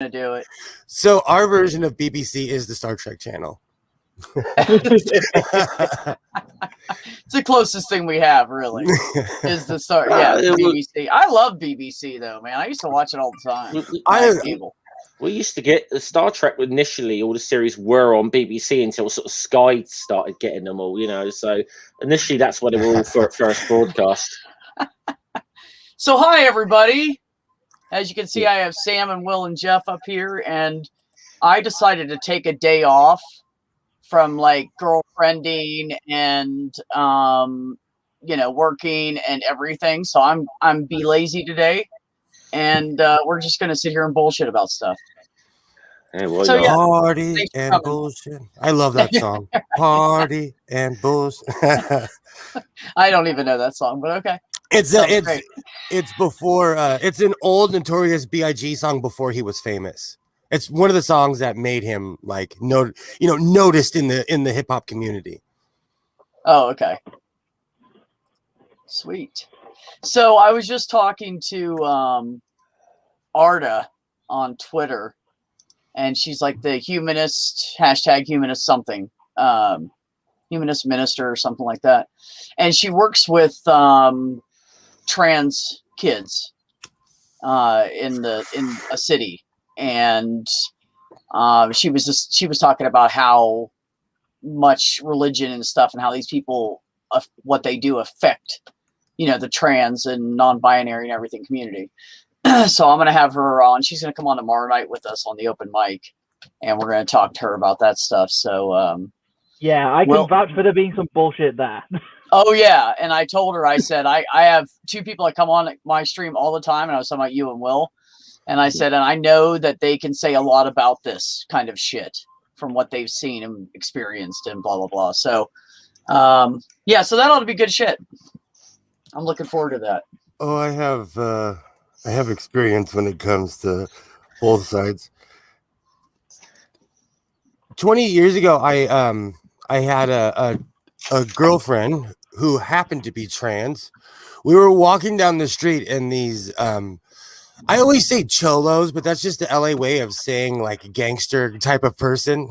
to do it. So our version of BBC is the Star Trek channel. It's the closest thing we have, really, is the Star. Yeah, BBC. I love BBC though, man. I used to watch it all the time. I had cable. We used to get the Star Trek initially, all the series were on BBC until sort of Sky started getting them all, you know. So initially that's why they were all first broadcast. So hi everybody. As you can see, I have Sam and Will and Jeff up here, and I decided to take a day off from like girlfriending and working and everything. So I'm be lazy today. And we're just going to sit here and bullshit about stuff. Hey, well, so, yeah. Party and bullshit. I love that song. Party and bullshit. I don't even know that song, but okay. It's before. It's an old Notorious B.I.G. song before he was famous. It's one of the songs that made him noticed in the hip hop community. Oh, okay. Sweet. So I was just talking to Arda on Twitter, and she's like the humanist #humanist something, humanist minister or something like that, and she works with trans kids in a city, and she was talking about how much religion and stuff and how these people what they do affect the trans and non-binary and everything community. So I'm going to have her on. She's going to come on tomorrow night with us on the open mic, and we're going to talk to her about that stuff. So yeah, I can vouch for there being some bullshit there. Oh yeah, and I told her, I said I have two people that come on my stream all the time, and I was talking about you and Will, and I said, and I know that they can say a lot about this kind of shit from what they've seen and experienced and blah blah blah. So yeah, so that ought to be good shit. I'm looking forward to that. Oh, I have experience when it comes to both sides. 20 years ago, I had a girlfriend who happened to be trans. We were walking down the street, and these I always say cholos, but that's just the LA way of saying like a gangster type of person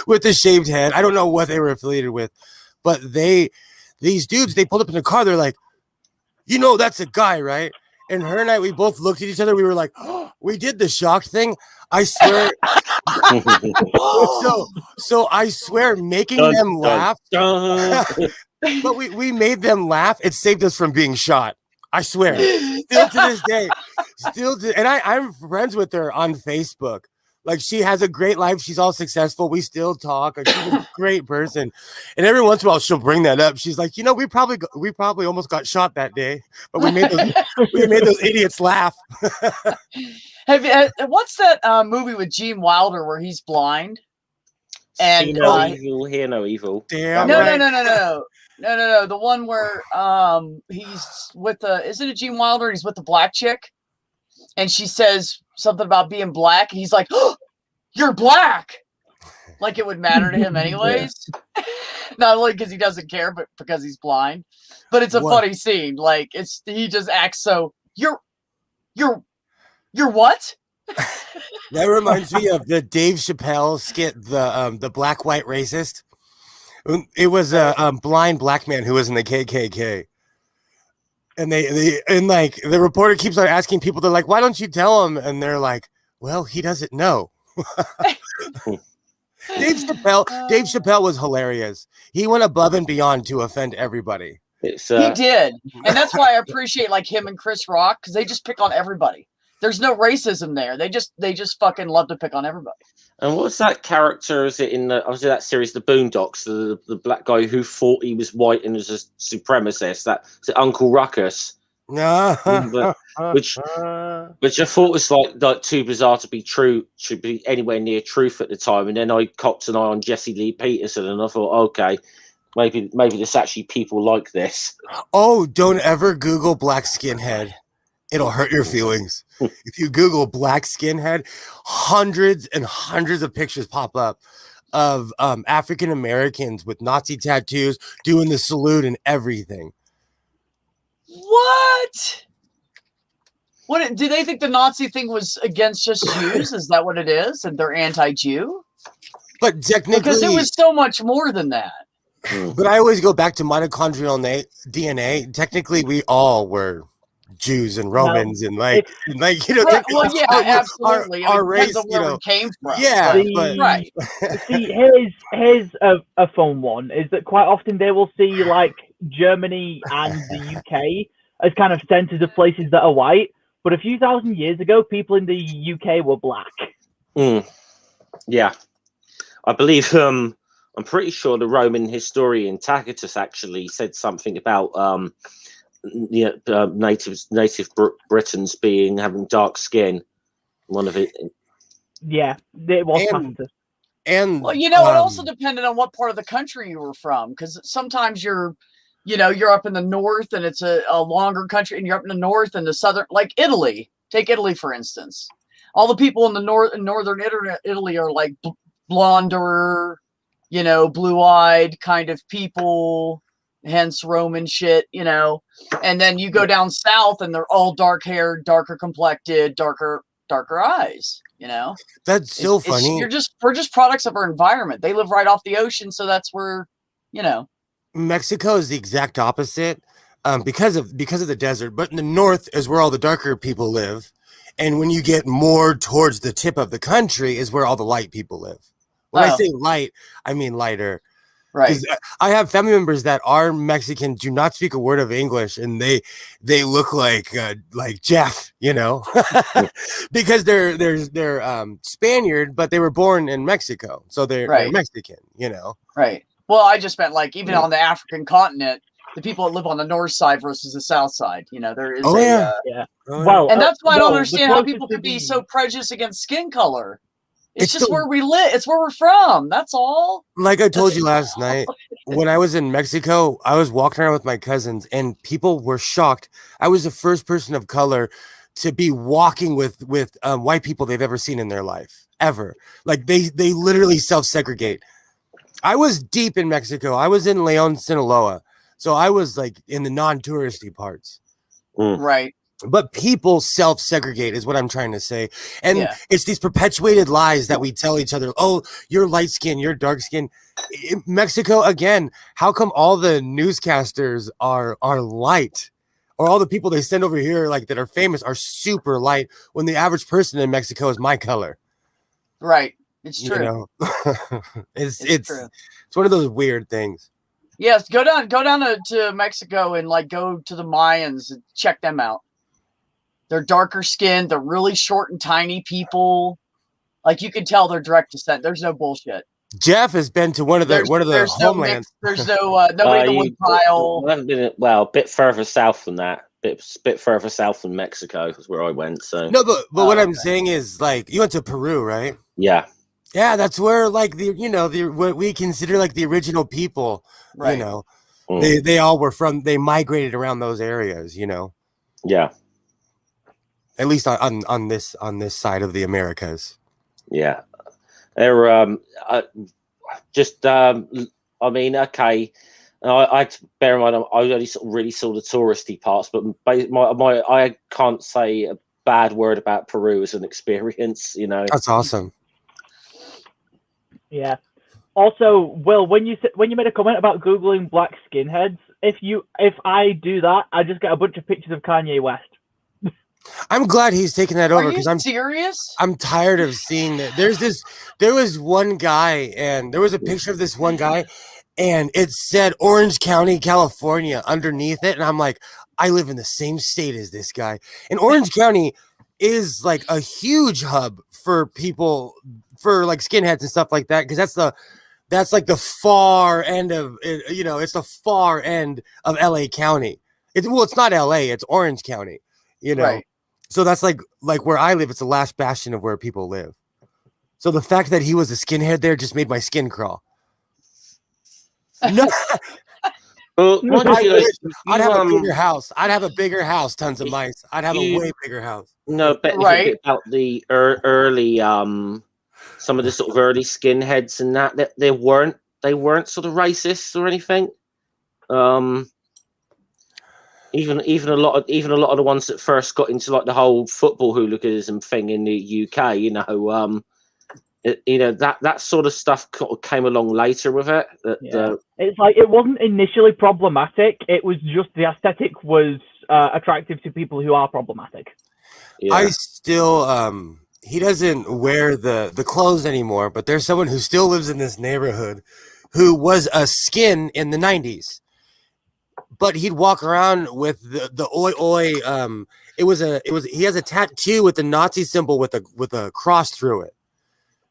with the shaved head. I don't know what they were affiliated with, but these dudes, they pulled up in the car. They're like, that's a guy, right? And her and I, we both looked at each other. We were like, oh, we did the shocked thing. I swear. so I swear, making them laugh. But we made them laugh. It saved us from being shot. I swear. Still to this day. And I'm friends with her on Facebook. Like, she has a great life. She's all successful. We still talk. Like, she's a great person. And every once in a while, she'll bring that up. She's like, we probably almost got shot that day, but we made those idiots laugh. What's that movie with Gene Wilder where he's blind? And see no evil, hear no evil. Damn. No. The one where he's with isn't it Gene Wilder? He's with the black chick, and she says something about being black, and he's like, oh, you're black. Like it would matter to him anyways. Yeah. Not only because he doesn't care, but because he's blind. But it's a funny scene. Like he just acts so you're what? That reminds me of the Dave Chappelle skit, the black white racist. It was a blind black man who was in the KKK. And like the reporter keeps on asking people, they're like, why don't you tell him? And they're like, well, he doesn't know. Dave Chappelle was hilarious. He went above and beyond to offend everybody. He did. And that's why I appreciate like him and Chris Rock, because they just pick on everybody. There's no racism there. They just fucking love to pick on everybody. And what's that character? Is it in that series, the Boondocks, the black guy who thought he was white and was a supremacist? Is it Uncle Ruckus? No. which I thought was like too bizarre to be true, should be anywhere near truth at the time. And then I copped an eye on Jesse Lee Peterson, and I thought, okay, maybe there's actually people like this. Oh, don't ever Google black skinhead. It'll hurt your feelings. If you Google black skinhead, hundreds and hundreds of pictures pop up of African Americans with Nazi tattoos doing the salute and everything. What? What do they think the Nazi thing was against just Jews? Is that what it is? And they're anti-Jew? But technically, because it was so much more than that. But I always go back to mitochondrial DNA. Technically, we all were Jews and Romans and like you know. Right, well, yeah, absolutely. Our race, depends on where we came from. Yeah, but, right. See, here's a fun one. Is that quite often they will see like Germany and the UK as kind of centers of places that are white, but a few thousand years ago, people in the UK were black. Yeah, I believe. I'm pretty sure the Roman historian Tacitus actually said something about native Britons having dark skin. One of it. Yeah, it was Tacitus. And well, you know, it also depended on what part of the country you were from, because sometimes you're up in the north and it's a longer country, and you're up in the north and the southern, like Italy. Take Italy for instance. All the people in the northern Italy are like blonder, blue-eyed kind of people, hence Roman shit, and then you go down south and they're all dark-haired, darker complected, darker eyes, That's so funny. We're just products of our environment. They live right off the ocean, so that's where, Mexico is the exact opposite, because of the desert, but in the north is where all the darker people live, and when you get more towards the tip of the country is where all the light people live. When I say light, I mean lighter. Right. I have family members that are Mexican, do not speak a word of English, and they look like Jeff, because they're Spaniard, but they were born in Mexico, so they're Mexican, Right. Well, I just meant like even on the African continent, the people that live on the north side versus the south side, there is Well, and that's why I don't understand how people could be so prejudiced against skin color. It's just where we live. It's where we're from. That's all. Like I told you last night, when I was in Mexico, I was walking around with my cousins and people were shocked. I was the first person of color to be walking with white people they've ever seen in their life, ever. Like they literally self-segregate. I was deep in Mexico. I was in León, Sinaloa. So I was like in the non-touristy parts. Right. But people self-segregate is what I'm trying to say. And it's these perpetuated lies that we tell each other. Oh, you're light skin, you're dark skin. In Mexico, again, how come all the newscasters are light? Or all the people they send over here like that are famous are super light when the average person in Mexico is my color. Right. It's true. It's true. It's one of those weird things. Yes, go down to Mexico and like go to the Mayans and check them out. They're darker skinned. They're really short and tiny people. Like you can tell they're direct descent. There's no bullshit. Jeff has been to one of the homelands. There's no nobody in the wood pile. I haven't been a bit further south than that. Bit further south than Mexico is where I went. So no, but what I'm saying is like you went to Peru, right? Yeah. Yeah, that's where like what we consider like the original people. Right. They all were from. They migrated around those areas. Yeah. At least on this side of the Americas. Yeah, they're I mean, okay. I bear in mind I only sort of really saw the touristy parts, but I can't say a bad word about Peru as an experience. That's awesome. Yeah. Also, Will, when you made a comment about Googling black skinheads, if I do that, I just get a bunch of pictures of Kanye West. I'm glad he's taking that over because I'm serious. I'm tired of seeing that. There was one guy, and there was a picture of this one guy, and it said Orange County, California underneath it, and I'm like, I live in the same state as this guy. And Orange County is like a huge hub for people, for like skinheads and stuff like that, because that's like the far end of it's the far end of LA County. It's not LA, it's Orange County, Right. So that's like where I live, it's the last bastion of where people live. So the fact that he was a skinhead there just made my skin crawl. No. I'd have a bigger house. I'd have a bigger house, tons of mice. I'd have a way bigger house. No, but right. About the early some of the sort of early skinheads and that they weren't sort of racist or anything. Even a lot of the ones that first got into like the whole football hooliganism thing in the UK, that sort of stuff came along later with it. It's like it wasn't initially problematic. It was just the aesthetic was attractive to people who are problematic. Yeah. I still he doesn't wear the clothes anymore, but there's someone who still lives in this neighborhood who was a skin in the 90s. But he'd walk around with the oi oi. He has a tattoo with the Nazi symbol with a cross through it.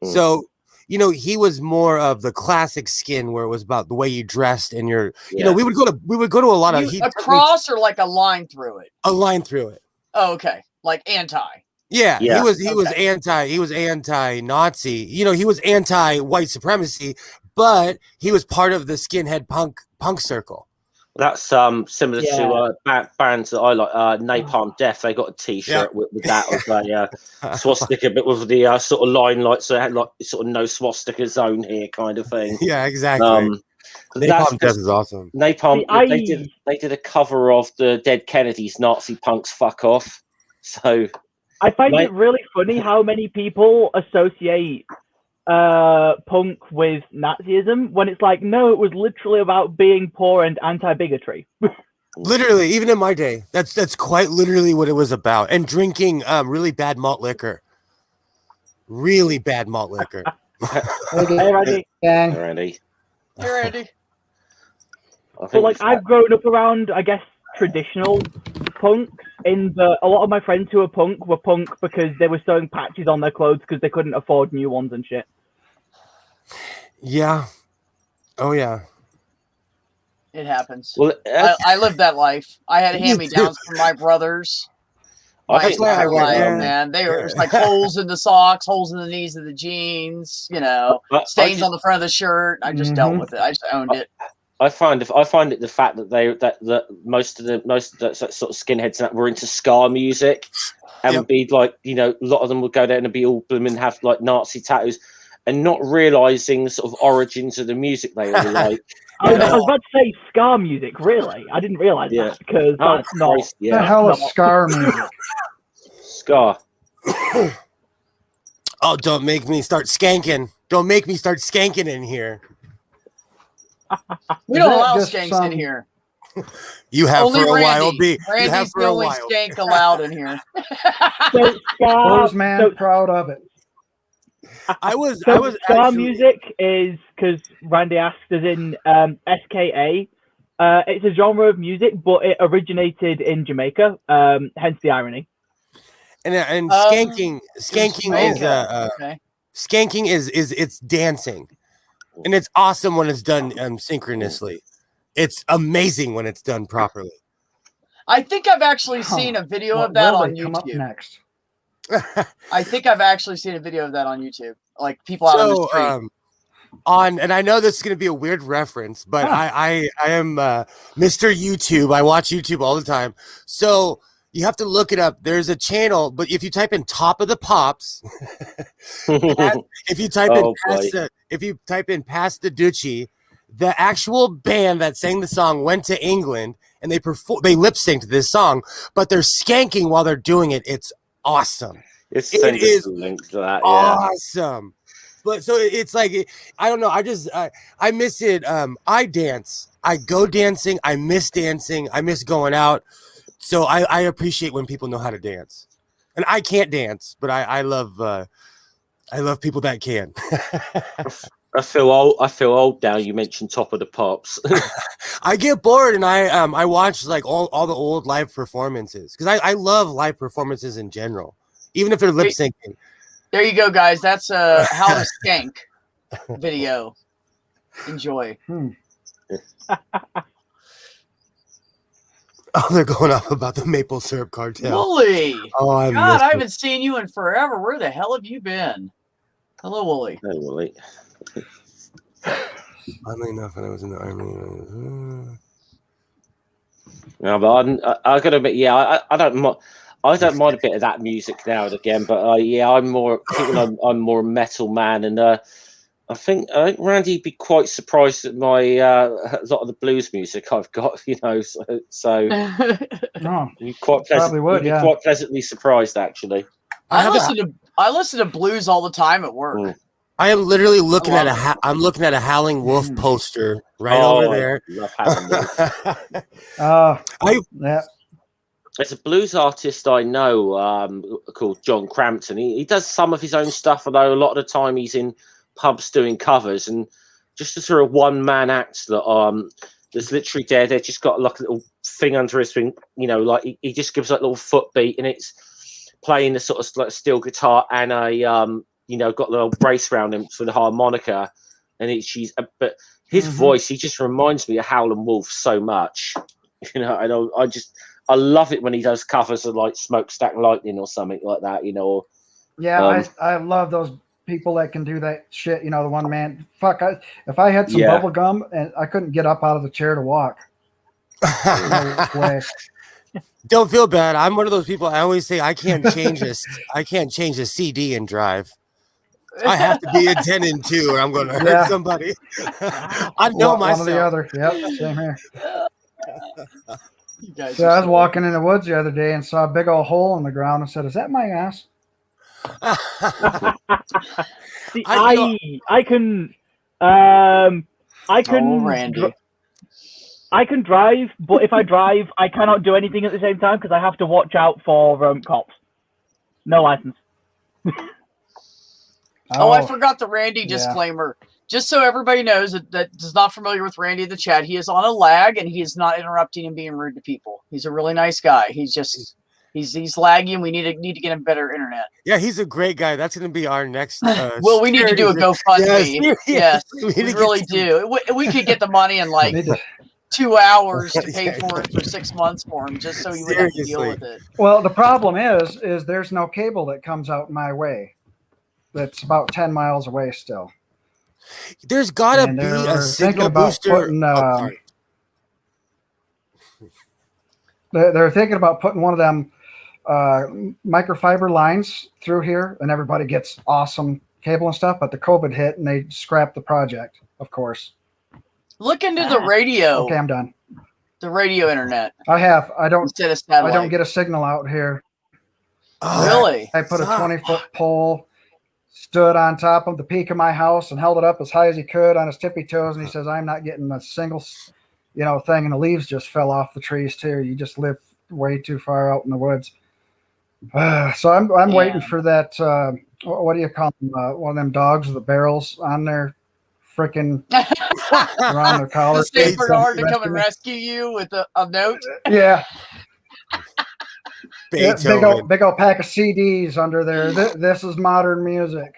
So, he was more of the classic skin where it was about the way you dressed and we would go to a lot of a cross or like a line through it. A line through it. Oh, okay. Like anti. Yeah. He was anti-Nazi. He was anti-white supremacy, but he was part of the skinhead punk circle. That's similar to bands that I like. Napalm Death. They got a T-shirt with that with a swastika, but with the sort of line, like so it had like sort of no swastika zone here, kind of thing. Yeah, exactly. Napalm Death is awesome. Napalm. They did a cover of the Dead Kennedys, Nazi Punks Fuck Off. So I find it really funny how many people associate punk with Nazism when it's like, no, it was literally about being poor and anti-bigotry. Literally, even in my day, that's quite literally what it was about. And drinking really bad malt liquor. Really bad malt liquor. Hey, Randy. Randy. Hey, Randy. So, like, I've grown up around, I guess, traditional punks. A lot of my friends who were punk because they were sewing patches on their clothes because they couldn't afford new ones and shit. Yeah. Oh yeah. It happens. Well, I lived that life. I had hand-me-downs from my brothers. That's why I went, man. There's like holes in the socks, holes in the knees of the jeans, stains on the front of the shirt. I just dealt with it. I just owned it. I find it the fact that most of the sort of skinheads that were into ska music and would be like, a lot of them would go there and be all blooming have like Nazi tattoos and not realizing the sort of origins of the music they were like. I was about to say ska music, really. I didn't realize that because that's not. The hell is ska music? Ska. Oh, don't make me start skanking. Don't make me start skanking in here. We don't allow skanks in here. You have Only for a Randy. while, B. Randy's You have for the a only while. skank allowed in here. Proud of it. Ska music is because Randy asked, as in SKA. It's a genre of music, but it originated in Jamaica. Hence the irony. And skanking is it's dancing, and it's awesome when it's done synchronously. It's amazing when it's done properly. I think I've actually seen a video of that on YouTube. Come up next. I think I've actually seen a video of that on YouTube. Like people out on the street. And I know this is going to be a weird reference, but I am Mr. YouTube. I watch YouTube all the time. So you have to look it up. There's a channel, but if you type in Top of the Pops, if you type in Past the Duchy, the actual band that sang the song went to England and they lip synced this song, but they're skanking while they're doing it. It's awesome. It is linked to that. Awesome. But so it's like, I don't know. I miss it. I dance. I go dancing. I miss dancing. I miss going out. So I appreciate when people know how to dance. And I can't dance, but I love people that can. I feel old now. You mentioned Top of the Pops. I get bored and I watch like all the old live performances because I love live performances in general, even if they're lip syncing. There you go, guys. That's how to skank video. Enjoy. Oh, they're going off about the maple syrup cartel. Wooly! Oh, I haven't seen you in forever. Where the hell have you been? Hello, Wooly. Hey, Wooly. Oddly enough, when I was in the army. No, but I gotta admit, I don't mind a bit of that music now and again. But I'm more a metal man, and I think Randy'd be quite surprised at my a lot of the blues music I've got, so Oh, you'd be quite probably would, you'd be yeah. quite pleasantly surprised, actually. I listen to blues all the time at work. Mm. I am literally looking love at I'm looking at a Howling Wolf poster right Oh, over there. I love Howling Wolf. Yeah. There's a blues artist I know called John Crampton. He does some of his own stuff, although a lot of the time he's in pubs doing covers, and just a sort of one-man act that that's literally there. They've just got like a little thing under his thing, like he just gives like a little foot beat, and it's playing the sort of like steel guitar and a got a little brace around him for the harmonica, and but his voice, he just reminds me of Howlin' Wolf so much, and I love it when he does covers of like Smokestack Lightning or something like that, or I love those people that can do that shit, the one man. Fuck, if I had some bubble gum and I couldn't get up out of the chair to walk. No way. Don't feel bad. I'm one of those people. I always say I can't change this. I can't change a CD and drive. I have to be a 10 and 2, or I'm going to hurt somebody. I know myself. One or the other. Yep, same here. So I was walking in the woods the other day and saw a big old hole in the ground and said, "Is that my ass?" See, I can Randy. I can drive, but if I drive, I cannot do anything at the same time because I have to watch out for cops. No license. Oh, I forgot the Randy disclaimer. Just so everybody knows that is not familiar with Randy in the chat, he is on a lag and he is not interrupting and being rude to people. He's a really nice guy. He's laggy and we need to get him better internet. Yeah, he's a great guy. That's going to be our next. Well, we need to do a GoFundMe. Yes, we really do. We could get the money in like 2 hours to pay for it for 6 months for him, just so you would have to deal with it. Well, the problem is there's no cable that comes out my way. That's about 10 miles away still. There's got to be a signal booster. They're thinking about putting one of them microfiber lines through here, and everybody gets awesome cable and stuff. But the COVID hit, and they scrapped the project, of course. Look into the radio. Okay, I'm done. The radio internet. I don't. Instead of satellite. I don't get a signal out here. Oh, really? I put a 20-foot pole, stood on top of the peak of my house, and held it up as high as he could on his tippy toes. And he says, "I'm not getting a single, thing." And the leaves just fell off the trees too. You just live way too far out in the woods. So I'm waiting for that. What do you call them? One of them dogs with the barrels on their freaking around their collar. The Saint Bernard to come and rescue you with a note. Yeah. Big old pack of CDs under there. This is modern music.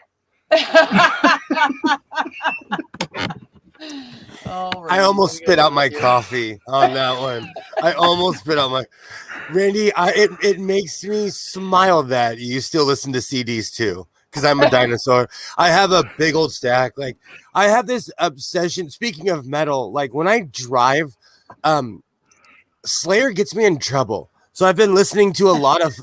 I almost spit out my coffee on that one. I almost spit out my Randy. It makes me smile that you still listen to CDs too, because I'm a dinosaur. I have a big old stack. Like I have this obsession. Speaking of metal, like when I drive, Slayer gets me in trouble. So I've been listening to a lot of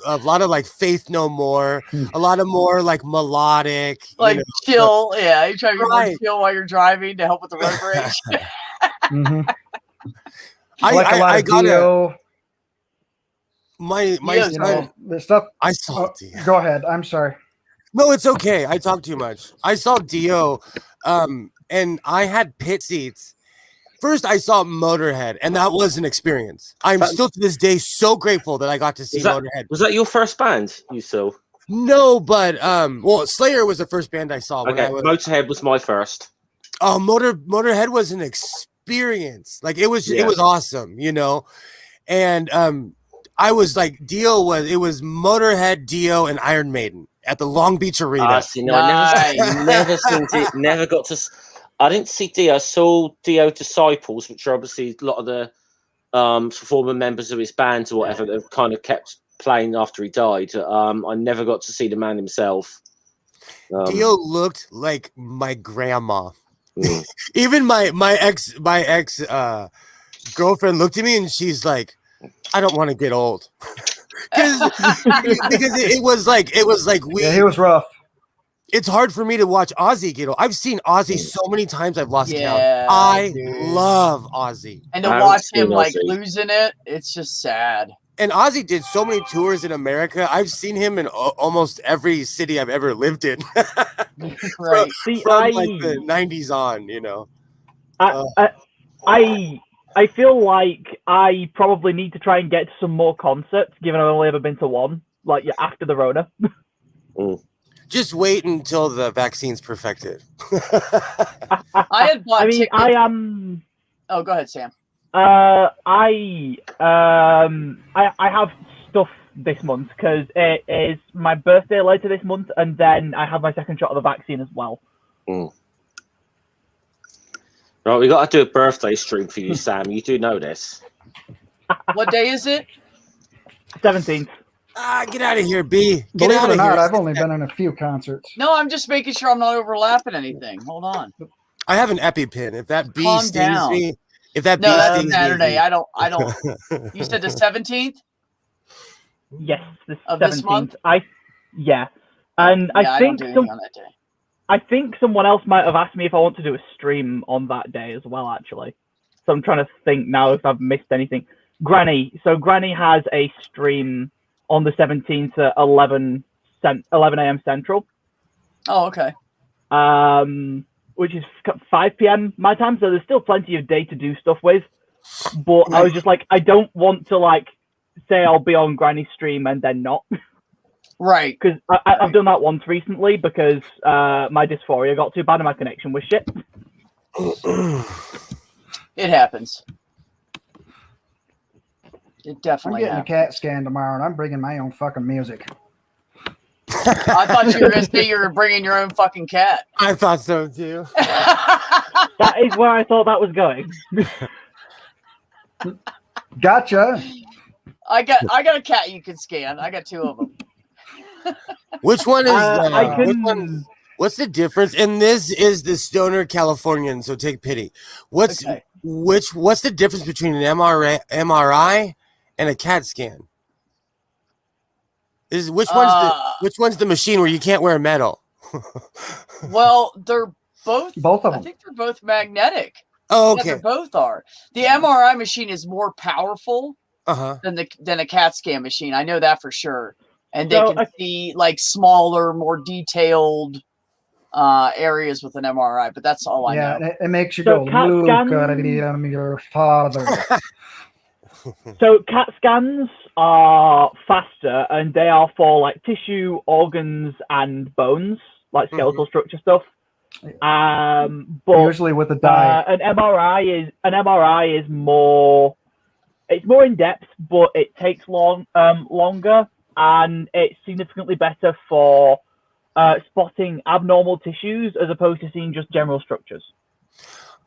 like Faith No More, a lot of more like melodic, like chill. Yeah, you try to get chill while you're driving to help with the road rage. Mm-hmm. I got Dio. My the stuff. I saw Dio. Go ahead. I'm sorry. No, it's okay. I talk too much. I saw Dio, and I had pit seats. First, I saw Motorhead, and that was an experience. I'm still to this day so grateful that I got to see Motorhead. Was that your first band you saw? No, but Slayer was the first band I saw. Okay, Motorhead was my first. Oh, Motorhead was an experience. Like it was awesome, And I was like, it was Motorhead, Dio, and Iron Maiden at the Long Beach Arena. I never seen it. Never got to. I didn't see Dio. I saw Dio Disciples, which are obviously a lot of the former members of his band or whatever that have kind of kept playing after he died. I never got to see the man himself. Dio looked like my grandma. Even my ex girlfriend looked at me and she's like, "I don't want to get old," because it was like weird. Yeah, he was rough. it's hard for me to watch Ozzy get old. I've seen Ozzy so many times I've lost count. Yeah, I dude. love Ozzy. And to I haven't watch seen him like Ozzy. losing it, it's just sad. And Ozzy did so many tours in America. I've seen him in almost every city I've ever lived in. Right. See, From like the 90s on, you know. I feel like I probably need to try and get to some more concerts, given I've only ever been to one, like after the Rona. Just wait until the vaccine's perfected. I had bought tickets. I am. Oh, go ahead, Sam. I have stuff this month because it is my birthday later this month, and then I have my second shot of the vaccine as well. Right, we got to do a birthday stream for you, Sam. You do know this. What day is it? 17th. Get out of here, B. Get Believe out it or of not, here. I've only been in a few concerts. No, I'm just making sure I'm not overlapping anything. Hold on. I have an EpiPen. If that B Calm stings down. me, if that No, B that's stings Saturday. me, I don't. You said the 17th Yes, the of 17th. this month. Yeah, and Yeah, I think don't do anything on that day. I think someone else might have asked me if I want to do a stream on that day as well, actually. So I'm trying to think now if I've missed anything. Granny. So Granny has a stream on the 17th at 11 a.m. Central. Oh, okay. Which is 5 p.m. my time. So there's still plenty of day to do stuff with. But I was just like, I don't want to like say I'll be on Granny's stream and then not. Right. Because I've done that once recently because my dysphoria got too bad and my connection was shit. It happens. It I'm definitely getting a happens. CAT scan tomorrow, and I'm bringing my own fucking music. I thought you were going to say you were bringing your own fucking cat. I thought so too. That is where I thought that was going. Gotcha. I got a cat you can scan. I got 2 of them. Which one is which one? What's the difference? And this is the stoner Californian, so take pity. What's the difference between an MRI and a CAT scan? Which one's the machine where you can't wear metal? Well, they're both Both of I them. think they're both magnetic. Oh, Yeah, okay. they both are. The MRI machine is more powerful Uh-huh. than a CAT scan machine. I know that for sure. And they So, can see like smaller, more detailed areas with an MRI, but that's all I know. Yeah, it makes you So go, CAT look scans- at your father. So CAT scans are faster and they are for like tissue, organs, and bones, like skeletal structure stuff. But Usually with a dye. an MRI is more. It's more in depth, but it takes longer, and it's significantly better for spotting abnormal tissues as opposed to seeing just general structures.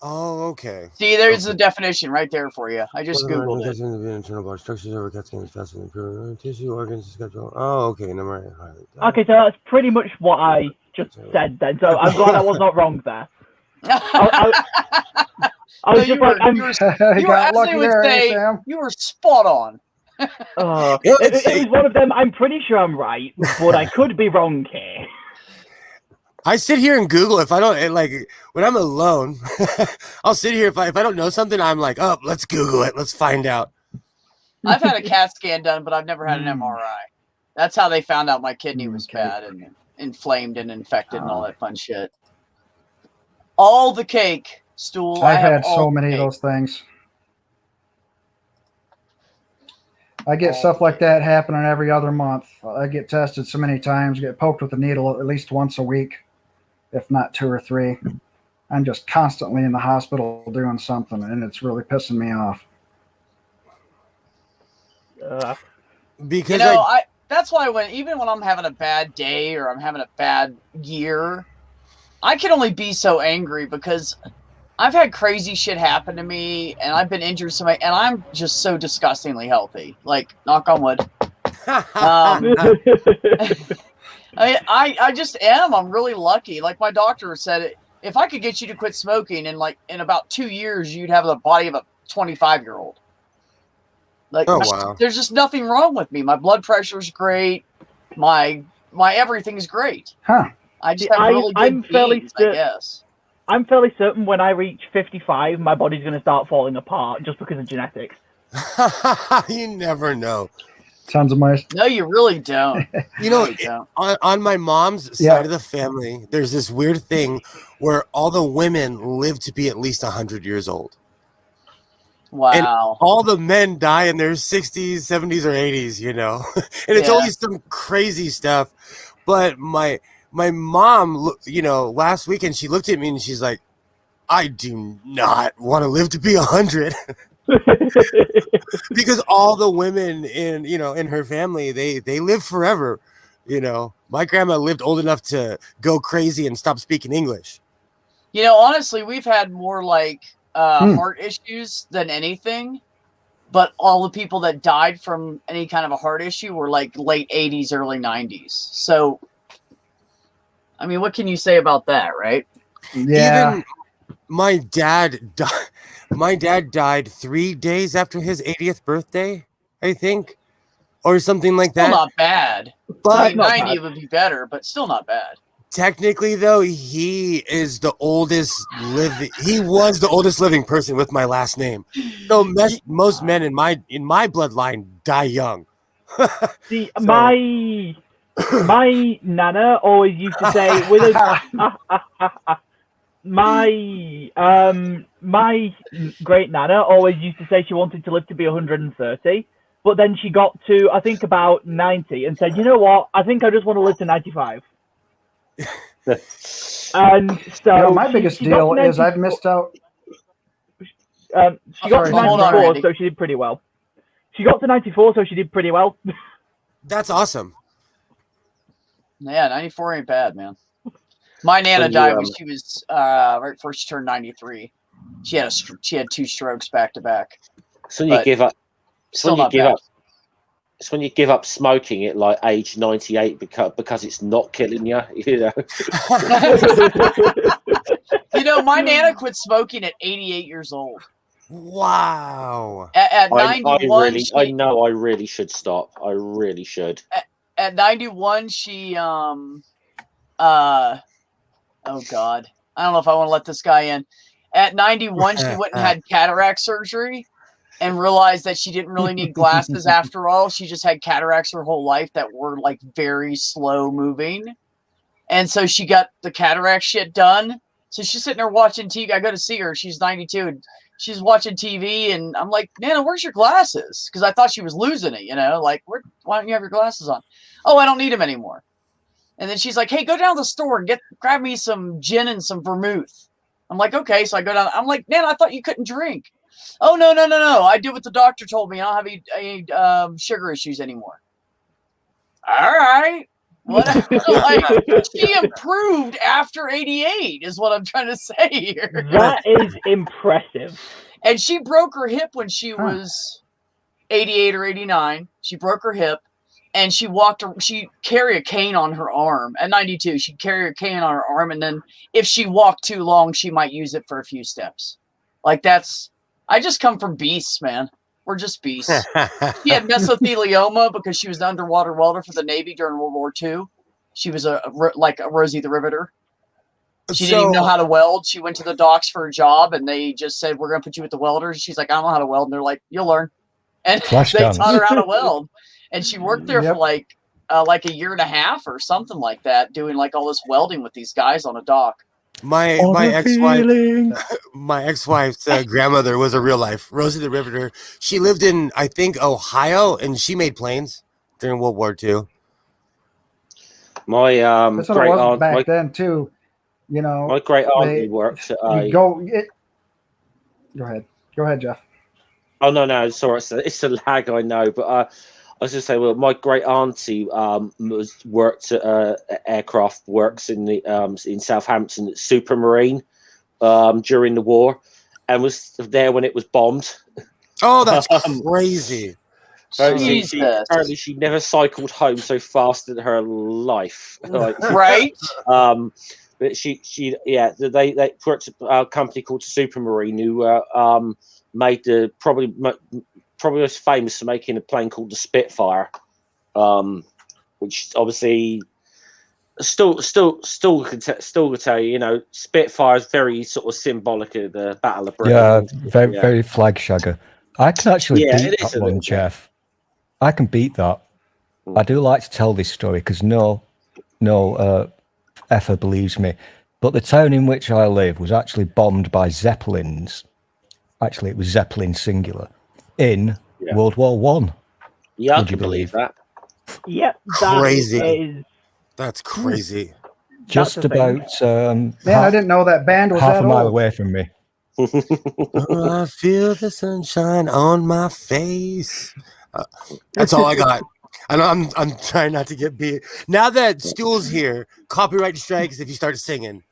Oh, okay. See, there's the definition right there for you. I just Googled it. Internal body structures over CAT scan is faster than improving tissue organs schedule. Oh, okay. Never mind. Okay, so that's pretty much what I just said then. So I'm glad I was not wrong there. I was just like, you were actually would say Sam. you were spot on. it was one of them. I'm pretty sure I'm right, but I could be wrong here. I sit here and Google if I don't like when I'm alone. I'll sit here if I don't know something. I'm like, oh, let's Google it. Let's find out. I've had a CAT scan done, but I've never had an MRI. That's how they found out my kidney was bad and inflamed and infected and all that fun shit. All the cake, Stool. I've had all so the many of cake. those things. I get stuff like that happening every other month. I get tested so many times, get poked with a needle at least once a week, if not 2 or 3. I'm just constantly in the hospital doing something, and it's really pissing me off. Because You know, that's why even when I'm having a bad day or I'm having a bad year, I can only be so angry because I've had crazy shit happen to me and I've been injured so much, and I'm just so disgustingly healthy. Like, knock on wood. I just am. I'm really lucky. Like my doctor said, if I could get you to quit smoking in about 2 years, you'd have the body of a 25-year-old. Like, oh, wow. There's just nothing wrong with me. My blood pressure's great. My everything's great. Huh. I just have really good genes, I guess. I'm fairly certain when I reach 55, my body's going to start falling apart just because of genetics. You never know. Tons of mice. No, you really don't. You know, on my mom's side of the family, there's this weird thing where all the women live to be at least 100 years old. Wow. And all the men die in their 60s, 70s, or 80s, you know. And it's always some crazy stuff. But my mom, you know, last weekend, she looked at me and she's like, I do not want to live to be 100. Because all the women in her family, they live forever. You know, my grandma lived old enough to go crazy and stop speaking English. You know, honestly, we've had more like heart issues than anything, but all the people that died from any kind of a heart issue were like late 80s, early 90s. So, I mean, what can you say about that, right? Yeah. Even my dad died 3 days after his 80th birthday, I think, or something like that. Still not bad. But 90 would be better, but still not bad. Technically, though, he is the oldest living. He was the oldest living person with my last name. So most men in my bloodline die young. See, my nana always used to say my great nana always used to say she wanted to live to be 130, but then she got to I think about 90 and said, you know what, I think I just want to live to 95. And so my biggest deal is I've missed out. She got to 94, so she did pretty well. She got to 94, so she did pretty well. That's awesome. Yeah, 94 ain't bad, man. My Nana died when she was right before she turned 93. She had 2 strokes back to back. So you give up. Still not bad. It's when you give up smoking at like age 98 because it's not killing you. You know. You know, my Nana quit smoking at 88 years old. Wow. At 91, I know I really should stop. I really should. At 91, she oh God, I don't know if I want to let this guy in. At 91, she went and had cataract surgery and realized that she didn't really need glasses after all. She just had cataracts her whole life that were like very slow moving. And so she got the cataract shit done. So she's sitting there watching TV. I go to see her. She's 92 and she's watching TV. And I'm like, Nana, where's your glasses? Because I thought she was losing it, you know, like, why don't you have your glasses on? Oh, I don't need them anymore. And then she's like, hey, go down to the store and grab me some gin and some vermouth. I'm like, okay. So I go down. I'm like, Nana, I thought you couldn't drink. Oh, no. I did what the doctor told me. I don't have any sugar issues anymore. All right. She improved after 88 is what I'm trying to say here. That is impressive. And she broke her hip when she was 88 or 89. She broke her hip and she'd carry a cane on her arm. At 92, she'd carry a cane on her arm. And then if she walked too long, she might use it for a few steps. Like I just come from beasts, man. We're just beasts. She had mesothelioma because she was the underwater welder for the Navy during World War II. She was like a Rosie the Riveter. She didn't even know how to weld. She went to the docks for a job, and they just said, we're going to put you with the welders. She's like, I don't know how to weld. And they're like, you'll learn. And they taught her how to weld. And she worked there for like a year and a half or something like that, doing like all this welding with these guys on a dock. My ex-wife's grandmother was a real life Rosie the Riveter. She lived in, I think, Ohio, and she made planes during World War II. My that's what it was back then too. You know, my great aunt worked at Go ahead, Jeff. Oh no, sorry, it's a lag, I know, but I was going to say, well, my great auntie worked at aircraft works in Southampton at Supermarine during the war, and was there when it was bombed. Oh, that's crazy! Apparently, she never cycled home so fast in her life. Like, right? But they worked at a company called Supermarine who made the probably was famous for making a plane called the Spitfire, which obviously still could tell you, you know, Spitfire is very sort of symbolic of the Battle of Britain. Yeah, very flag shagger. I can actually Yeah, beat it is that a one, little bit. Jeff. I can beat that. I do like to tell this story because no effer believes me. But the town in which I live was actually bombed by Zeppelins. Actually, it was Zeppelin singular in World War One. Yeah, Would I you can believe that. Yep, Crazy. That's crazy. Just about Man, I didn't know that band was half that a mile old. away from me. Oh, I feel the sunshine on my face. That's all I got. And I'm trying not to get beat. Now that Stuhl's here, copyright strikes if you start singing.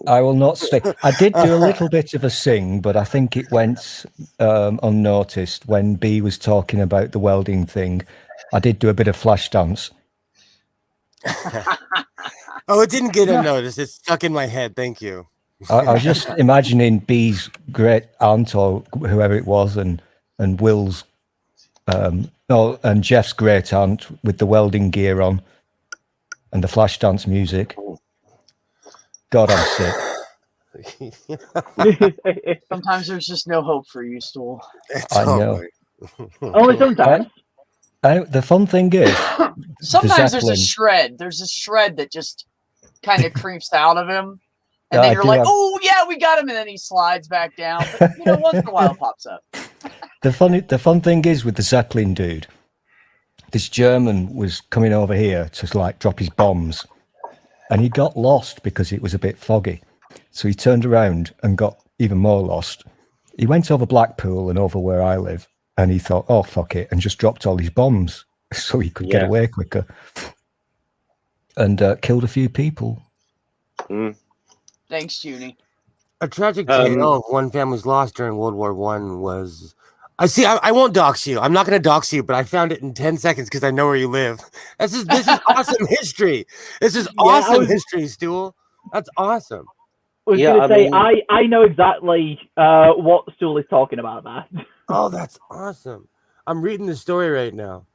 I will not stay. I did do a little bit of a sing, but I think it went unnoticed when B was talking about the welding thing. I did do a bit of flash dance. Oh, it didn't get unnoticed. It's stuck in my head. Thank you. I was just imagining B's great aunt or whoever it was, and Will's, and Jeff's great aunt with the welding gear on and the flash dance music. God, I'm sick. Sometimes there's just no hope for you, Stool. I know. Only sometimes. The fun thing is, sometimes there's a Zeppelin. shred. There's a shred that just kind of creeps out of him. And I then you're do like, have- oh, yeah, we got him. And then he slides back down. But, you know, once in a while it pops up. The fun thing is with the Zeppelin dude, this German was coming over here to like drop his bombs, and he got lost because it was a bit foggy. So he turned around and got even more lost. He went over Blackpool and over where I live, and he thought, oh, fuck it, and just dropped all his bombs so he could get away quicker. And killed a few people. Thanks, Junie. A tragic tale of one family's loss during World War One was. I won't dox you. I'm not going to dox you, but I found it in 10 seconds because I know where you live. This is awesome history. This is awesome history, Stuhl. That's awesome. I was going to say, I know exactly what Stool is talking about there. Oh, that's awesome. I'm reading the story right now.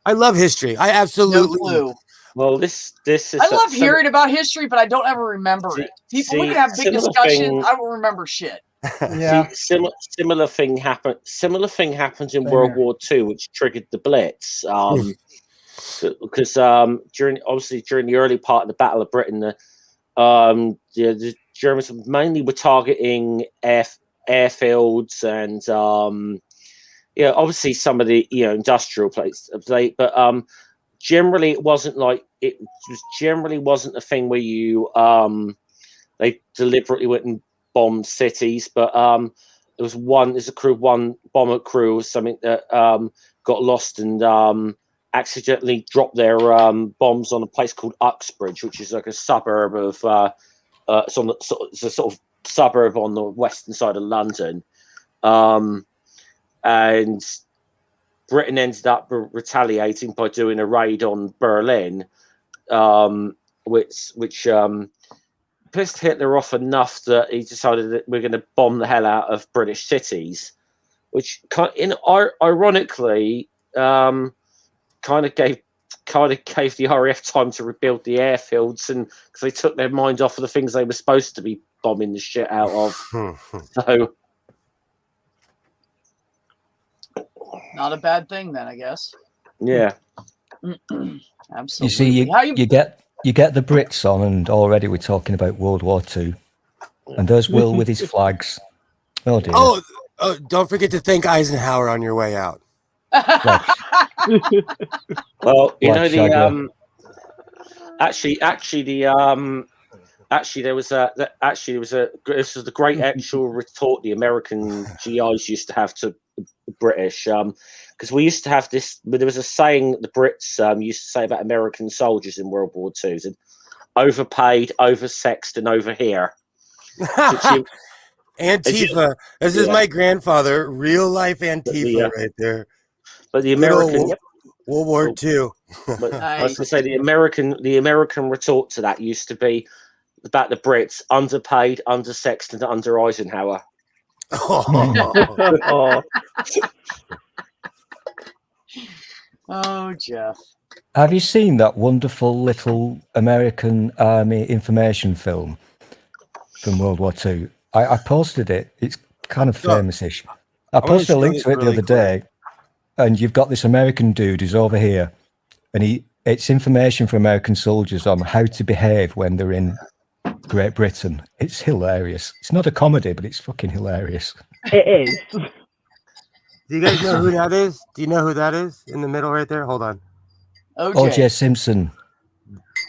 I love history. I absolutely. No clue. Well, this is. I love hearing about history, but I don't ever remember it. People, we can have big discussions. I don't remember shit. Yeah. Similar thing happened. Similar thing happened in World War II, which triggered the Blitz. Because during the early part of the Battle of Britain, the Germans mainly were targeting airfields and obviously some of the industrial places. But generally, it wasn't a thing where you they deliberately went and bombed cities. But there's one bomber crew or something that got lost and accidentally dropped their bombs on a place called Uxbridge, which is like a suburb of it's a sort of suburb on the western side of London, and Britain ended up retaliating by doing a raid on Berlin, which pissed Hitler off enough that he decided that we're going to bomb the hell out of British cities, which ironically kind of gave the RAF time to rebuild the airfields, and because they took their mind off of the things they were supposed to be bombing the shit out of. So, not a bad thing then, I guess. Yeah. Absolutely. You see, you get the Brits on, and already we're talking about World War II, and there's Will with his flags. Oh dear. Oh, don't forget to thank Eisenhower on your way out. Well, you know Shagger. this was the great actual retort the American GIs used to have to the British, because we used to have this. There was a saying that the Brits used to say about American soldiers in World War II: overpaid, oversexed, and over here. Antifa. This is my grandfather. Real life Antifa right there. But the American World War II. But I was going to say the American retort to that used to be about the Brits: underpaid, undersexed, and under Eisenhower. Oh, Jeff. Have you seen that wonderful little American Army information film from World War II? I posted it. It's kind of famous-ish. I posted a link to it the other day, and you've got this American dude who's over here, and it's information for American soldiers on how to behave when they're in Great Britain. It's hilarious. It's not a comedy, but it's fucking hilarious. It is. Do you guys know who that is? Do you know who that is in the middle right there? Hold on. O.J. Simpson.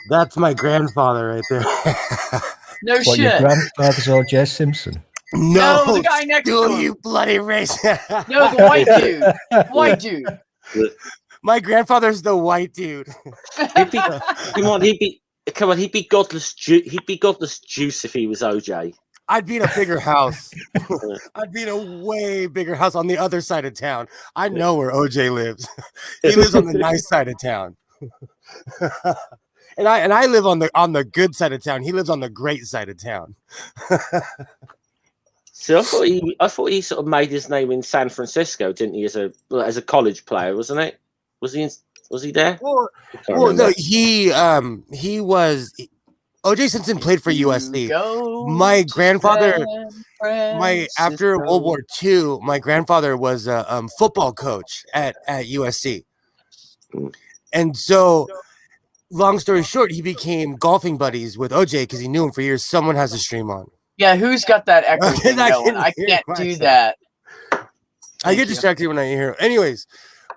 That's my grandfather right there. No What, shit. your grandfather's O.J. Simpson? No, the guy next to him. You bloody race. No, the white dude. White dude. My grandfather's the white dude. He'd be godless. He'd be godless juice if he was OJ. I'd be in a bigger house. I'd be in a way bigger house on the other side of town. I know where OJ lives. He lives on the nice side of town. and I live on the good side of town. He lives on the great side of town. So I thought he sort of made his name in San Francisco, didn't he? As a college player, wasn't it? Was he there? Well, no, he was. O.J. Simpson played for USC. My grandfather, after World War II, my grandfather was a football coach at USC, and so, long story short, he became golfing buddies with O.J. because he knew him for years. Someone has a stream on. Yeah, who's got that echo thing going? I can't do that. I get distracted when I hear. Anyways,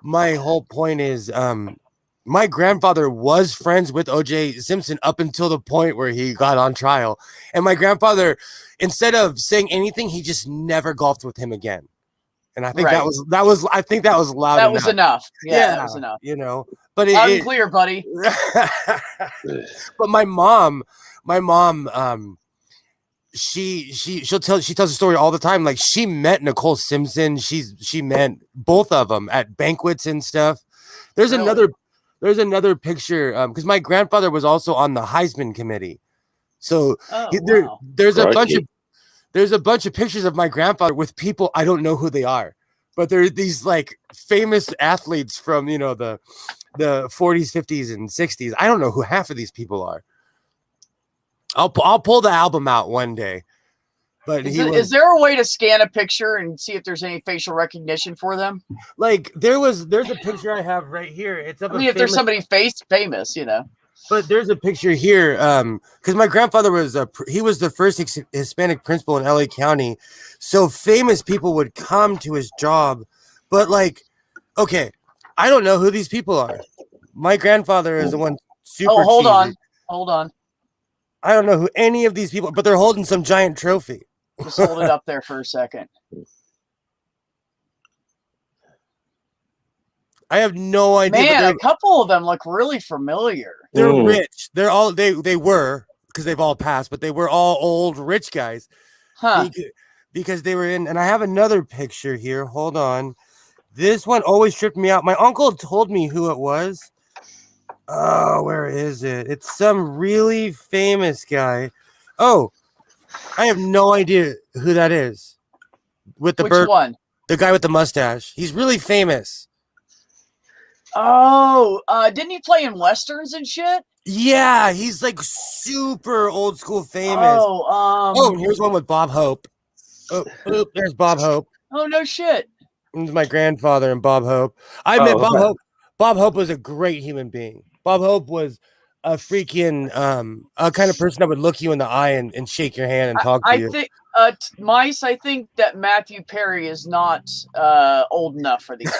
my whole point is, my grandfather was friends with O.J. Simpson up until the point where he got on trial. And my grandfather, instead of saying anything, he just never golfed with him again. And I think that was I think that was loud. That was enough. Yeah, that was enough. You know, but loud and clear, buddy. But my mom, she tells a story all the time. Like, she met Nicole Simpson. She met both of them at banquets and stuff. There's another picture because my grandfather was also on the Heisman committee. So there's a bunch of pictures of my grandfather with people I don't know who they are, but they're these like famous athletes from the 40s, 50s, and 60s. I don't know who half of these people are. I'll pull the album out one day. But is there a way to scan a picture and see if there's any facial recognition for them? Like there's a picture I have right here. It's of if there's somebody famous, But there's a picture here because my grandfather was the first Hispanic principal in LA County, so famous people would come to his job. But okay, I don't know who these people are. My grandfather is the one super. Oh, hold on. I don't know who any of these people, but they're holding some giant trophy. Just hold it up there for a second. I have no idea. Man, a couple of them look really familiar. They're rich. They're all they were, because they've all passed, but they were all old rich guys. Huh. Because they were in, and I have another picture here. Hold on. This one always tripped me out. My uncle told me who it was. Oh, where is it? It's some really famous guy. Oh, I have no idea who that is. With the bird one? The guy with the mustache. He's really famous. Oh, didn't he play in westerns and shit? Yeah, he's like super old school famous. Oh, here's one with Bob Hope. Oh, there's Bob Hope. Oh, no shit. This is my grandfather and Bob Hope. I met Bob Hope. Bob Hope was a great human being. Bob Hope was a freaking a kind of person that would look you in the eye and shake your hand and talk to you. I think that Matthew Perry is not old enough for these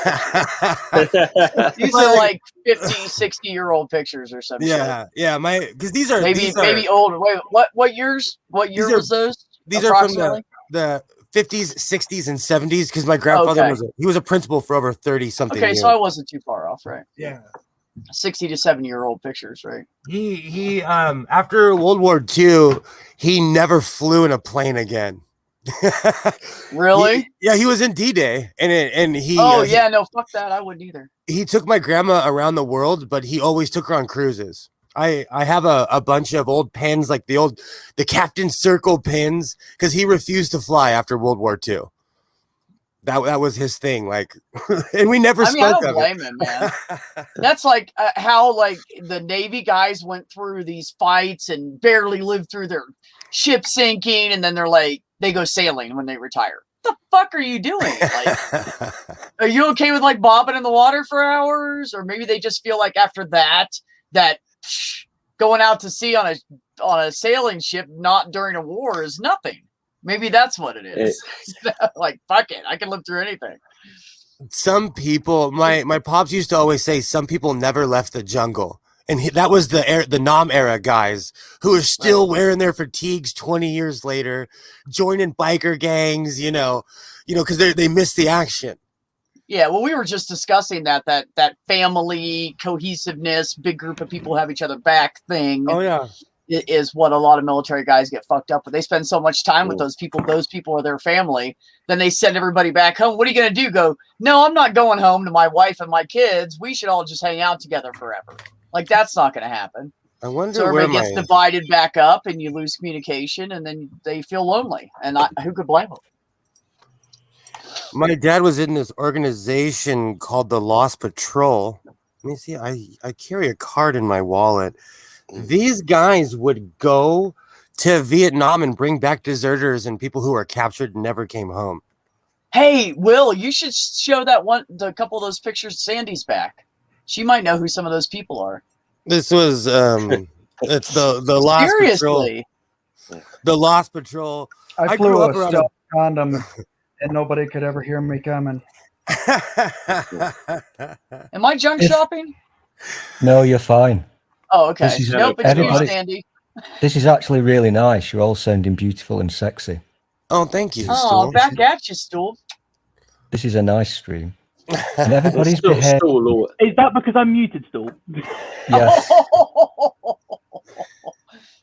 pictures. These are like 50, 60-year-old pictures or something. Yeah, because these are maybe older. Wait, what years? What year was those? These are from the 50s, 60s, and 70s. Because my grandfather was a principal for over 30-something years. Okay, so I wasn't too far off, right? Yeah. 60 to 70-year-old pictures, right? He after World War II, he never flew in a plane again. Really? He was in D-Day, and he. Oh yeah, no, fuck that. I wouldn't either. He took my grandma around the world, but he always took her on cruises. I have a bunch of old pins, like the Captain Circle pins, because he refused to fly after World War II. That was his thing. Like, and we never I mean, I spoke don't of blame him, man. That's like how like the Navy guys went through these fights and barely lived through their ship sinking, and then they go sailing when they retire. What the fuck are you doing? Like, are you okay with like bobbing in the water for hours, or maybe they just feel like after that going out to sea on a sailing ship, not during a war, is nothing. Maybe that's what it is. Like, fuck it, I can live through anything. Some people, my pops used to always say, some people never left the jungle, and that was the Nam era guys who are still wearing their fatigues 20 years later, joining biker gangs, because they miss the action. Yeah, well, we were just discussing that family cohesiveness, big group of people have each other back thing. Oh yeah. Is what a lot of military guys get fucked up with. They spend so much time with those people are their family. Then they send everybody back home. What are you going to do? Go, no, I'm not going home to my wife and my kids. We should all just hang out together forever. Like, that's not going to happen. I wonder so where everybody gets divided back up and you lose communication and then they feel lonely. And who could blame them? My dad was in this organization called the Lost Patrol. Let me see. I carry a card in my wallet. These guys would go to Vietnam and bring back deserters and people who were captured and never came home. Hey, Will, you should show the couple of those pictures Sandy's back. She might know who some of those people are. This was it's the Lost Seriously. Patrol. The Lost Patrol. I flew a stealth condom and nobody could ever hear me coming. Am I junk shopping? No, you're fine. Oh, okay. Nope, it's you, Sandy. This is actually really nice. You're all sounding beautiful and sexy. Oh, thank you. Oh, Stool. Back at you, Stool. This is a nice stream. And everybody's behaved. Is that because I'm muted, Stool? Yes.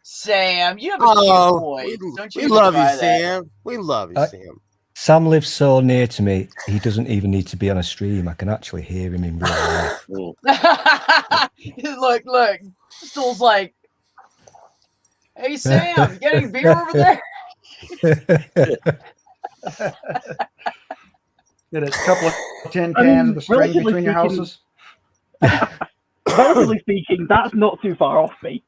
Sam, you have a cute voice. Don't you? We love you, Sam. We love you, Sam. Sam lives so near to me, he doesn't even need to be on a stream. I can actually hear him in real life. Look. Stool's like, hey, Sam, you got any beer over there? Get a couple of tin cans of the string between your houses. Relatively speaking, that's not too far off me.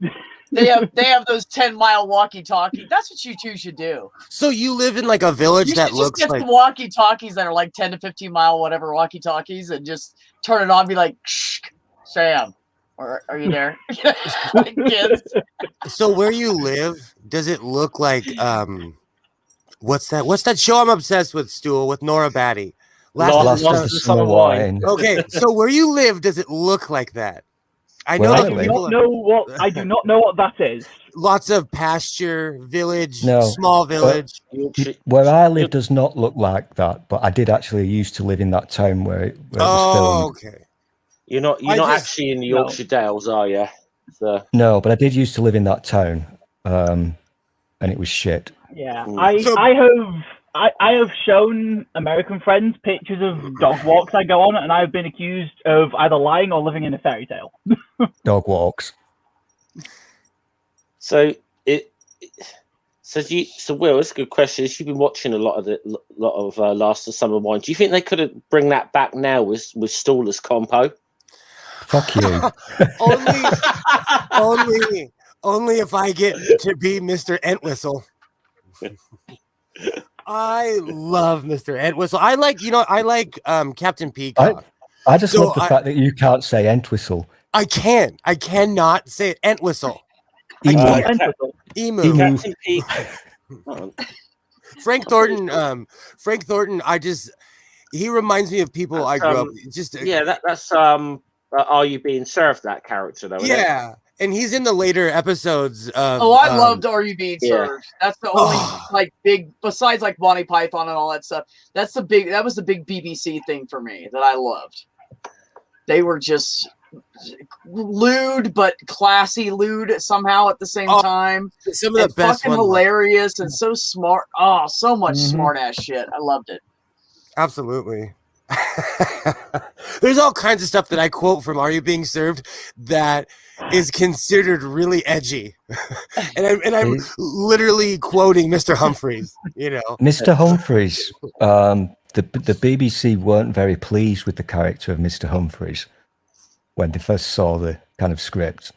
They have those 10-mile walkie-talkie. That's what you two should do. So you live in like a village that looks just like the walkie-talkies that are like 10 to 15 mile whatever walkie-talkies and just turn it on and be like, shh, Sam, or are you there? Like kids. So where you live, does it look like what's that show I'm obsessed with, Stool, with Nora Batty? Last of the Summer Wine. Okay, so where you live, does it look like that? I know Well, that I people I do not know what that is. Lots of pasture, village, No. small village. Where I live does not look like that, but I did actually used to live in that town where it was filmed. Okay. You're not actually in the Yorkshire Dales, are you? So. No, but I did used to live in that town, and it was shit. Yeah, I have shown American friends pictures of dog walks I go on, and I have been accused of either lying or living in a fairy tale. Dog walks. So Will, it's a good question. You've been watching a lot of Last of Summer Wine. Do you think they could bring that back now with Stool as compo? Fuck you. only if I get to be Mr. Entwistle. I love Mr. Entwistle. I like Captain Peacock. I just love the fact that you can't say Entwistle. I cannot say it. Entwistle. Emu. Captain Peacock. Frank Thornton. He reminds me of people I grew up. That's Are You Being Served? That character, though. Yeah. And he's in the later episodes of... I loved Are You Being Served? That's the only big, besides like Monty Python and all that stuff. That was the big BBC thing for me that I loved. They were just lewd but classy lewd somehow at the same time. Some of the best fucking hilarious and so smart. Oh, so much smart ass shit. I loved it. Absolutely. There's all kinds of stuff that I quote from Are You Being Served that is considered really edgy. and I'm literally quoting Mr. Humphries, Mr. Humphries, the BBC weren't very pleased with the character of Mr. Humphries when they first saw the kind of script,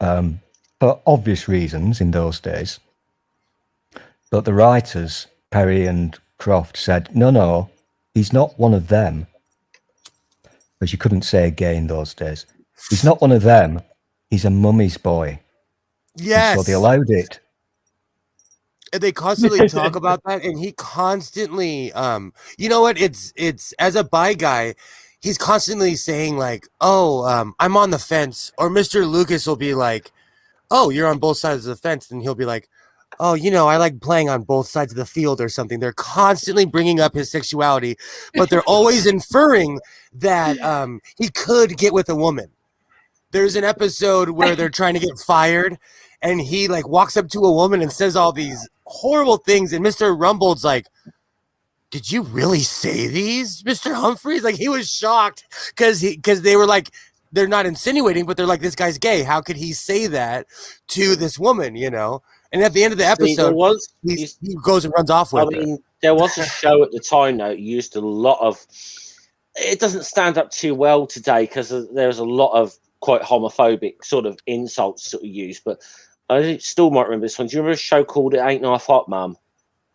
for obvious reasons in those days. But the writers, Perry and Croft, said, no, he's not one of them. Because you couldn't say gay in those days. He's not one of them. He's a mummy's boy. Yes. And so they allowed it. And they constantly talk about that, and he constantly, you know what? It's as a bi guy, he's constantly saying like, "Oh, I'm on the fence," or Mr. Lucas will be like, "Oh, you're on both sides of the fence," and he'll be like, "Oh, you know, I like playing on both sides of the field," or something. They're constantly bringing up his sexuality, but they're always inferring that he could get with a woman. There's an episode where they're trying to get fired, and he like walks up to a woman and says all these horrible things, and Mr. Rumbold's like, "Did you really say these, Mr. Humphries?" Like, he was shocked because they were like, they're not insinuating, but they're like, this guy's gay. How could he say that to this woman, you know? And at the end of the episode, he goes and runs off with her. There was a show at the time that used a lot of, it doesn't stand up too well today because there's a lot of quite homophobic sort of insults that we use, but I still might remember this one. Do you remember a show called It Ain't Half Hot, Mum?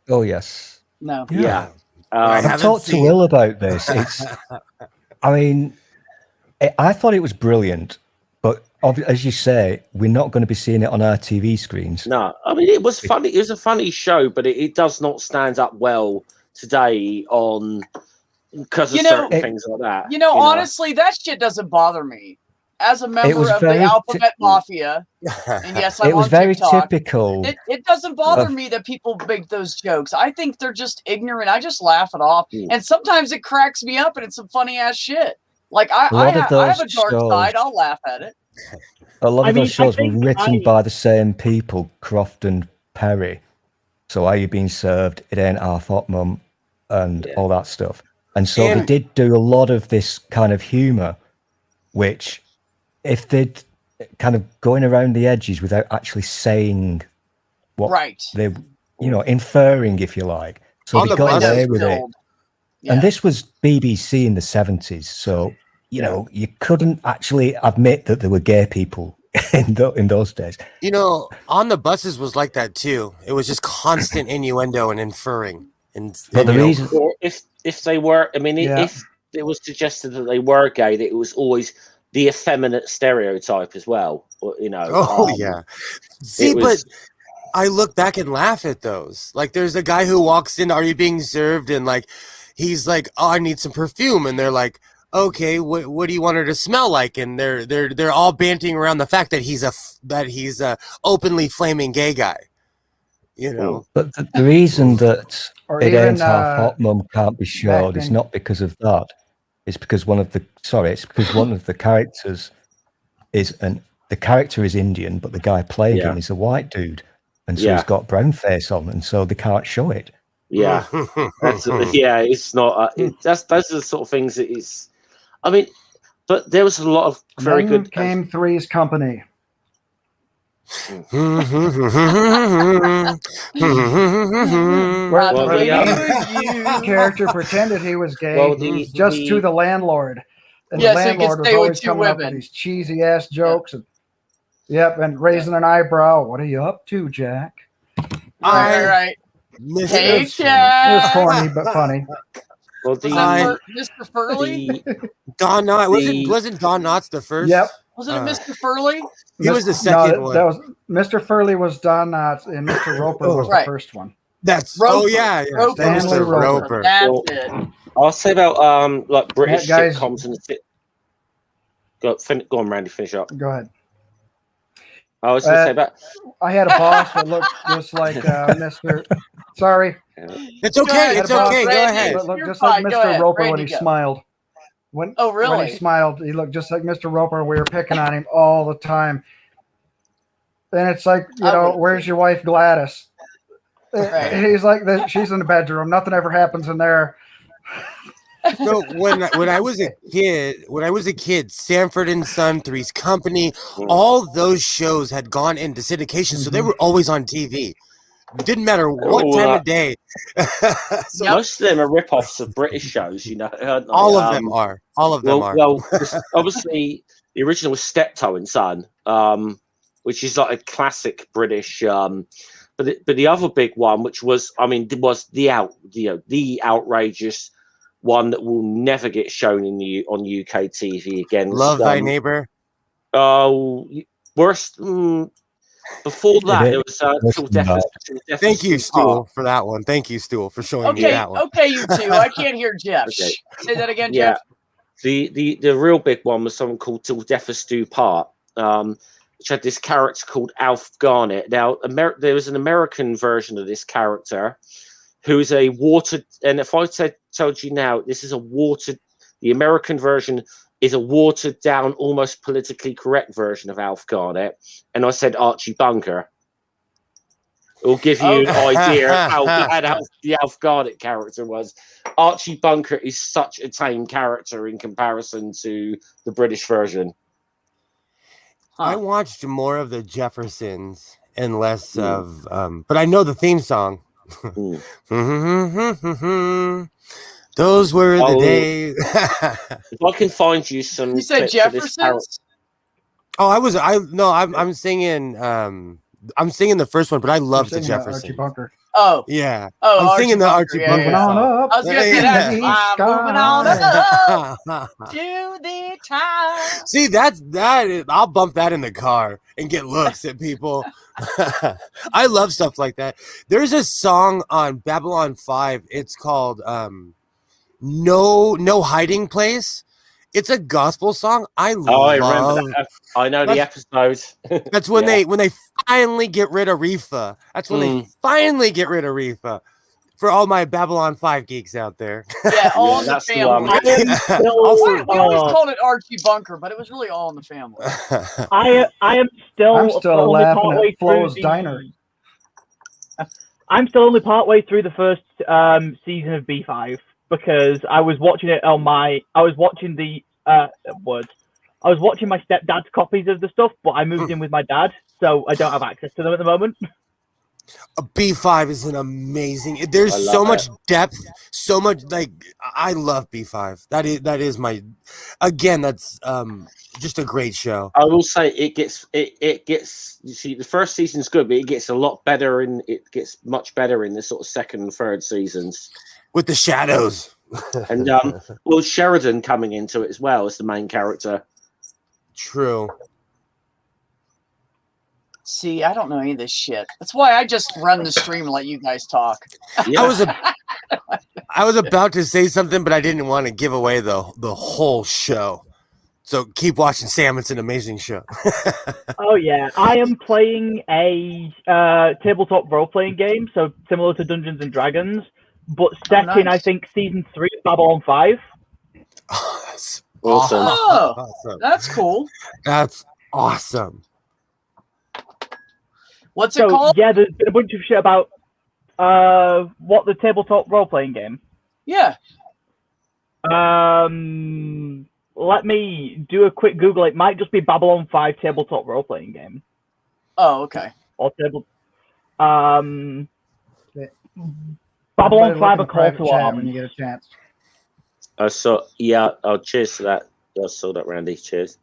Oh, yes. No. Yeah. I talked to Will about this. It's, I mean, I thought it was brilliant, but as you say, we're not going to be seeing it on our TV screens. No, I mean, it was funny. It was a funny show, but it does not stand up well today on because of certain things like that. You know, honestly, that shit doesn't bother me. As a member of the Alphabet Mafia, and yes, I'm it was on very TikTok, typical. It doesn't bother me that people make those jokes. I think they're just ignorant. I just laugh it off, and sometimes it cracks me up, and it's some funny ass shit. Like I have a dark side. I'll laugh at it. A lot of those shows were written by the same people, Croft and Perry. So Are You Being Served? It Ain't Half Hot, Mum, and all that stuff. And so they did do a lot of this kind of humor, which, if they'd kind of going around the edges without actually saying what they, you know, inferring, if you like. So they got away with it. Yeah. And this was BBC in the 70s. So, you know, you couldn't actually admit that there were gay people in those days. You know, On the Buses was like that too. It was just constant innuendo and inferring. But the reason, or if they were, I mean, if it was suggested that they were gay, that it was always the effeminate stereotype as well, you know. See, but I look back and laugh at those. Like, there's a guy who walks in, "Are you being served?" And like, he's like, "Oh, I need some perfume," and they're like, "Okay, what do you want her to smell like?" And they're all banting around the fact that he's a openly flaming gay guy, you know. But the reason that It Ain't Half Hot, Mum can't be showed is not because of that. It's because one of the characters the character is Indian, but the guy playing him is a white dude, and so he's got brown face on, and so they can't show it. Yeah, it's not. That's the sort of things that is. I mean, but there was a lot of very then good. Came Three's Company. Well, the character pretended he was gay to the landlord. And the landlord was always coming up with these cheesy ass jokes and raising an eyebrow. "What are you up to, Jack?" Right. Hey, Jack. It was corny but funny. Well, Mr. Furley? Don Knotts wasn't Don Knotts the first? Yep. Wasn't it Mr. Furley? He was the second one. That was Mr. Furley was Don Knotts, and Mr. Roper was the first one. That's Roper. Stanley Roper. That's it. I'll say about like British sitcoms and go on, Randy, finish up. Go ahead. I was going to say about. I had a boss that looked just like Mr. Sorry. It's okay. It's okay. Go ahead. That looked just like Mr. Roper when he smiled. When he smiled, he looked just like Mr. Roper. We were picking on him all the time. And it's like, where's your wife Gladys? He's like, she's in the bedroom. Nothing ever happens in there. So when I was a kid, Sanford and Son, Three's Company, all those shows had gone into syndication, so they were always on TV. Didn't matter what time of day. So most of them are rip-offs of British shows, you know. Aren't they? all of them are. All of them are. Well, obviously, the original was Steptoe and Son, which is like a classic British. But the other big one, which was, I mean, was the outrageous one that will never get shown on UK TV again. Love Thy Neighbor. Oh, worst. Before that, it was Till Death. Thank you, Stool, for that one. Thank you, Stool, for showing me that one. Okay, you two. I can't hear Jeff. Okay. Say that again, Jeff. The real big one was someone called Till Death Us Do Part, which had this character called Alf Garnett. Now, there was an American version of this character who is a watered, and if I told you now, this is the American version is a watered down, almost politically correct version of Alf Garnett. And I said Archie Bunker. It will give you an idea of how bad the Alf Garnett character was. Archie Bunker is such a tame character in comparison to the British version. I watched more of the Jeffersons and less of, but I know the theme song. Those were the days. If I can find you some. You said Jeffersons? I'm singing. I'm singing the first one, but I love the Jeffersons. Archie Bunker. Oh yeah. Oh, I'm singing the Archie Bunker. Moving on up. I was gonna say that. Moving on up to the top. See, I'll bump that in the car and get looks at people. I love stuff like that. There's a song on Babylon 5. It's called No Hiding Place. It's a gospel song. I remember that. I know the episode. That's when they finally get rid of Rifa. That's when they finally get rid of Rifa. For all my Babylon 5 geeks out there. Yeah, all in the family. We always called it Archie Bunker, but it was really All in the Family. I'm still laughing at Flo's Diner. I'm still only partway through the first season of B5 because I was watching it on I was watching my stepdad's copies of the stuff, but I moved in with my dad, so I don't have access to them at the moment. B5 is an amazing. There's so much depth, so much I love B5. That is my. Again, that's just a great show. I will say it gets. You see, the first season's good, but it gets a lot better, and it gets much better in the sort of second and third seasons with the shadows. And Sheridan coming into it as well as the main character. True. See, I don't know any of this shit. That's why I just run the stream and let you guys talk. Yeah. I was about to say something, but I didn't want to give away the whole show. So keep watching, Sam. It's an amazing show. Oh yeah, I am playing a tabletop role-playing game, so similar to Dungeons and Dragons, but set in I think season 3 of Babylon 5. Oh, that's awesome. Oh, that's cool. That's awesome. What's it called? Yeah, there's been a bunch of shit about what the tabletop role-playing game. Yeah. Let me do a quick Google. It might just be Babylon 5 tabletop role-playing game. Oh, okay. Or Babylon 5: A Call to Arms. When you get a chance. Cheers to that. I saw that, Randy. Cheers.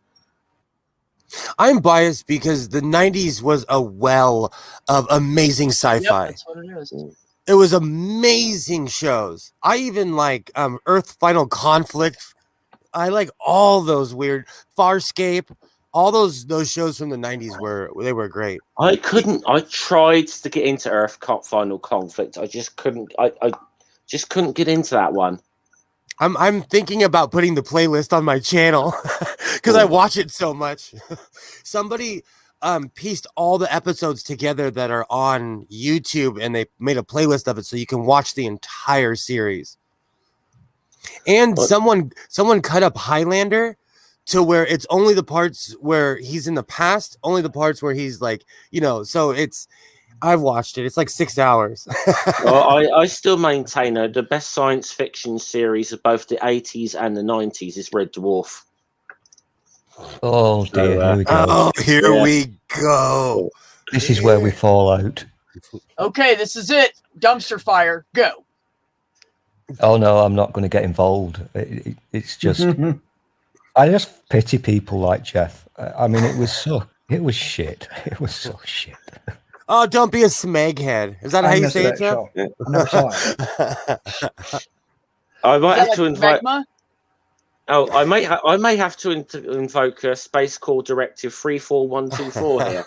I'm biased because the 90s was a well of amazing sci-fi. Yep, that's what it is. It was amazing shows. I even like Earth Final Conflict. I like all those weird Farscape. All those shows from the 90s were great. I tried to get into Earth Final Conflict. I just couldn't. I just couldn't get into that one. I'm thinking about putting the playlist on my channel because I watch it so much. Somebody pieced all the episodes together that are on YouTube, and they made a playlist of it so you can watch the entire series. And someone cut up Highlander to where it's only the parts where he's in the past, only the parts where he's so it's. I've watched it. It's like 6 hours. Well, I still maintain the best science fiction series of both the 80s and the 90s is Red Dwarf. Oh dear, here we go. Oh, here we go. This is where we fall out. Okay, this is it. Dumpster fire. Go. Oh no, I'm not going to get involved. It's just, I just pity people like Jeff. I mean, it was shit. It was so shit. Oh, don't be a smeghead. Is that how I you missed say that it, Jeff? show. I never saw it. I might have Is that to like invite. Magma? Oh, I may have to invoke a Space Corps Directive 34124 here.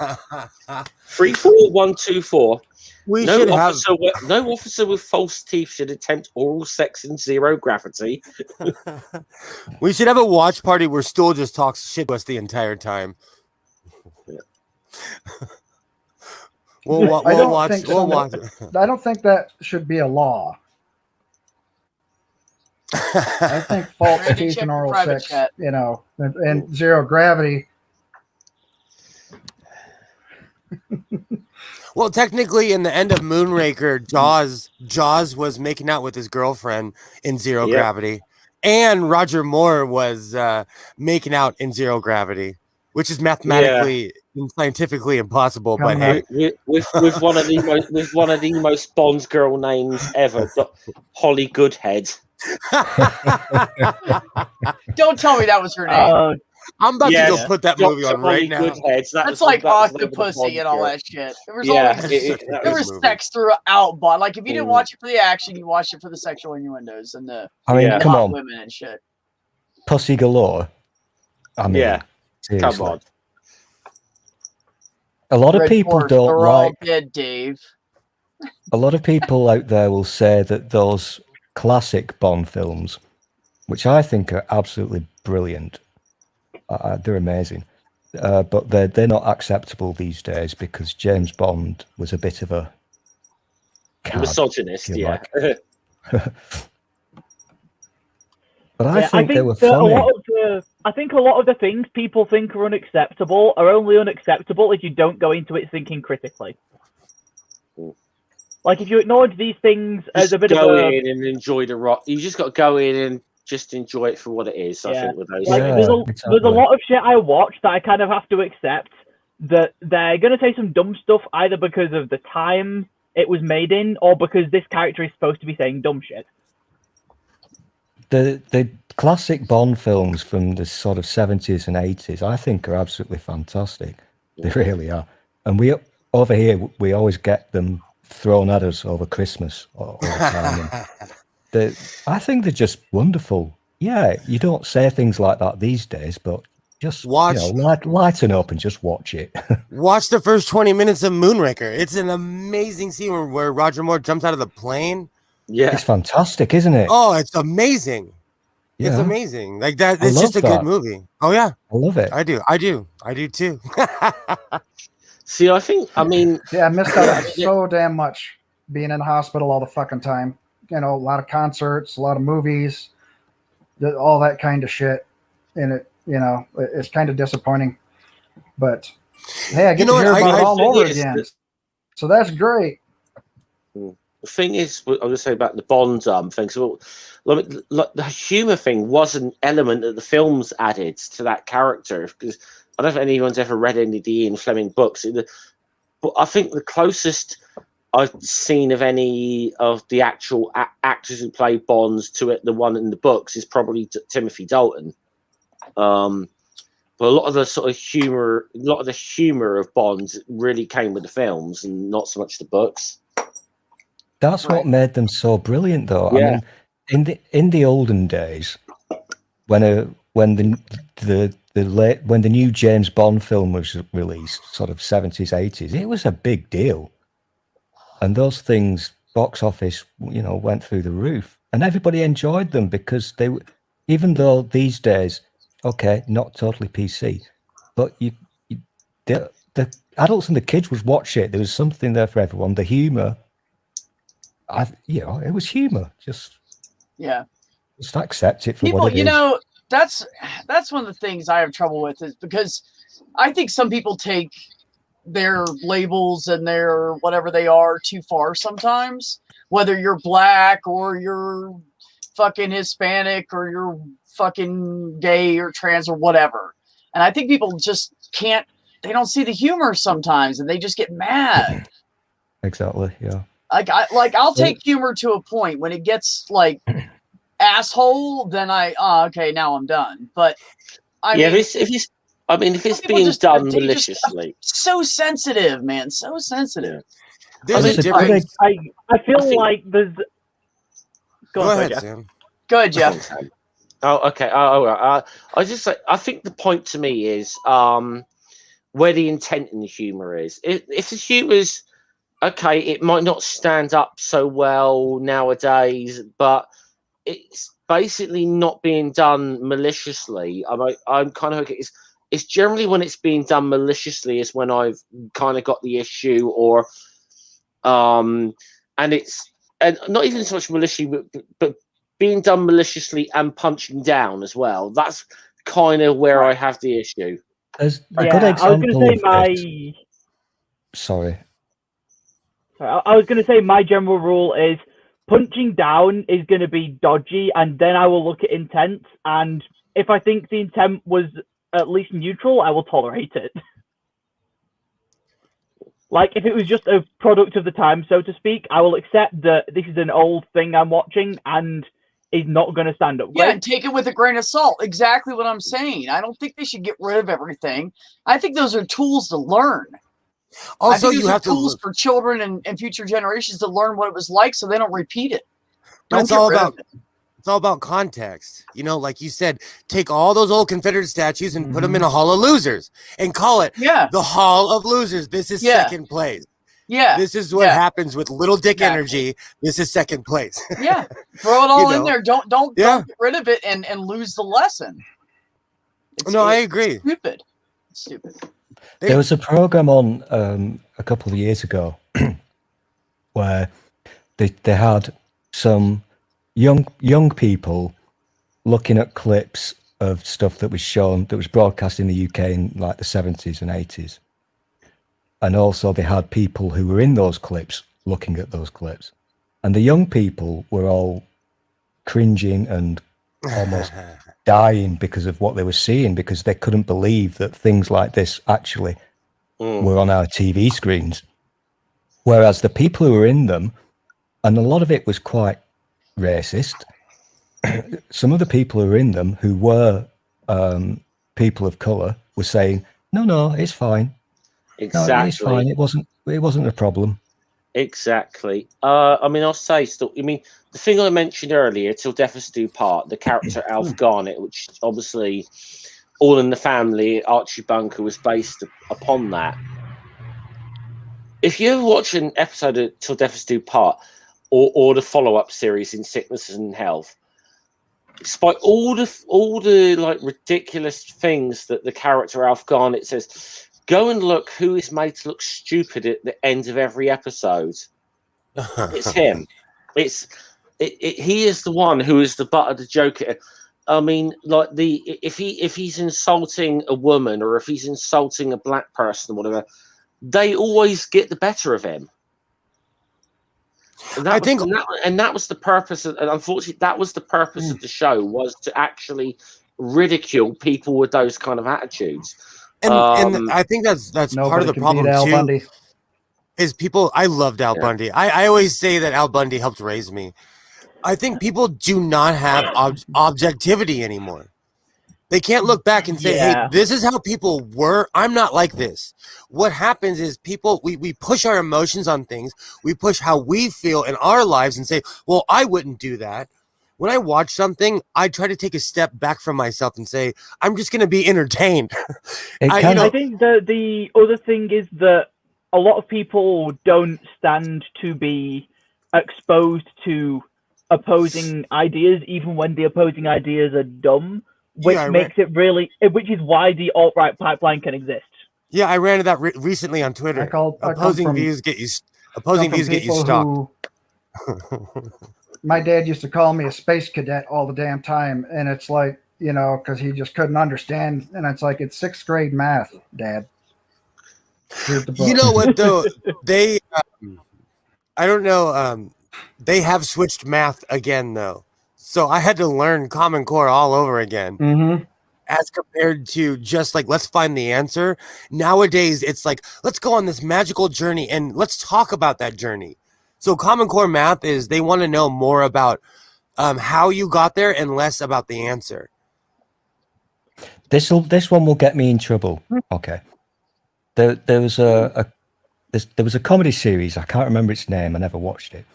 34124. We No should have. officer with false teeth should attempt oral sex in zero gravity. We should have a watch party where Stool just talks shit to us the entire time. We'll watch. I don't think that should be a law. I think false Randy, teeth check and your oral private sex, chat. and zero gravity. Well, technically, in the end of Moonraker, Jaws was making out with his girlfriend in zero gravity, and Roger Moore was making out in zero gravity, which is mathematically and scientifically impossible. But hey, with one of the most Bond's girl names ever, Holly Goodhead. Don't tell me that was her name. I'm about to go put that movie on Holly right now. Goodhead. That's like Octopussy and all that shit. There was there was sex throughout Bond. Like if you didn't watch it for the action, you watched it for the sexual innuendos and the come hot on, women and shit. Pussy galore. I mean, seriously. Come on. A lot of Red people Force, don't they're like. all dead, Dave. A lot of people out there will say that those classic Bond films, which I think are absolutely brilliant, they're amazing, but they're not acceptable these days because James Bond was a bit of a misogynist. Yeah. But I think they were that funny. I think a lot of the things people think are unacceptable are only unacceptable if you don't go into it thinking critically. Like if you acknowledge these things as a bit of a... Go in and enjoy the rock. You just got to go in and just enjoy it for what it is. I think with those. Like, there's a lot of shit I watch that I kind of have to accept that they're going to say some dumb stuff either because of the time it was made in or because this character is supposed to be saying dumb shit. The classic Bond films from the sort of 70s and 80s, I think, are absolutely fantastic. They really are. And we over here, we always get them thrown at us over Christmas all the time. I think they're just wonderful. Yeah, you don't say things like that these days, but just watch, lighten up and just watch it. Watch the first 20 minutes of Moonraker. It's an amazing scene where Roger Moore jumps out of the plane. Yeah, it's fantastic, isn't it? Oh, it's amazing. Yeah. It's amazing. Like that. It's just a good movie. Oh yeah, I love it. I do too. See, I mean, I missed out on so damn much being in the hospital all the fucking time. You know, a lot of concerts, a lot of movies, all that kind of shit. And it's kind of disappointing. But hey, I get to hear about it all over again. So that's great. The thing is, I was going to say about the Bond thing. So, the humor thing was an element that the films added to that character because I don't know if anyone's ever read any of the Ian Fleming books, but I think the closest I've seen of any of the actual actors who play Bonds to it, the one in the books, is probably Timothy Dalton. But a lot of the sort of humor, of Bonds really came with the films and not so much the books. That's what made them so brilliant, though. Yeah. I mean, in the olden days, when the new James Bond film was released, sort of 70s, 80s, it was a big deal. And those things, box office, went through the roof. And everybody enjoyed them because even though these days, okay, not totally PC, but the adults and the kids would watch it. There was something there for everyone. The humor, it was humor. Just accept it for what it is. That's one of the things I have trouble with is because I think some people take their labels and their whatever they are too far sometimes, whether you're black or you're fucking Hispanic or you're fucking gay or trans or whatever. And I think people just they don't see the humor sometimes and they just get mad. exactly. Yeah. I'll take humor to a point. When it gets like asshole, then okay, now I'm done. But I mean, if it's people being just done they just maliciously, so sensitive, man, so sensitive. Yeah. There's a difference. I feel like there's. Go ahead, Jeff. Sam. Go ahead, Jeff. Oh, okay. I think the point to me is where the intent in the humor is. If the humor's okay, it might not stand up so well nowadays, but it's basically not being done maliciously. I'm kind of okay. It's generally when it's being done maliciously is when I've kind of got the issue, or and not even so much maliciously, but being done maliciously and punching down as well. That's kind of where I have the issue. There's a good example. I was going to say Sorry. I was going to say my general rule is punching down is going to be dodgy, and then I will look at intent. And if I think the intent was at least neutral, I will tolerate it. Like, if it was just a product of the time, so to speak, I will accept that this is an old thing I'm watching and is not going to stand up. Yeah, and take it with a grain of salt. Exactly what I'm saying. I don't think they should get rid of everything. I think those are tools to learn. Also, you have tools for children and future generations to learn what it was like, so they don't repeat it. It's all about context. You know, like you said, take all those old Confederate statues and put them in a hall of losers and call it the Hall of Losers. This is second place. Yeah. This is what happens with little dick energy. This is second place. Yeah. Throw it all in there. Don't get rid of it and lose the lesson. I agree. Stupid. Stupid. There was a program on a couple of years ago where they had some young people looking at clips of stuff that was broadcast in the UK in like the 70s and 80s. And also they had people who were in those clips looking at those clips. And the young people were all cringing and almost dying because of what they were seeing, because they couldn't believe that things like this actually were on our TV screens. Whereas the people who were in them, and a lot of it was quite racist, some of the people who were in them who were people of colour were saying, no, it's fine. Exactly. No, it's fine. It wasn't a problem. Exactly. I'll say still. The thing I mentioned earlier, Till Death Us Do Part, the character Alf Garnett, which obviously All in the Family, Archie Bunker was based upon that. If you ever watch an episode of Till Death Us Do Part, or the follow-up series in Sickness and Health, despite all the like ridiculous things that the character Alf Garnett says, go and look who is made to look stupid at the end of every episode. It's him. He is the one who is the butt of the joke. I mean, like if he's insulting a woman or if he's insulting a black person or whatever, they always get the better of him. And that was the purpose. And unfortunately, that was the purpose of the show, was to actually ridicule people with those kind of attitudes. And I think that's part of the problem too. Bundy. Is people. I loved Al Bundy. I always say that Al Bundy helped raise me. I think people do not have objectivity anymore. They can't look back and say, hey, this is how people were. I'm not like this. What happens is people, we push our emotions on things. We push how we feel in our lives and say, well, I wouldn't do that. When I watch something, I try to take a step back from myself and say, I'm just going to be entertained. I think the other thing is that a lot of people don't stand to be exposed to opposing ideas, even when the opposing ideas are dumb, which which is why the alt-right pipeline can exist. Yeah, I ran into that recently on Twitter. Opposing views get you stalked. My dad used to call me a space cadet all the damn time, and it's like, because he just couldn't understand, and it's like, it's 6th grade math, Dad. Here's the book. You know what though? They, I don't know. They have switched math again though, so I had to learn Common Core all over again. Mm-hmm. as compared to just like, let's find the answer. Nowadays, it's like, let's go on this magical journey and let's talk about that journey. So Common Core math is they want to know more about how you got there and less about the answer. This one will get me in trouble. Okay. There was a comedy series. I can't remember its name. I never watched it.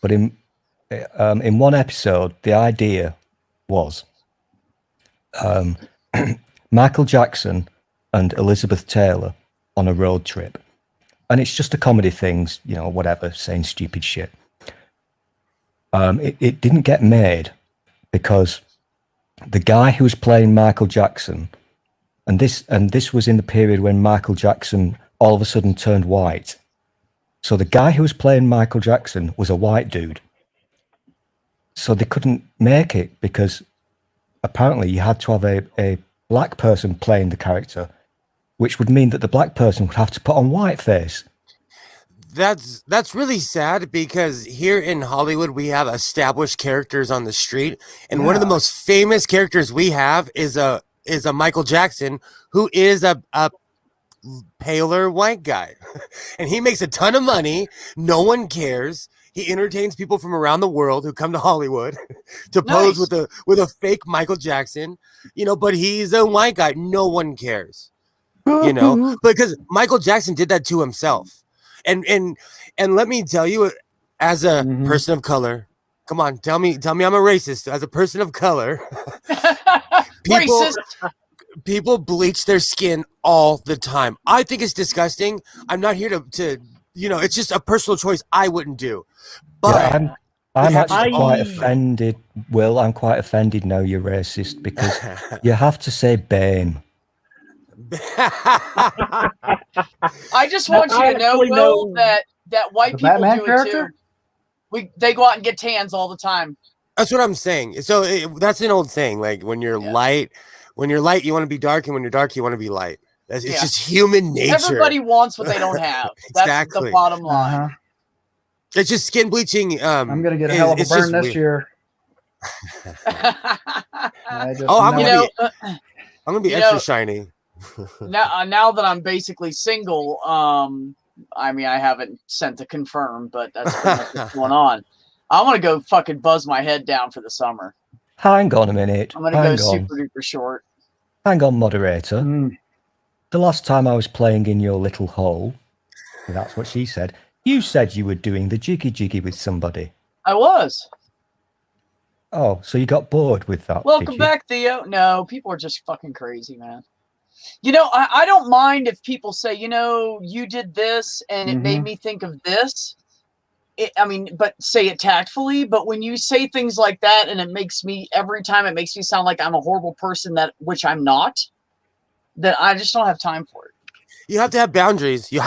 But in one episode, the idea was Michael Jackson and Elizabeth Taylor on a road trip. And it's just a comedy thing, you know, whatever, saying stupid shit. It didn't get made because the guy who was playing Michael Jackson, and this was in the period when Michael Jackson all of a sudden turned white. So the guy who was playing Michael Jackson was a white dude. So they couldn't make it because apparently you had to have a black person playing the character, which would mean that the black person would have to put on whiteface. That's really sad because here in Hollywood we have established characters on the street, and one of the most famous characters we have is a Michael Jackson, who is a paler white guy, and he makes a ton of money. No one cares. He entertains people from around the world who come to Hollywood to pose with a fake Michael Jackson, you know. But he's a white guy. No one cares, you know, because Michael Jackson did that to himself. And let me tell you, as a person of color, come on, tell me I'm a racist. As a person of color, people bleach their skin all the time. I think it's disgusting. I'm not here to you know, it's just a personal choice I wouldn't do. But yeah, I'm actually quite offended, Will. I'm quite offended now you're racist because you have to say BAME. I just want you to know, Will, that white people Batman do character? it too. They go out and get tans all the time. That's what I'm saying. So that's an old saying. Like when you're light, you want to be dark, and when you're dark, you want to be light. It's just human nature. Everybody wants what they don't have. That's Exactly. the bottom line. It's just skin bleaching. I'm gonna get a hell of a burn this year. I'm gonna be extra shiny. now that I'm basically single, I mean, I haven't sent to confirm, but that's pretty much what's going on. I'm gonna go fucking buzz my head down for the summer. Hang on a minute. I'm gonna go super duper short. Hang on, moderator. The last time I was playing in your little hole, that's what she said. You said you were doing the jiggy with somebody. I was. Oh, so you got bored with that? Welcome back, Theo. No, people are just fucking crazy, man. You know, I don't mind if people say, you know, you did this and it made me think of this. But say it tactfully. But when you say things like that and every time it makes me sound like I'm a horrible person, which I'm not, then I just don't have time for it. You have to have boundaries. Yeah,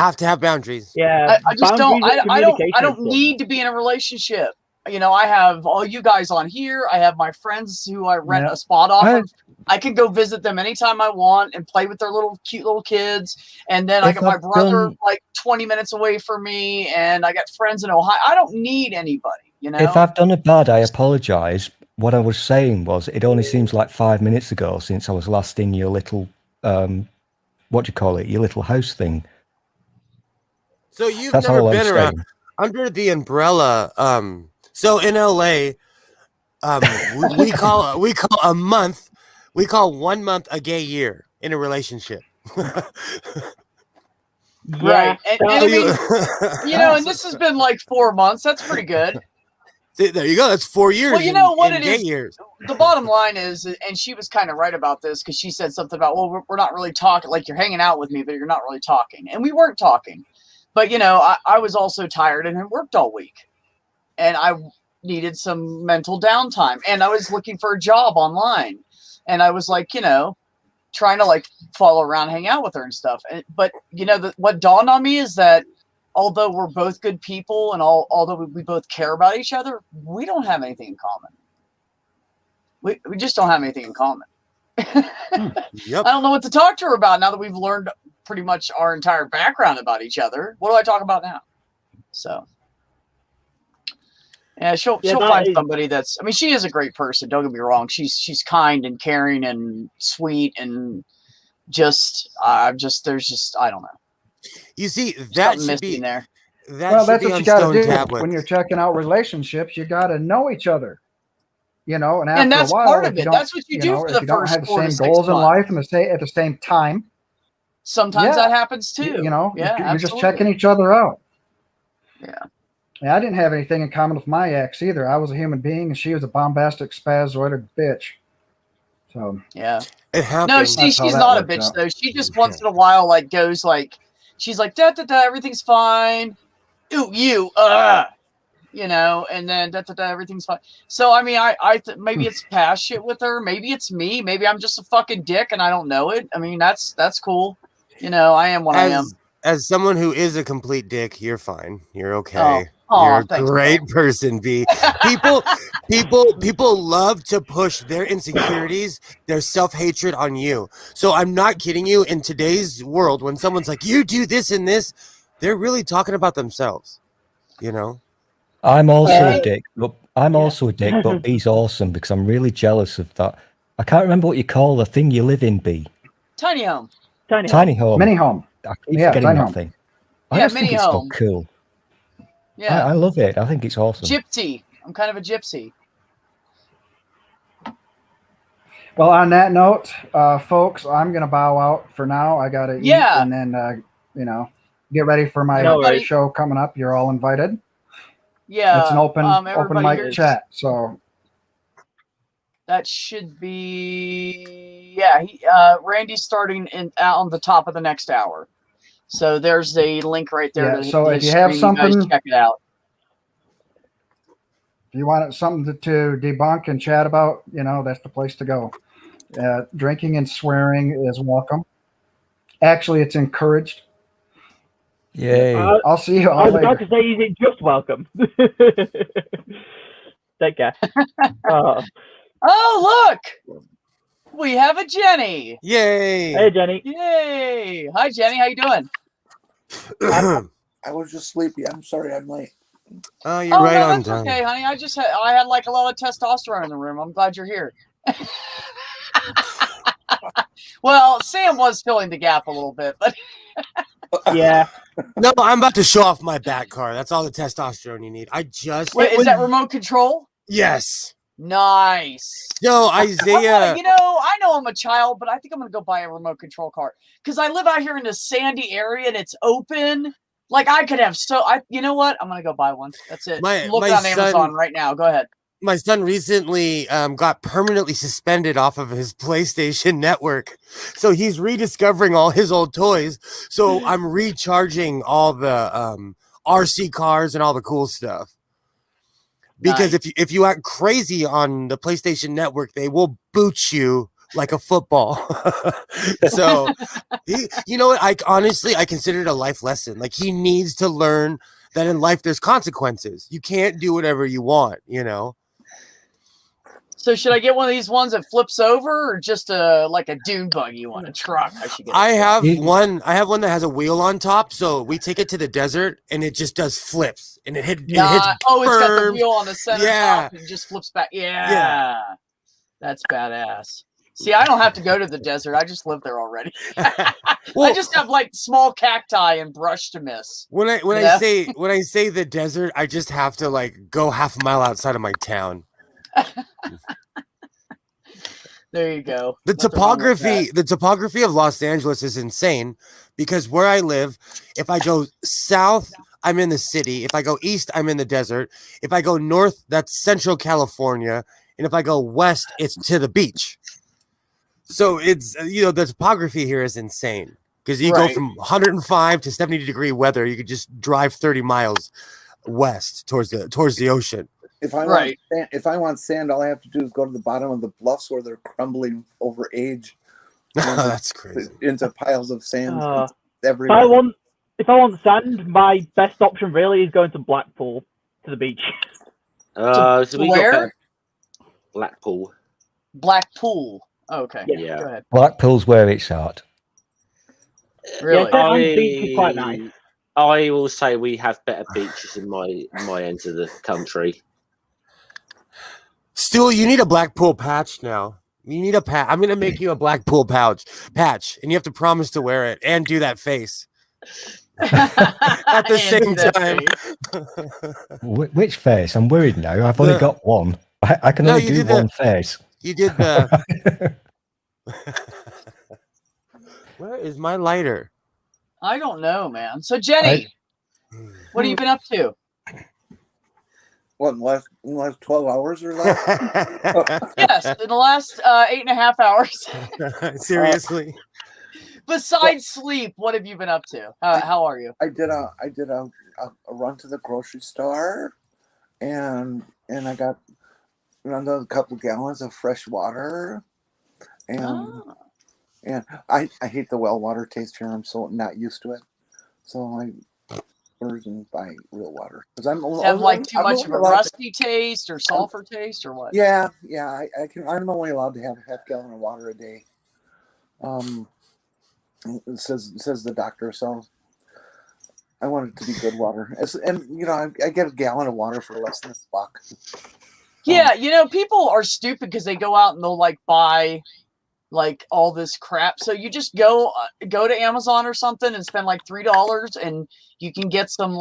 I just don't. I don't need to be in a relationship. You know, I have all you guys on here. I have my friends who I rent a spot off of. I can go visit them anytime I want and play with their cute little kids. And then I got my brother like 20 minutes away from me, and I got friends in Ohio. I don't need anybody, you know. If I've done a bad, I apologize. What I was saying was, it only seems like 5 minutes ago since I was last in your little, what do you call it? Your little house thing. So you've never been around under the umbrella. So in LA, we call 1 month 1 month a gay year in a relationship. Right. And I mean, you know, and this has been like 4 months. That's pretty good. There you go. That's 4 years. Well, you know what it is. Years. The bottom line is, and she was kind of right about this because she said something about, well, we're not really talking. Like, you're hanging out with me, but you're not really talking. And we weren't talking. But, you know, I was also tired and had worked all week. And I needed some mental downtime. And I was looking for a job online. And I was like, you know, trying to like follow around, hang out with her and stuff. But, you know, what dawned on me is that although we're both good people and although we both care about each other, we don't have anything in common. We just don't have anything in common. Yep. I don't know what to talk to her about now that we've learned pretty much our entire background about each other. What do I talk about now? So Yeah, she'll Yeah, that find is- somebody that's. I mean, she is a great person. Don't get me wrong. She's kind and caring and sweet and just there's just I don't know. You see, There's that something should missing be there. that Well, should that's be what on you got to stone do tablets. when you're checking out relationships. You got to know each other, you know. And after And that's a while, part if of you it. don't, That's what you do know, for if the you don't first have the 4 to same 6 goals in months. life and at the same time, Sometimes yeah, that happens too. you know, yeah, you're just absolutely. checking each other out. Yeah. I didn't have anything in common with my ex either. I was a human being, and she was a bombastic, spazoided bitch. So Yeah. It happens. No, see, That's how she's that not a works bitch out. though. She just once in a while like goes like, she's like da da da, everything's fine. Ooh, you, you know, and then da da da, everything's fine. So I mean, maybe it's past shit with her. Maybe it's me. Maybe I'm just a fucking dick and I don't know it. I mean, that's cool. You know, I am what I am. As someone who is a complete dick, you're fine. You're okay. Oh, You're a thanks, great man. person, B. People love to push their insecurities, their self-hatred on you. So I'm not kidding you. In today's world, when someone's like, you do this and this, they're really talking about themselves. You know? I'm also Yeah. a dick, but B's awesome because I'm really jealous of that. I can't remember what you call the thing you live in, B. Tiny home. Tiny home. mini home. I keep Yeah, forgetting tiny that home. thing. I Yeah, just think mini it's so home. cool. Yeah. I love it. I think it's awesome. Gypsy. I'm kind of a gypsy. Well, on that note, folks, I'm gonna bow out for now. I gotta eat, Yeah. and then you know, get ready for my Everybody- show coming up. You're all invited. Yeah. It's an open everybody mic here's- chat. So That should be Randy's starting out on the top of the next hour. So there's a link right there. Yeah, To so his if you have stream, guys something- check it out. if you want something to debunk and chat about, you know, that's the place to go. Drinking and swearing is welcome. Actually, it's encouraged. Yay. I'll see you I all was later. about to say, is it just welcome? Take care. Oh, look! We have a Jenny. Yay! Hey, Jenny. Yay! Hi, Jenny. How you doing? I was just sleepy. I'm sorry I'm late. Oh, you're right no, on that's time. okay, honey. I had like a lot of testosterone in the room. I'm glad you're here. Well, Sam was filling the gap a little bit, but Yeah. No, I'm about to show off my bat car. That's all the testosterone you need. I just wait, is that remote control? Yes. Nice. No, I'm Isaiah. you know, I know I'm a child, but I think I'm gonna go buy a remote control car because I live out here in a sandy area and it's open. Like I could have you know what? I'm gonna go buy one. That's it. My- Look my on son- Amazon right now. Go ahead. My son recently got permanently suspended off of his PlayStation network. So he's rediscovering all his old toys. So I'm recharging all the RC cars and all the cool stuff. Because Nice. if you act crazy on the PlayStation network, they will boot you like a football. So you know what? I consider it a life lesson. Like he needs to learn that in life there's consequences. You can't do whatever you want, you know. So should I get one of these ones that flips over, or just like a dune buggy one, a truck? I should get. I have You- one that has a wheel on top, so we take it to the desert and it just does flips and it hits It's got the curves. wheel on the center Yeah. top and just flips back. Yeah. That's badass. See, I don't have to go to the desert. I just live there already. Well, I just have like small cacti and brush to miss. when I Yeah. say the desert, I just have to like go half a mile outside of my town. There you go. The Nothing wrong with that. topography of Los Angeles is insane because where I live, if I go south, I'm in the city. If I go east, I'm in the desert. If I go north, that's Central California. And if I go west, it's to the beach. So it's, the topography here is insane because you go Right. from 105 to 70-degree weather. You could just drive 30 miles west towards the ocean. If I Right. want sand, all I have to do is go to the bottom of the bluffs where they're crumbling over age That's crazy. into piles of sand If everywhere. I want sand, my best option really is going to Blackpool to the beach. So we got Where? better- Blackpool. Blackpool. Okay. Yeah. Go ahead. Blackpool's where it's at. Really? Yeah, and the beach is quite nice. I will say we have better beaches in my end of the country. Stu, you need a Blackpool patch now. You need a patch. I'm gonna make you a Blackpool patch, and you have to promise to wear it and do that face at the same time. Which face? I'm worried now. I've only got one. I can only do one face. You did the. Where is my lighter? I don't know, man. So Jenny, what have you been up to? What, in the last 12 hours or less? Yes, in the last 8.5 hours. Seriously. Besides sleep, what have you been up to? How are you? I did a run to the grocery store, and I got another couple gallons of fresh water, and I hate the well water taste here. I'm so not used to it, so I and buy real water because I'm like too much of a rusty taste or sulfur taste or what? Yeah. I'm only allowed to have a half gallon of water a day. It says the doctor, so I want it to be good water. And I get a gallon of water for less than $1. Yeah, people are stupid because they go out and they'll buy all this crap. So you just go to Amazon or something and spend $3 and you can get some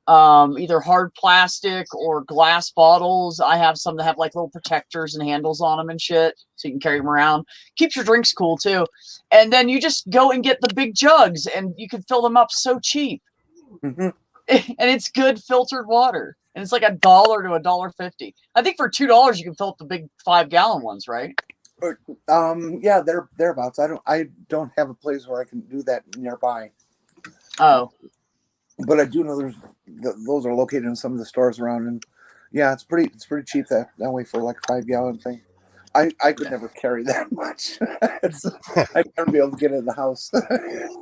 either hard plastic or glass bottles. I have some that have little protectors and handles on them and shit, so you can carry them around. Keeps your drinks cool too. And then you just go and get the big jugs and you can fill them up so cheap. Mm-hmm. And it's good filtered water. And it's $1 to $1.50. I think for $2 you can fill up the big 5-gallon ones, right? Yeah, they're thereabouts. I don't have a place where I can do that nearby. Oh, but I do know those are located in some of the stores around, and yeah, it's pretty cheap that way for a 5-gallon thing. I could never carry that much. I'd never be able to get it in the house.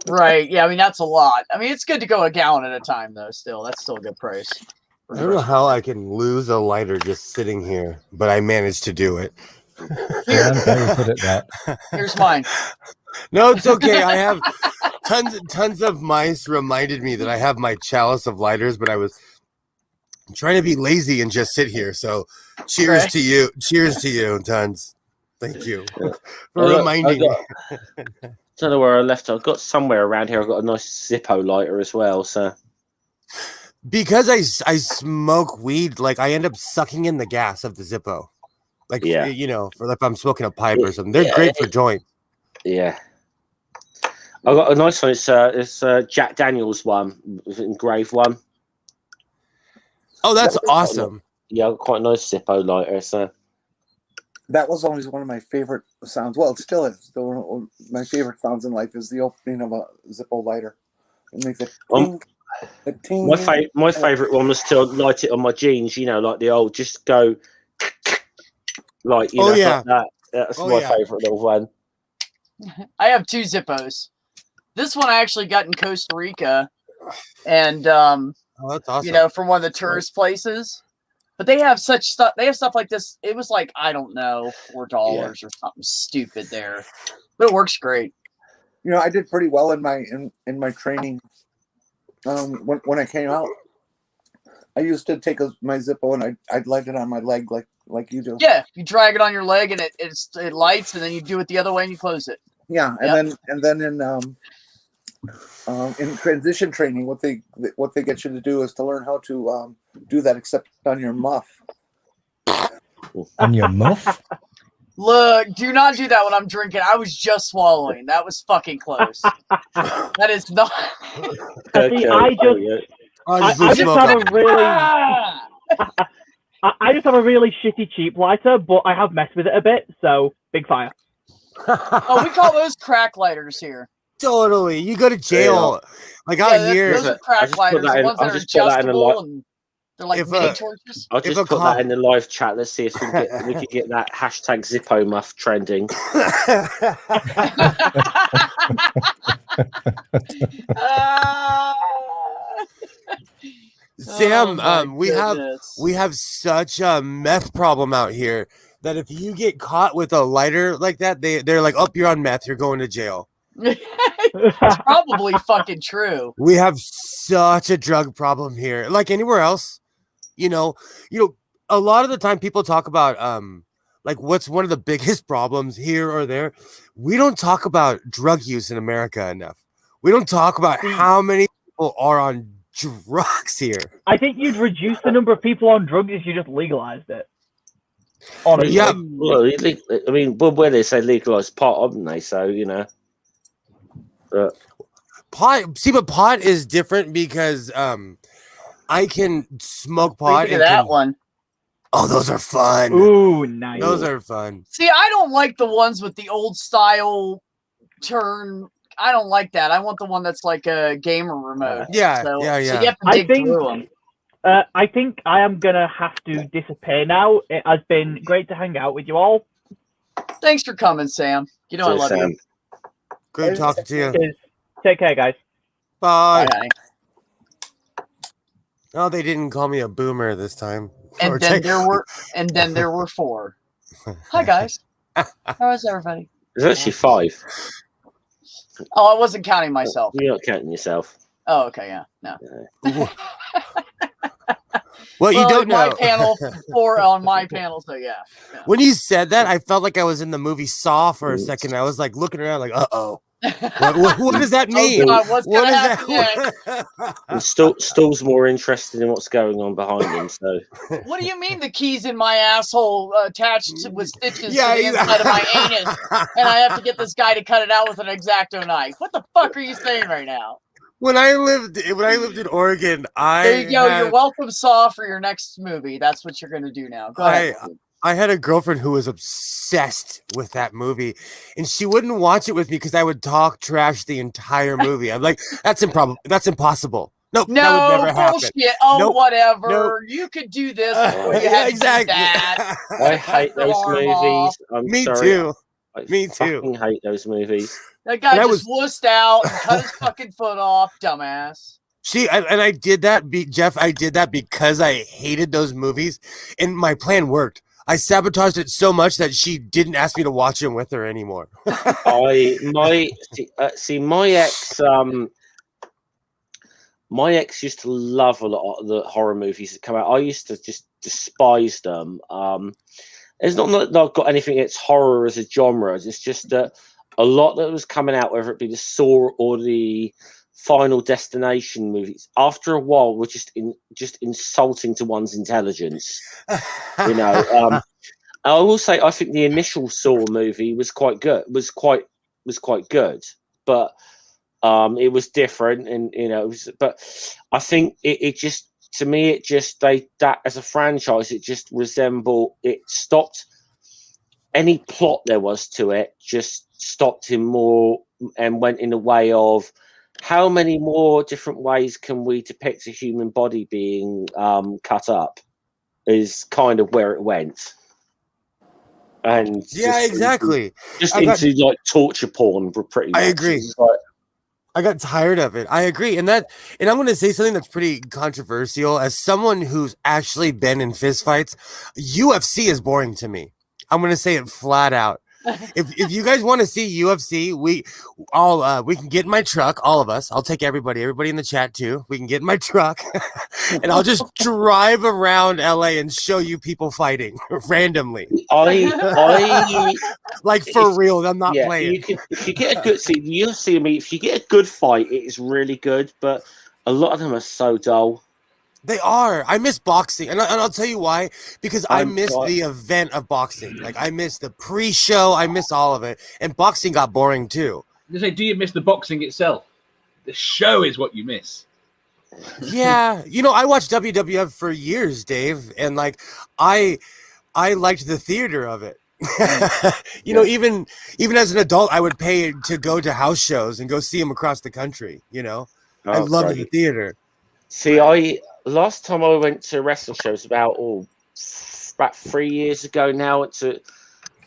Right. Yeah, I mean that's a lot. I mean it's good to go a gallon at a time though. Still, that's still a good price. I don't know how I can lose a lighter just sitting here, but I managed to do it. Yeah, I'm very good at that. Here's mine. No, it's okay. I have tons of mice reminded me that I have my chalice of lighters, but I was trying to be lazy and just sit here. So cheers to you. Cheers to you, tons. Thank you for reminding me. Don't know where I left it. I've got somewhere around here. I've got a nice Zippo lighter as well. So because I smoke weed, I end up sucking in the gas of the Zippo. For if I'm smoking a pipe or something. They're great for joints. Yeah. I got a nice one. It's Jack Daniels one, engraved one. Oh, that's awesome. Yeah, I've got quite a nice Zippo lighter. So that was always one of my favorite sounds. Well, it still is. Still, my favorite sounds in life is the opening of a Zippo lighter. It makes it ting. My favorite one was to light it on my jeans. Like the old, just go. Like that. That's my favorite little one. I have 2 Zippos. This one I actually got in Costa Rica, and that's awesome. From one of the tourist places. But they have such stuff. They have stuff like this. It was I don't know, $4 or something stupid there, but it works great. I did pretty well in my training. When I came out, I used to take my Zippo and I'd light it on my leg like you do. Yeah, you drag it on your leg and it lights, and then you do it the other way and you close it. Yeah, and then in transition training, what they get you to do is to learn how to do that, except on your muff. On your muff? Look, do not do that when I'm drinking. I was just swallowing. That was fucking close. That is not. See, I just have a really. I just have a really shitty cheap lighter, but I have messed with it a bit, so big fire. Oh, we call those crack lighters here. Totally. You go to jail. Out here. Those are crack lighters. The ones that are adjustable and they're mini torches. I'll just put that in the live chat. Let's see if we can get that hashtag Zippo muff trending. Sam, we have such a meth problem out here that if you get caught with a lighter like that, they're like, "Oh, you're on meth. You're going to jail." It's probably fucking true. We have such a drug problem here, like anywhere else. a lot of the time people talk about like what's one of the biggest problems here or there. We don't talk about drug use in America enough. We don't talk about how many people are on drugs here. I think you'd reduce the number of people on drugs if you just legalized it. Honestly. Yeah. Well, I mean, where they say legalized pot, haven't they? So pot. See, but pot is different because I can smoke pot. Think of that one. Oh, those are fun. Ooh, nice. Those are fun. See, I don't like the ones with the old style turn. I don't like that. I want the one that's like a gamer remote. Yeah, So yeah. you have to dig through them. I think I am gonna have to disappear now. It has been great to hang out with you all. Thanks for coming, Sam. You know I love you. Great talking to you. Take care, guys. Bye. Bye, honey. Oh, they didn't call me a boomer this time. And then there were 4. Hi guys. How is everybody? There's actually 5. Oh, I wasn't counting myself. You're not counting yourself. Oh, okay, yeah. No. Well, you don't my know. panel 4 on my panel, so yeah. When you said that, I felt like I was in the movie Saw for a second. I was like looking around like, uh-oh. What does that mean? Oh, God, what's going to happen next? And Stull's more interested in what's going on behind him. So, what do you mean the key's in my asshole attached with stitches to the inside of my anus, and I have to get this guy to cut it out with an X-Acto knife? What the fuck are you saying right now? When I lived in Oregon, there you go. You're welcome, Saw, for your next movie. That's what you're going to do now. Go ahead. I had a girlfriend who was obsessed with that movie, and she wouldn't watch it with me because I would talk trash the entire movie. I'm like, that's improbable. That's impossible. Nope, no, that would never bullshit. happen. Oh, nope, whatever. Nope. You could do this before you had exactly. to do that. I hate those movies. Me too. Me too. I hate those movies. That guy just wussed out and cut his fucking foot off, dumbass. And I did that, Jeff. I did that because I hated those movies, and my plan worked. I sabotaged it so much that she didn't ask me to watch them with her anymore. My ex used to love a lot of the horror movies that come out. I used to just despise them. It's not that I've got anything against horror as a genre. It's just that a lot that was coming out, whether it be the Saw or the Final Destination movies, after a while were just insulting to one's intelligence. You know, I will say I think the initial Saw movie was quite good. Was quite good, but it was different, and you know, but I think it just, to me, that as a franchise, it just it stopped any plot there was to it, just stopped him more and went in the way of how many more different ways can we depict a human body being cut up, is kind of where it went. And yeah, exactly. Into like torture porn, pretty much. I agree. I got tired of it. I agree. And I'm going to say something that's pretty controversial. As someone who's actually been in fistfights, UFC is boring to me. I'm going to say it flat out. If you guys want to see UFC, we can get in my truck, all of us. I'll take everybody in the chat too. We can get in my truck and I'll just drive around LA and show you people fighting randomly. I like for real. I'm not playing. If you get a good UFC, if you get a good fight, it is really good, but a lot of them are so dull. They are. I miss boxing, and I'll tell you why. Because I miss the event of boxing. Like I miss the pre-show. I miss all of it, and boxing got boring too. You say, do you miss the boxing itself? The show is what you miss. Yeah, you know, I watched WWF for years, Dave, and like I liked the theater of it. You know, even as an adult, I would pay to go to house shows and go see them across the country. You know, I loved the theater. See, last time I went to a wrestling show was about 3 years ago now. It's a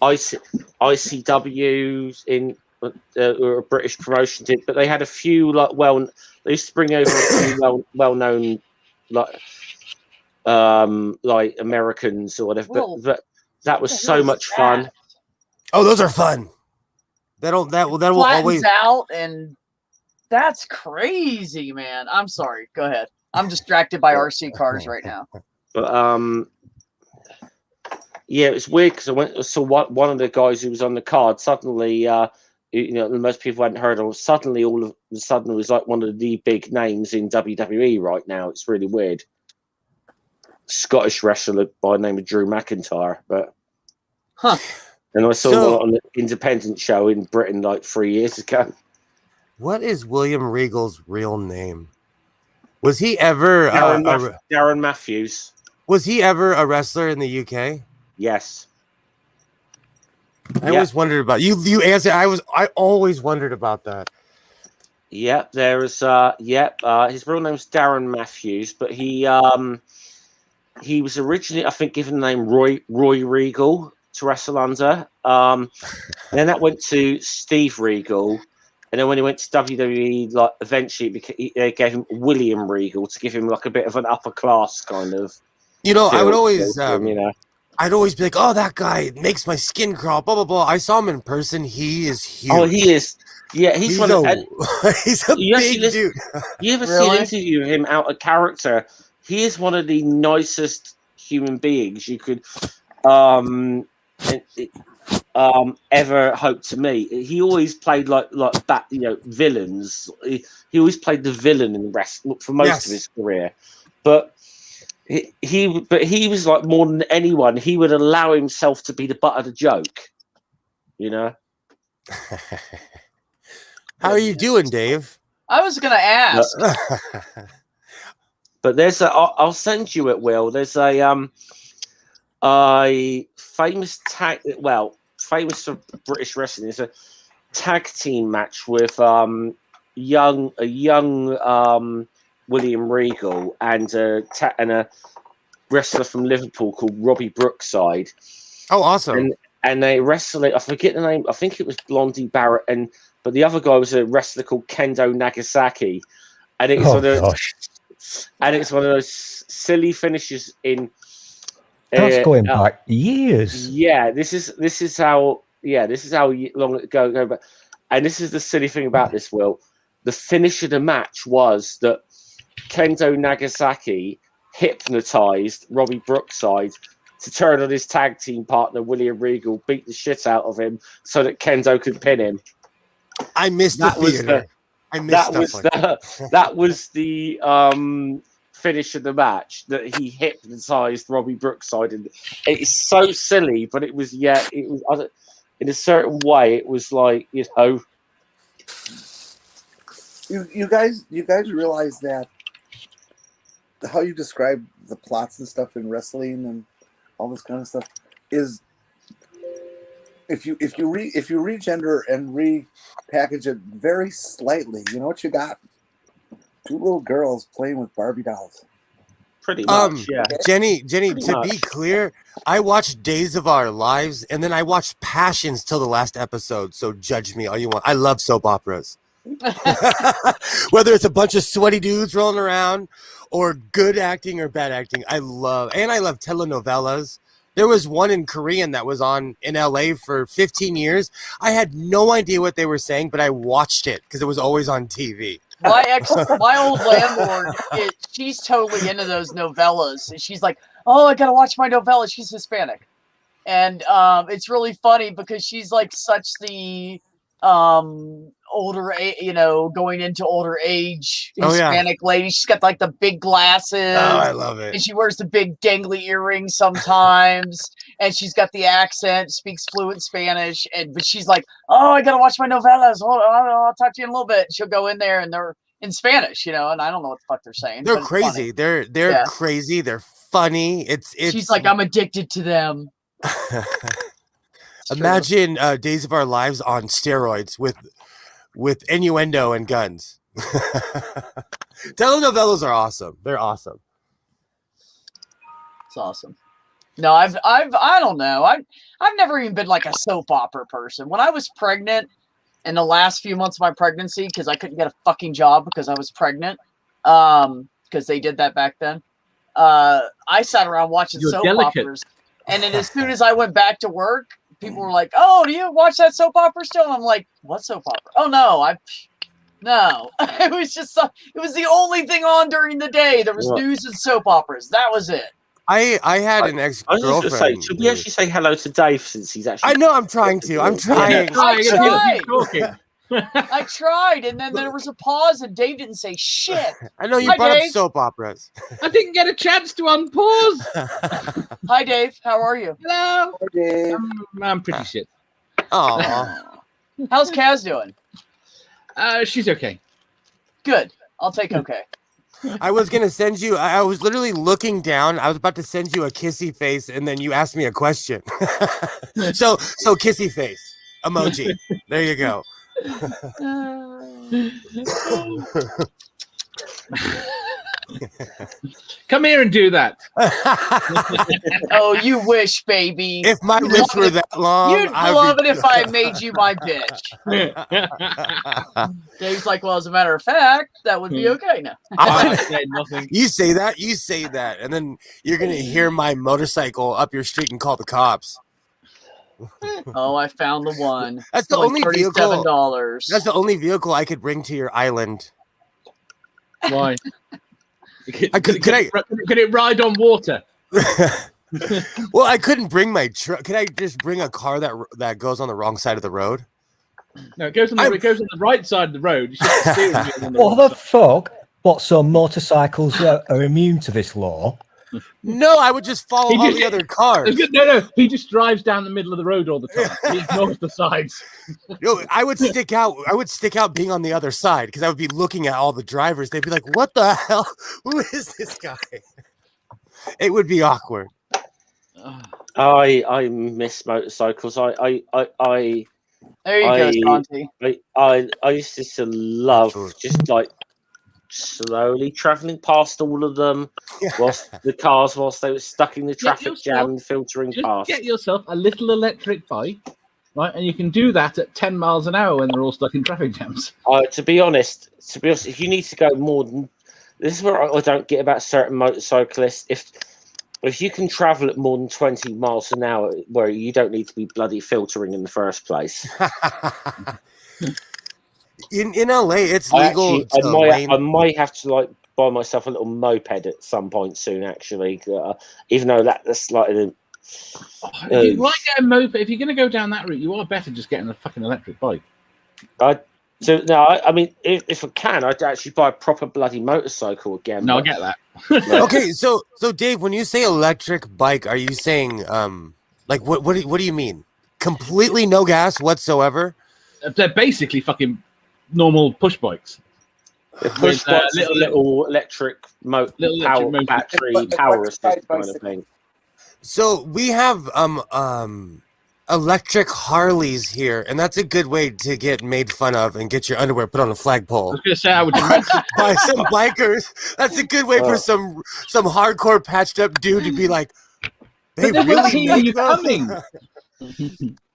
ICW in a British promotion did, but they had a few they used to bring over a few well-known like Americans or whatever. But that was so much fun. Oh, those are fun. That will always out, and that's crazy, man. I'm sorry. Go ahead. I'm distracted by RC cars right now. But Yeah, it was weird because I saw one of the guys who was on the card. Suddenly, most people hadn't heard of. Suddenly, all of a sudden, it was like one of the big names in WWE right now. It's really weird. Scottish wrestler by the name of Drew McIntyre, but and I saw one on the independent show in Britain like 3 years ago. What is William Regal's real name? Was he ever Darren Matthews? Was he ever a wrestler in the UK? Yes. I always wondered about you answered. I always wondered about that. Yep, there's his real name's Darren Matthews, but he was originally, I think, given the name Roy Regal to wrestle under. Then that went to Steve Regal, and then when he went to WWE, like eventually they gave him William Regal to give him like a bit of an upper class kind of. I would always, I'd always be like, "Oh, that guy makes my skin crawl." Blah blah blah. I saw him in person. He is huge. Oh, he is. Yeah, he's one of. He's a big dude. You ever see an interview of him out of character? He is one of the nicest human beings you could ever hope to meet. He always played like villains. He always played the villain in wrestling for most of his career, but. He was like more than anyone. He would allow himself to be the butt of the joke, How are you doing, Dave? I was gonna ask, but there's I'll send you it. Will there's a famous famous for British wrestling. It's a tag team match with a young William Regal and a wrestler from Liverpool called Robbie Brookside. Oh, awesome! And they wrestle it. I forget the name. I think it was Blondie Barrett, but the other guy was a wrestler called Kendo Nagasaki, and it's one of those silly finishes in. That's going back years. Yeah, this is how long ago. But and this is the silly thing about this. Will the finish of the match was that Kendo Nagasaki hypnotized Robbie Brookside to turn on his tag team partner William Regal, beat the shit out of him so that Kendo could pin him. I missed that. That was the finish of the match, that he hypnotized Robbie Brookside, and it's so silly, but it was in a certain way. It was like You guys realize that how you describe the plots and stuff in wrestling and all this kind of stuff is if you regender and repackage it very slightly, you know what you got? Two little girls playing with Barbie dolls. Pretty much, yeah. Jenny, be clear, I watched Days of Our Lives and then I watched Passions till the last episode, so judge me all you want. I love soap operas. Whether it's a bunch of sweaty dudes rolling around or good acting or bad acting, I love telenovelas. There was one in Korean that was on in LA for 15 years. I had no idea what they were saying, but I watched it because it was always on TV. My old landlord, she's totally into those novellas. And she's like, "Oh, I gotta watch my novella." She's Hispanic, and it's really funny because she's like such the older, going into older age Hispanic lady. She's got like the big glasses. Oh, I love it. And she wears the big dangly earrings sometimes. And she's got the accent, speaks fluent Spanish. But she's like, "Oh, I gotta watch my novellas. Hold on, I'll talk to you in a little bit." She'll go in there and they're in Spanish, and I don't know what the fuck they're saying. They're crazy. They're crazy. They're funny. It's She's like, "I'm addicted to them." Imagine Days of Our Lives on steroids with innuendo and guns. Telenovelas are awesome. They're awesome. It's awesome. No, I don't know. I've never even been like a soap opera person. When I was pregnant, in the last few months of my pregnancy, because I couldn't get a fucking job because I was pregnant, because they did that back then. I sat around watching soap operas, and then as soon as I went back to work, people were like, "Oh, do you watch that soap opera still?" And I'm like, "What soap opera?" "Oh no, no." It was just it was the only thing on during the day. There was news and soap operas. That was it. I had an I was just going to say, ex-girlfriend. should we actually say hello to Dave since he's actually? I know I'm trying to. I'm trying. I tried. Keep talking. I tried, and then there was a pause, and Dave didn't say shit. I know you Hi, brought up Dave. soap operas. I didn't get a chance to unpause. Hi, Dave. How are you? Hello. Poor Dave. I'm pretty shit. Oh, How's Kaz doing? She's okay. Good. I'll take okay. I was gonna send you. I was literally looking down. I was about to send you a kissy face, and then you asked me a question. so kissy face emoji. There you go. Come here and do that. Oh, you wish, baby. If my lips were that long, You'd love it if I made you my bitch. Dave's like, well, as a matter of fact, that would be okay now. I said nothing. You say that, and then you're gonna hear my motorcycle up your street and call the cops. Oh, I found the one. That's the Like only vehicle. $37. That's the only vehicle I could bring to your island. Why? Could Could it ride on water? Well, I couldn't bring my truck. Could I just bring a car that goes on the wrong side of the road? No, it goes on the right side of the road. You should steer it on the What wrong the side. fuck? What, so motorcycles are immune to this law? No, I would just follow He all just- the other cars. No. He just drives down the middle of the road all the time. He ignores the sides. No, I would stick out. I would stick out being on the other side because I would be looking at all the drivers. They'd be like, "What the hell? Who is this guy?" It would be awkward. I miss motorcycles. There you I- go, Shanti. I used to love just like slowly traveling past all of them whilst they were stuck in the traffic yourself- jam, filtering Just past. get yourself a little electric bike, right? And you can do that at 10 miles an hour when they're all stuck in traffic jams. To be honest, if you need to go more than this is where I don't get about certain motorcyclists. If you can travel at more than 20 miles an hour, where you don't need to be bloody filtering in the first place. In LA, it's legal. I might have to like buy myself a little moped at some point soon. Actually, even though that's like You might get a moped. If you're going to go down that route, you are better just getting a fucking electric bike. I mean, if I can, I'd actually buy a proper bloody motorcycle again. No, I but- get that. Okay, so Dave, when you say electric bike, are you saying like what do you mean? Completely no gas whatsoever? They're basically fucking normal push bikes. The push With, bikes, little electric little electric power, motor. battery But power what's assist kind of bicycle? thing. So we have electric Harleys here, and that's a good way to get made fun of and get your underwear put on a I flagpole was going to say, I would imagine. by some bikers. That's a good way for some hardcore patched up dude to be like, they But then we'll really see make you those?" coming.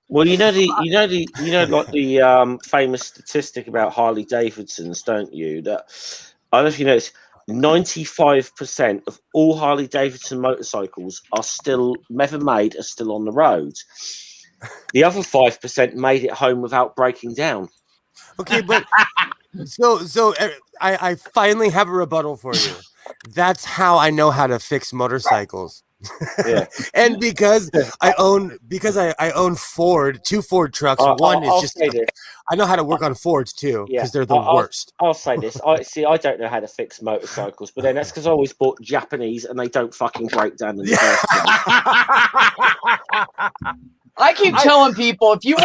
Well, you know like the famous statistic about Harley Davidsons, don't you? That I don't know if you noticed, 95% of all Harley Davidson motorcycles are still never made, are still on the road. The other 5% made it home without breaking down. Okay, but so I finally have a rebuttal for you. That's how I know how to fix motorcycles. Yeah. And because I own two Ford trucks. One is I'll just say this. I know how to work on Fords too because Yeah, they're the worst. I'll say this. I don't know how to fix motorcycles, but then that's because I always bought Japanese and they don't fucking break down in the first place. I keep telling people if you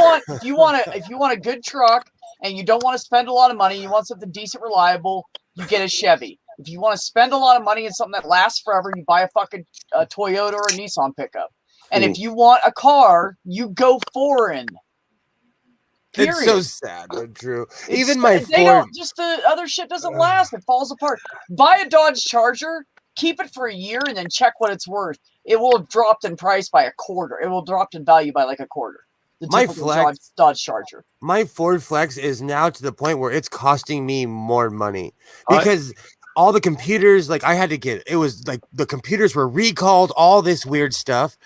want a good truck and you don't want to spend a lot of money, you want something decent, reliable, you get a Chevy. If you want to spend a lot of money in something that lasts forever, you buy a fucking Toyota or a Nissan pickup. And if you want a car, you go foreign. Period. It's so sad, but true. It's- Even my they Ford. don't, just the other shit doesn't last. It falls apart. Buy a Dodge Charger, keep it for a year, and then check what it's worth. It will have dropped in price by a quarter. It will have dropped in value by like a quarter. The My typical Flex- Dodge Charger. My Ford Flex is now to the point where it's costing me more money because all the computers, like I had to get, it was like the computers were recalled, all this weird stuff.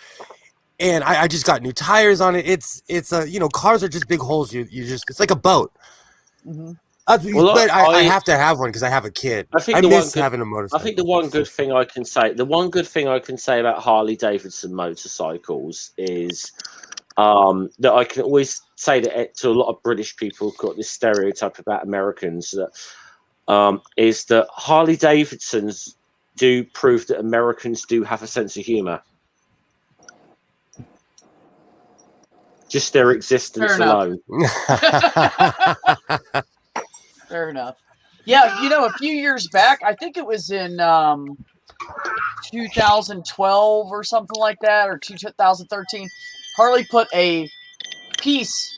And I just got new tires on it. It's cars are just big holes. You just, it's like a boat. Mm-hmm. But I have to have one because I have a kid. I miss having a motorcycle. I think the one good thing I can say about Harley Davidson motorcycles is that I can always say to a lot of British people who've got this stereotype about Americans that is that Harley Davidsons do prove that Americans do have a sense of humor. Just their existence alone. Fair enough. Yeah, a few years back, I think it was in 2012 or something like that, or 2013, Harley put a piece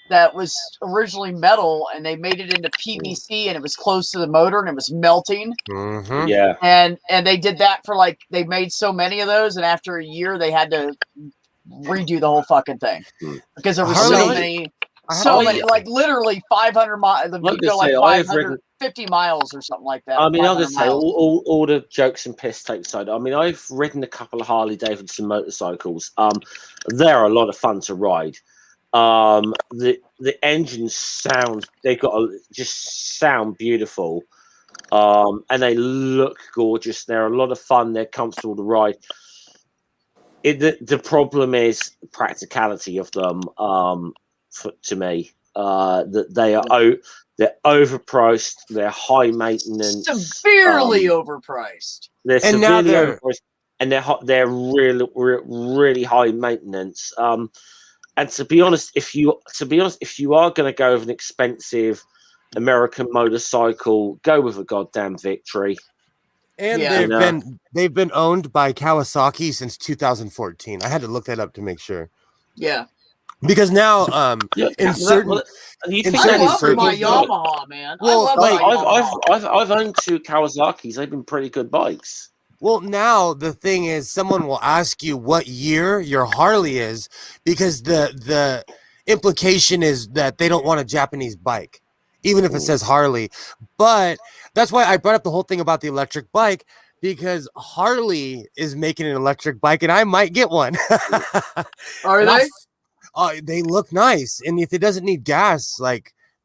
that was originally metal, and they made it into PVC, and it was close to the motor, and it was melting. Mm-hmm. Yeah. And they did that for they made so many of those, and after a year, they had to redo the whole fucking thing because there were so many, literally 500 miles. The video 550 miles or something like that. I mean, I'm gonna say all the jokes and piss take aside. I mean, I've ridden a couple of Harley Davidson motorcycles. They're a lot of fun to ride. The engines sound sound beautiful, and they look gorgeous. They're a lot of fun. They're comfortable to ride. The problem is practicality of them. To me, that they're overpriced. They're high maintenance, severely overpriced. They're severely overpriced, and they're really high maintenance. And to be honest, if you are going to go with an expensive American motorcycle, go with a goddamn Victory. And they've been owned by Kawasaki since 2014. I had to look that up to make sure. Yeah. Because now, in certain, I love my Yamaha, man. Well, I've owned two Kawasaki's. They've been pretty good bikes. Well, now the thing is, someone will ask you what year your Harley is, because the implication is that they don't want a Japanese bike, even if it says Harley. But that's why I brought up the whole thing about the electric bike, because Harley is making an electric bike, and I might get one. Are they? They look nice, and if it doesn't need gas,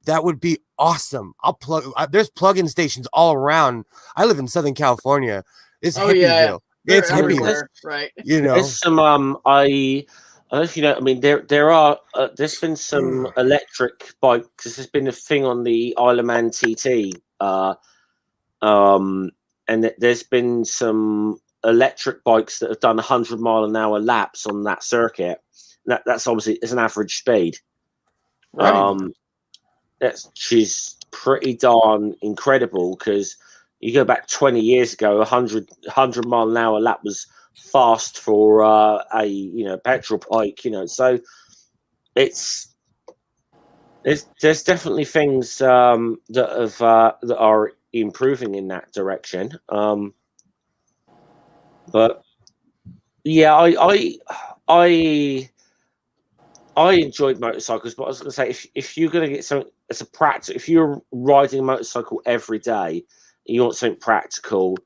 that would be awesome. I'll plug. There's plug-in stations all around. I live in Southern California. It's Hippieville. Yeah. It's Hippieville, right? There's some. I don't know if you know. I mean, there are. There's been some electric bikes. There's been a thing on the Isle of Man TT. And there's been some electric bikes that have done 100-mile-an-hour laps on that circuit. That's obviously it's an average speed. Right. She's pretty darn incredible, because you go back 20 years ago, 100-mile-an-hour lap was fast for a petrol bike. So there's definitely things that are improving in that direction. But yeah, I enjoyed motorcycles, but I was going to say, if you're going to get something as a practical, if you're riding a motorcycle every day, and you want something practical,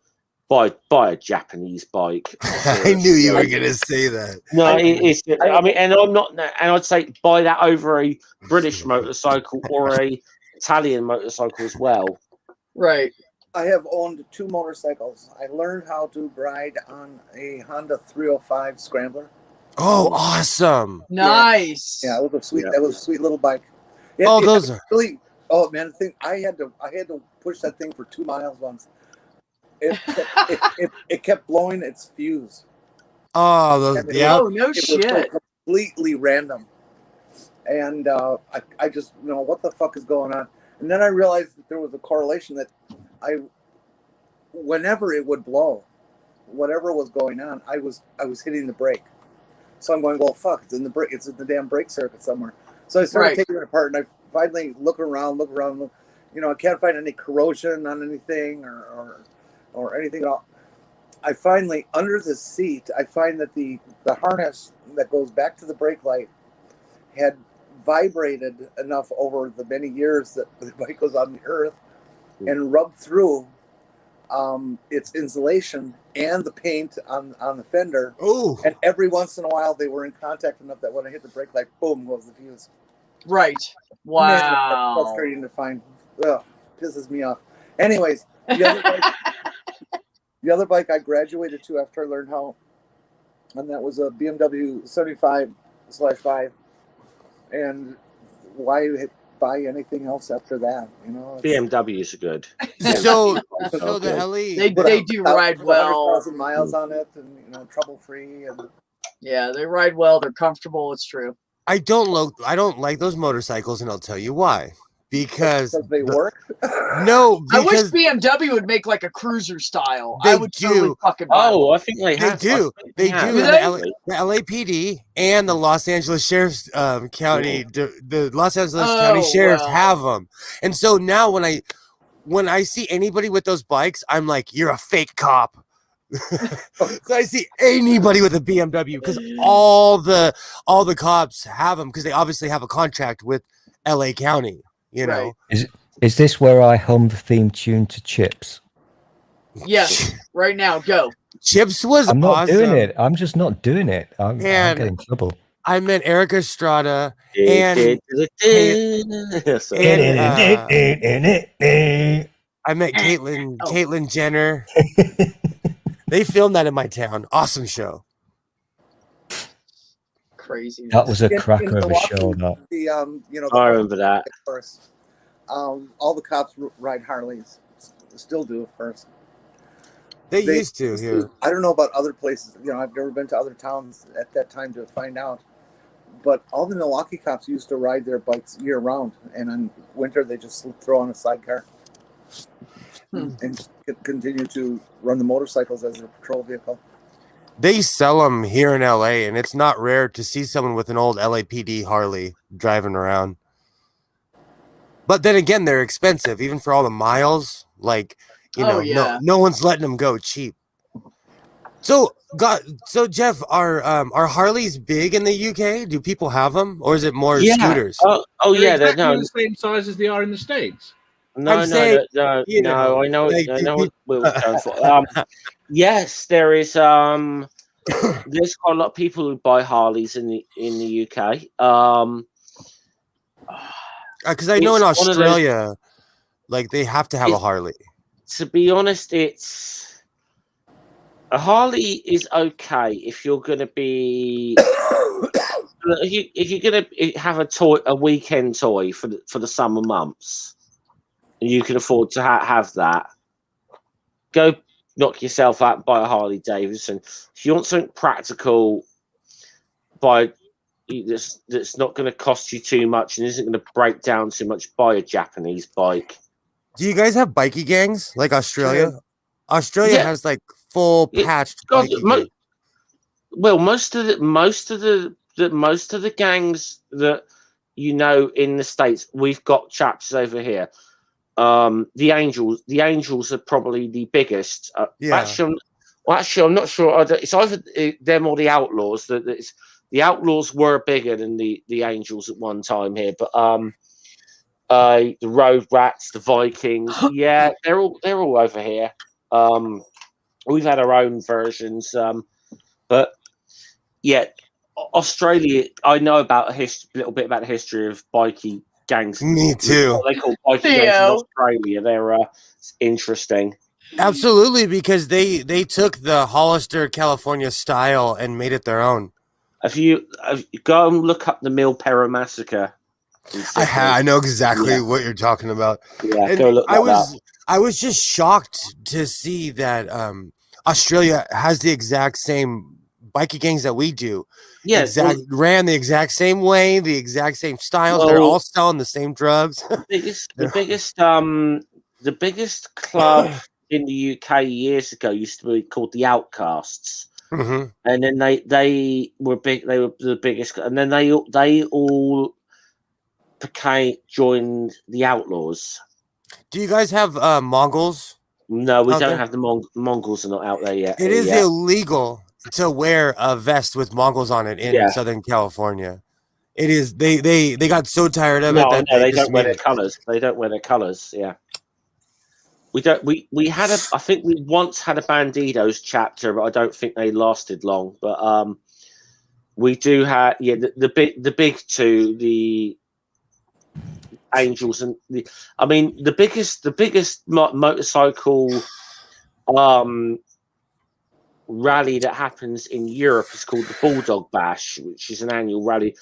buy a Japanese bike. I knew you were going to say that. No, and I'd say buy that over a British motorcycle or a Italian motorcycle as well. Right. I have owned two motorcycles. I learned how to ride on a Honda 305 Scrambler. Oh, awesome! Nice. Yeah, it was a sweet. That was a sweet little bike. Those are really. Oh man, the thing I had to push that thing for 2 miles once. It kept blowing its fuse. Oh, those. Oh, no shit. Was so completely random, and I just what the fuck is going on. And then I realized that there was a correlation that whenever it would blow, whatever was going on, I was hitting the brake. So I'm going, well, fuck, it's in the damn brake circuit somewhere. So I started taking it apart, and I finally look around. I can't find any corrosion on anything or anything at all. I finally, under the seat, I find that the harness that goes back to the brake light had vibrated enough over the many years that the bike was on the earth and rubbed through its insulation and the paint on the fender. Oh! And every once in a while, they were in contact enough that when I hit the brake light, boom, goes the fuse. Right. Wow. Man, that's frustrating to find. ugh, pisses me off. Anyways, the other bike I graduated to after I learned how, and that was a BMW 75/5. And why buy anything else after that? You know, BMWs are good. So Okay. the LA, They do ride well. 100,000 miles on it, and trouble free, and Yeah, they ride well. They're comfortable. It's true. I don't like those motorcycles, and I'll tell you why. Because they work. No, I wish because BMW would make like a cruiser style. They I would totally do. fucking buy Oh, I think they they have. do. I think They have. do. Do And they? the LAPD and the Los Angeles Sheriff's County, the Los Angeles County Oh, Sheriffs well. have them. And so now when I see anybody with those bikes, I'm like, you're a fake cop. So I see anybody with a BMW because all the cops have them because they obviously have a contract with LA County. You know. Right. Is this where I hum the theme tune to Chips? Yes, right now, go. Chips was I'm not awesome. doing it. I'm just not doing it. I'm getting in trouble. I met Eric Estrada And I met Caitlyn Jenner. They filmed that in my town. Awesome show. Crazy. That was a In cracker of a Milwaukee, show. That. the I remember that. First, all the cops ride Harleys. Still do, of course. They used to here. I don't know about other places. I've never been to other towns at that time to find out. But all the Milwaukee cops used to ride their bikes year round, and in winter they just throw on a sidecar and continue to run the motorcycles as their patrol vehicle. They sell them here in LA, and it's not rare to see someone with an old LAPD Harley driving around. But then again, they're expensive, even for all the miles. Like, no one's letting them go cheap. So Jeff, are Harleys big in the UK? Do people have them, or is it more scooters? Yeah, they're no, the same size as they are in the States. No. I know what Will was going for. Yes, there is. There's quite a lot of people who buy Harleys in the UK. Because I know in Australia, like they have to have a Harley. To be honest, a Harley is okay if you're going to be. If you're going to have a weekend toy for the summer months, and you can afford to have that, go knock yourself out and buy a Harley Davidson. If you want something practical, that's not going to cost you too much and isn't going to break down too much, buy a Japanese bike. Do you guys have bikie gangs like Australia? Sure. Australia has like full patched bikie gangs. Well, most of the gangs that in the States, we've got chaps over here. The Angels are probably the biggest. Actually, I'm not sure. It's either them or the Outlaws. The Outlaws were bigger than the Angels at one time here, but the Road Rats, the Vikings, they're all over here. We've had our own versions, but Australia. I know about a little bit about the history of bikie gangs. Me too. What they call bikie gangs in Australia. They're interesting. Absolutely, because they took the Hollister California style and made it their own. If you go and look up the Milperra Massacre, I know exactly what you're talking about. Yeah, go look that up. I was just shocked to see that Australia has the exact same bikie gangs that we do. Yeah, ran the exact same way, the exact same styles. They're all selling the same drugs. The biggest club in the UK years ago used to be called the Outcasts. Mm-hmm. And then they were big. They were the biggest, and then they all joined the Outlaws. Do you guys have Mongols? No, we don't have the Mongols are not out there yet. It is illegal to wear a vest with Mongols on it in Southern California. It is. They got so tired of it that they don't wear their colors. They don't wear their colors. Yeah. We don't. We had I think we once had a Bandidos chapter, but I don't think they lasted long. But we do have the big two, the angels and the biggest motorcycle rally that happens in Europe is called the Bulldog Bash, which is an annual rally,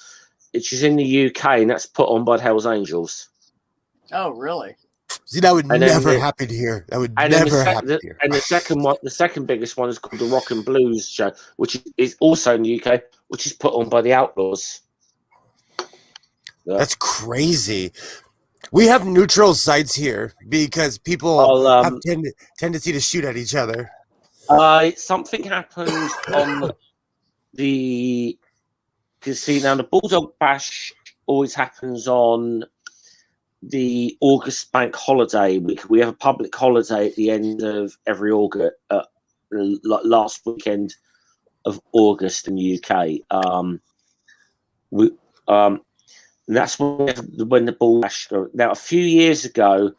which is in the UK, and that's put on by the Hells Angels. Oh, really? See, that would never happen here. That would never happen here. And the second biggest one is called the Rock and Blues Show, which is also in the UK, which is put on by the Outlaws. Yeah. That's crazy. We have neutral sites here because people have tendency to shoot at each other. Something happened on the casino. Now, the Bulldog Bash always happens on the August bank holiday week. We have a public holiday at the end of every August, last weekend of August in the UK. And that's when the Bull Bash. Now, a few years ago,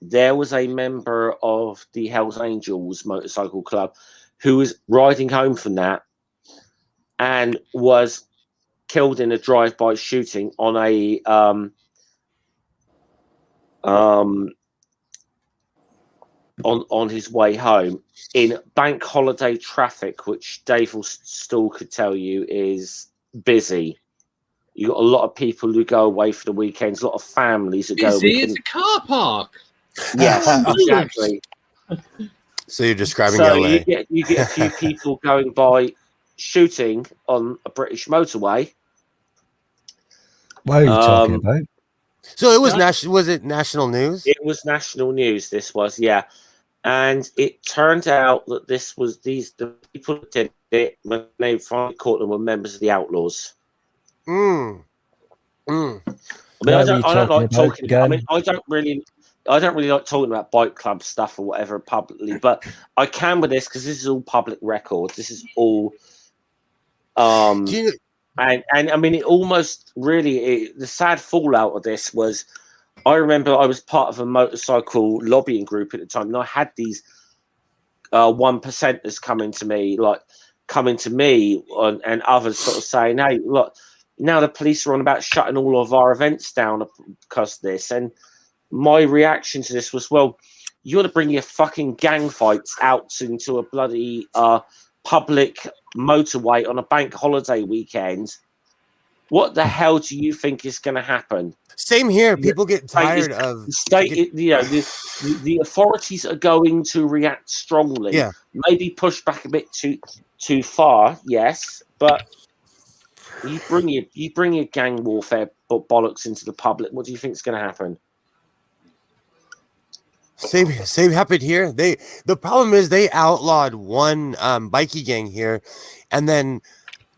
there was a member of the Hells Angels Motorcycle Club who was riding home from that and was killed in a drive-by shooting on a on his way home in bank holiday traffic, which Dave Stall could tell you is busy. You got a lot of people who go away for the weekends, a lot of families that go. It's a car park. Yes, exactly. So you're describing so LA. You get a few people going by shooting on a British motorway. What are you talking about? So it was national. Was it national news? It was national news. This was, yeah, and it turned out that the people that did it, when they finally caught them, were members of the Outlaws. I mean, I don't like talking. I mean, I don't really like talking about bike club stuff or whatever publicly, but I can with this because this is all public record. This is all, and I mean, it almost really the sad fallout of this was, I remember I was part of a motorcycle lobbying group at the time, and I had these 1%ers coming to me, and others sort of saying, "Hey, look. Now the police are on about shutting all of our events down because of this." And my reaction to this was, well, you want to bring your fucking gang fights out into a bloody public motorway on a bank holiday weekend. What the hell do you think is going to happen? Same here. People get tired of the state. The authorities are going to react strongly. Yeah. Maybe push back a bit too far. Yes, but you bring your gang warfare bollocks into the public. What do you think is going to happen? Same happened here. The problem is they outlawed one bikie gang here, and then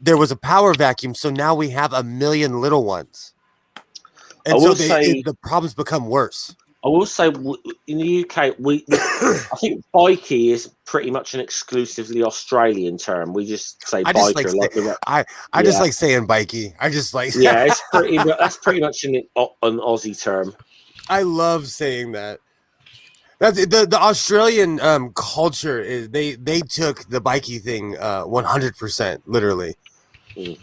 there was a power vacuum. So now we have 1 million little ones, and so the problems become worse. I will say, in the UK, I think bikie is pretty much an exclusively Australian term. We just say biker. I just like saying bikie. I just like that's pretty much an Aussie term. I love saying that. That's the Australian culture is they took the bikie thing 100%, literally. It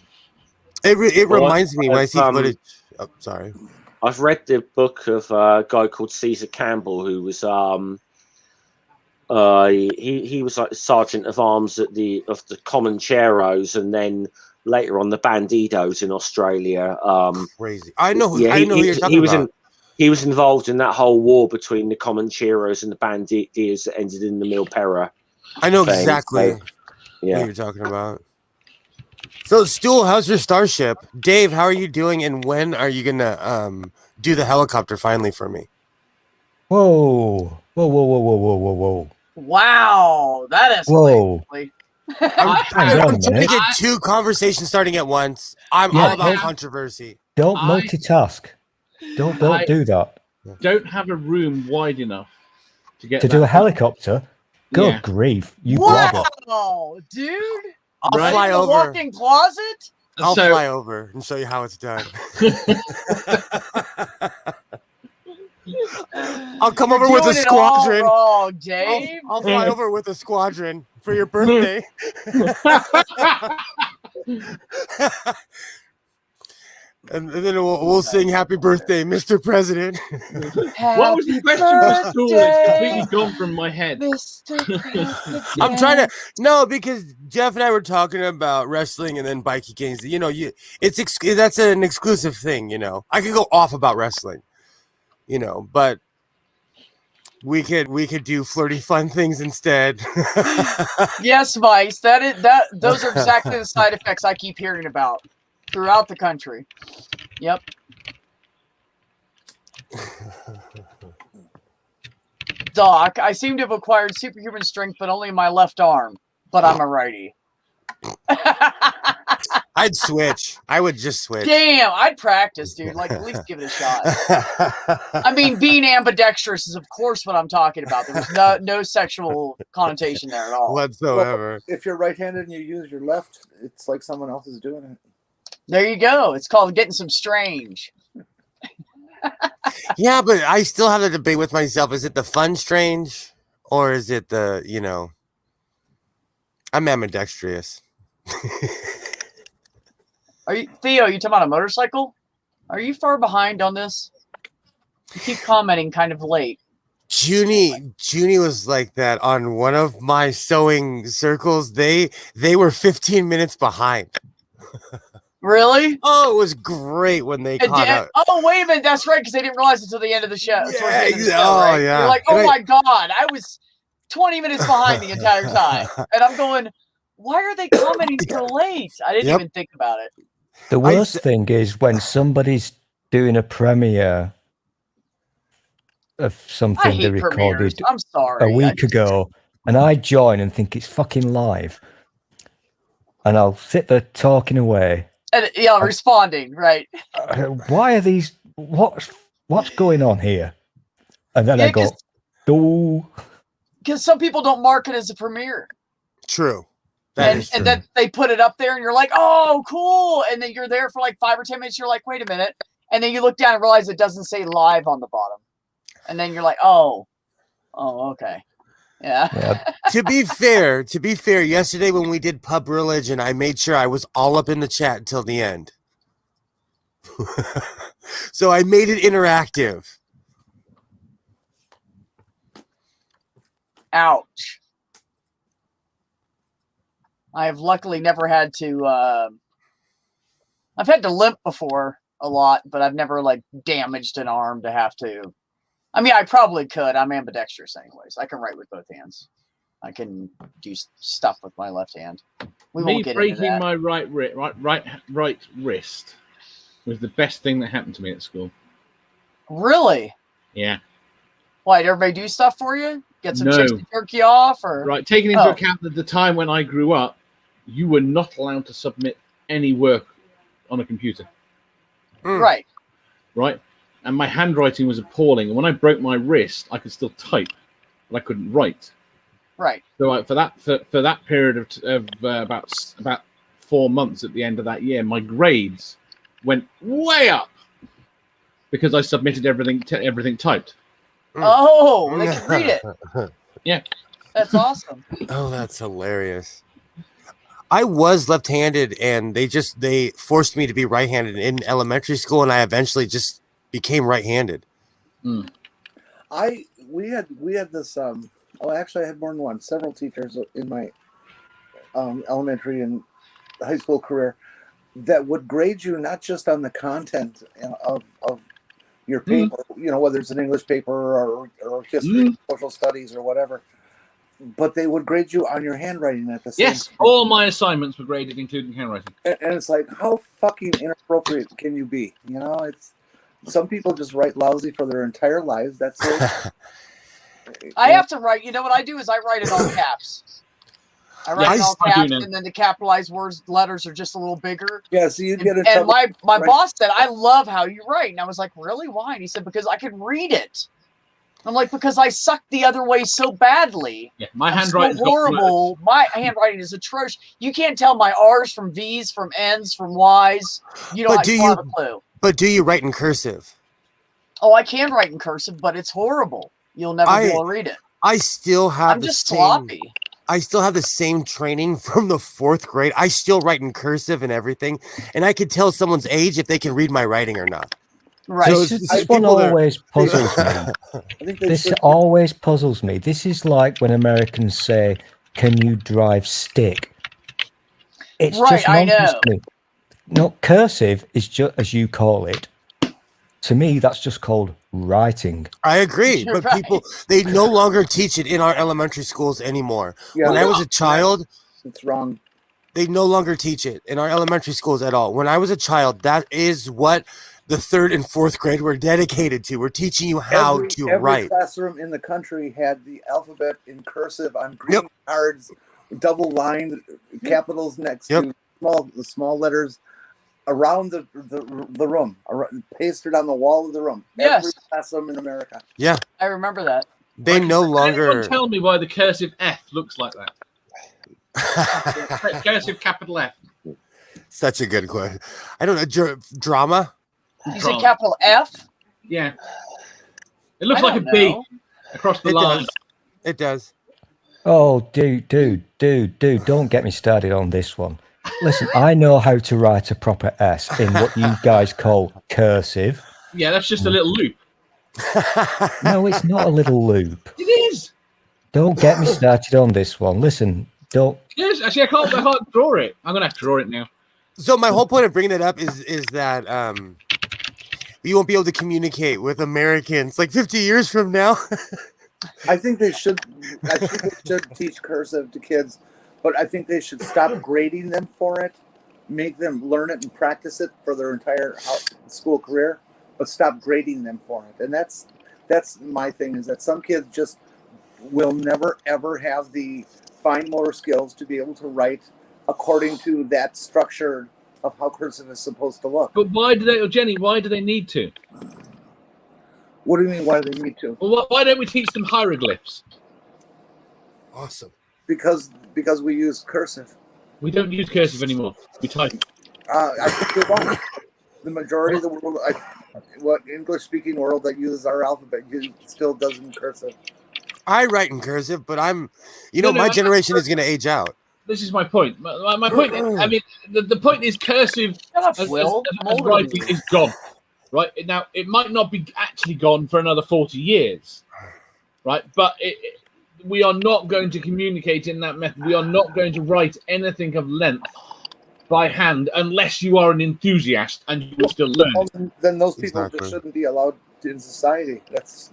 reminds me when I see footage. Oh, sorry. I've read the book of a guy called Caesar Campbell, who was he was like the sergeant of arms of the Comancheros, and then later on the Bandidos in Australia. Crazy. I know who you're talking about. He was involved in that whole war between the Comancheros and the Bandidos that ended in the Milpera. I know exactly what you're talking about. So, Stool, how's your starship? Dave, how are you doing? And when are you gonna do the helicopter finally for me? Whoa! Wow, that escalated. I'm trying to get two conversations starting at once. I'm all about controversy. Don't multitask. Don't do that. Don't have a room wide enough to do a helicopter. Good grief! Wow, dude! I'll fly over. Walk-in closet. I'll fly over and show you how it's done. I'll come over with a squadron. Wrong, Dave. I'll fly over with a squadron for your birthday. And then we'll sing "Happy Birthday, Mr. President." What was the question for school? It's completely gone from my head. Mr. President. I'm trying to because Jeff and I were talking about wrestling and then bikie gangs. That's an exclusive thing. I could go off about wrestling, but we could do flirty fun things instead. Yes, Vice. Those are exactly the side effects I keep hearing about throughout the country. Yep. Doc, I seem to have acquired superhuman strength, but only in my left arm. But I'm a righty. I'd switch. I would just switch. Damn, I'd practice, dude. At least give it a shot. I mean, being ambidextrous is, of course, what I'm talking about. There's no sexual connotation there at all. Whatsoever. Well, if you're right-handed and you use your left, it's like someone else is doing it. There you go. It's called getting some strange. Yeah, but I still have a debate with myself. Is it the fun strange or is it the, I'm ambidextrous. Theo, you talking about a motorcycle? Are you far behind on this? You keep commenting kind of late. Junie was like that on one of my sewing circles. They were 15 minutes behind. Really? Oh, it was great when they caught up. Oh, wait a minute. That's right, because they didn't realize it until the end of the show. Yeah, right? yeah. You're like, oh my God, I was 20 minutes behind the entire time. And I'm going, why are they commenting so late? I didn't even think about it. The worst thing is when somebody's doing a premiere of something they recorded a week ago, and I join and think it's fucking live. And I'll sit there talking away. And responding, right? Why are these? What's going on here? And then I go, "Oh," because some people don't mark it as a premiere. True. And then they put it up there, and you're like, "Oh, cool!" And then you're there for like 5 or 10 minutes. You're like, "Wait a minute!" And then you look down and realize it doesn't say live on the bottom. And then you're like, "Oh, okay." Yeah. To be fair, yesterday when we did Pub Religion, I made sure I was all up in the chat until the end. So I made it interactive. Ouch. I have luckily never had to I've had to limp before a lot, but I've never damaged an arm to have to. I mean, I probably could. I'm ambidextrous anyways. I can write with both hands. I can do stuff with my left hand. We won't get into that. Breaking my right wrist was the best thing that happened to me at school. Really? Yeah. Why, did everybody do stuff for you? Get some chicks to jerk you off? Or? Right, taking into account that the time when I grew up, you were not allowed to submit any work on a computer. Right. Right? And my handwriting was appalling. And when I broke my wrist, I could still type, but I couldn't write. Right. So for that period of about 4 months at the end of that year, my grades went way up because I submitted everything typed. Oh, they can read it. Yeah. That's awesome. Oh, that's hilarious. I was left-handed, and they forced me to be right-handed in elementary school, and I eventually just became right-handed. We had this. Actually, I had more than one. Several teachers in my elementary and high school career that would grade you not just on the content of your paper, whether it's an English paper or history, social studies, or whatever, but they would grade you on your handwriting at the same time. Yes, all my assignments were graded, including handwriting. And it's like, how fucking inappropriate can you be? It's some people just write lousy for their entire lives. That's it. I have to write. You know what I do is I write in all caps. I write in all caps, and then the capitalized letters are just a little bigger. Yeah, so you get it. And my boss said, "I love how you write," and I was like, "Really? Why?" And he said, "Because I can read it." I'm like, "Because I suck the other way so badly." Yeah, my handwriting is horrible. My handwriting is atrocious. You can't tell my R's from V's, from N's, from Y's. You don't have a clue. But do you write in cursive? Oh, I can write in cursive, but it's horrible. You'll never be able to read it. I still have I'm just sloppy. I still have the same training from the 4th grade. I still write in cursive and everything, and I can tell someone's age if they can read my writing or not. Right. So This one always puzzles me. I think they This should. always puzzles me. This is like when Americans say, "Can you drive stick?" It's Right, just I nonsense know. to me. No, cursive is just as you call it. To me, that's just called writing. I agree, You're but right. people, they no longer teach it in our elementary schools anymore. Yeah, When I was a child, it's wrong. they no longer teach it in our elementary schools at all. When I was a child, that is what the 3rd and 4th grade were dedicated to. We're teaching you how to Every write. classroom in the country had the alphabet in cursive on green cards, double lined capitals next to the small letters around the room, pasted on the wall of the room. Yes. Every classroom in America. Yeah, I remember that. they no Can longer. anyone tell me why the cursive F looks like that? Cursive capital F. Such a good question. I don't know. Drama? You said capital F? Yeah. It looks I like a don't B know. across the It line. does. It does. Oh, dude, don't get me started on this one. Listen, I know how to write a proper S in what you guys call cursive. Yeah, that's just a little loop. No, it's not a little loop. It is. Don't get me started on this one. Listen, don't. Yes, actually, I can't draw it. I'm gonna have to draw it now. So my whole point of bringing that up is that you won't be able to communicate with Americans like 50 years from now. I think they should teach cursive to kids, but I think they should stop grading them for it, make them learn it and practice it for their entire school career, but stop grading them for it. And that's my thing, is that some kids just will never ever have the fine motor skills to be able to write according to that structure of how cursive is supposed to look. But why do they, Jenny? Why do they need to? What do you mean? Why do they need to? Well, why don't we teach them hieroglyphs? Awesome. Because we use cursive. We don't use cursive anymore. We type. I think they won't. The majority of the world, what English-speaking world that uses our alphabet, still does in cursive. I write in cursive, but my generation is going to age out. This is my point. My point. I mean, the point is cursive Shut up, Will. as writing is gone. Right now, it might not be actually gone for another 40 years, right? But we are not going to communicate in that method. We are not going to write anything of length by hand unless you are an enthusiast and you will still learn. Well, then those people just shouldn't be allowed in society. That's.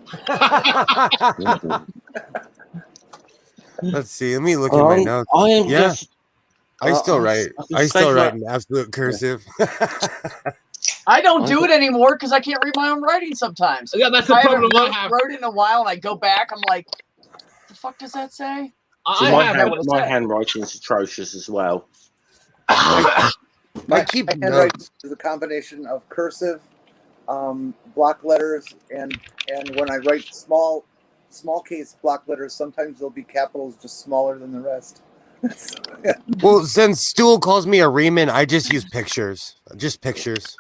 Let's see. Let me look at my notes. I still write. I still write in absolute cursive. I don't do it anymore because I can't read my own writing sometimes. Yeah, that's the problem I have. Wrote it in a while, and I go back. I'm like, the fuck does that say? My handwriting is atrocious as well. My handwriting is a combination of cursive, block letters, and when I write small case block letters, sometimes there'll be capitals just smaller than the rest. Well, since Stool calls me a Riemann, I just use pictures. Just pictures.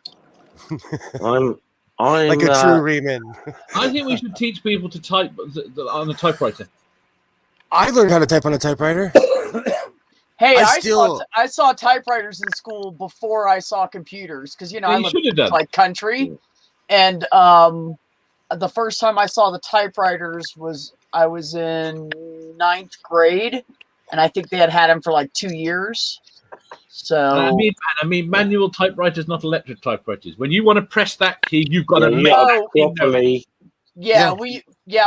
I'm like a true Riemann. I think we should teach people to type on a typewriter. I learned how to type on a typewriter. Hey, I saw typewriters in school before I saw computers because I lived in like country, and the first time I saw the typewriters I was in 9th grade, and I think they had them for like 2 years. So I mean, manual typewriters, not electric typewriters. When you want to press that key, you've got to make it properly. Yeah,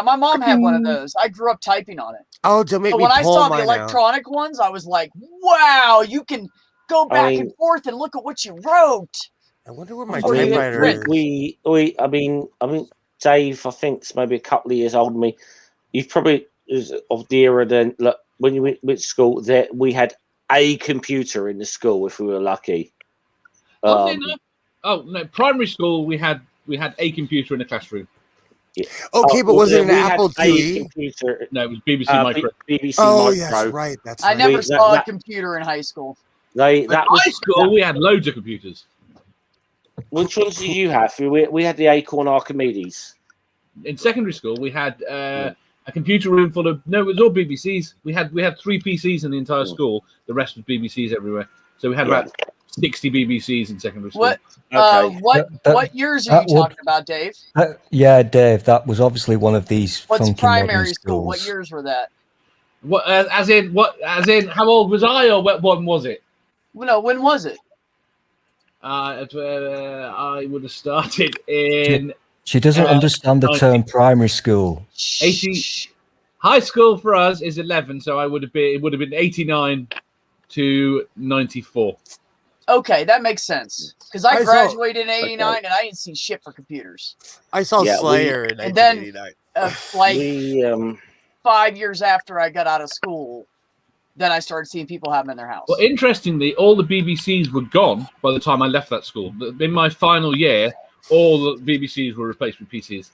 my mom had one of those. I grew up typing on it. Oh, don't make me when I pull saw the mine electronic ones, I was like, "Wow, you can go back and forth and look at what you wrote." I wonder where my typewriter is. I mean, Dave, I think, is maybe a couple of years older than me. You've probably is of the era then. Look, when you went to school, there we had a computer in the school if we were lucky. Primary school we had a computer in the classroom. Yeah. Okay, but was it an Apple II? Computer. No, it was BBC Micro. BBC Micro. Yes, right. That's I never saw a computer in high school. High school, we had loads of computers. Which ones did you have? We had the Acorn Archimedes. In secondary school, we had A computer room full of it was all BBCs. We had 3 PCs in the entire school. The rest was BBCs everywhere. So we had about 60 BBCs in secondary school. What years are you talking about, Dave? Yeah, Dave, that was obviously one of these. What's funky primary school? schools. What years were that? What as in how old was I, or what one was it? No, when was it? I would have started in. She doesn't understand the term primary school. 80. High school for us is 11, so it would have been 89 to 94. Okay, that makes sense. Because I graduated in 89 and I didn't see shit for computers. I saw Slayer in 1989. And then 5 years after I got out of school, then I started seeing people have them in their house. Well, interestingly, all the BBCs were gone by the time I left that school. In my final year, all the BBCs were replaced with PCs.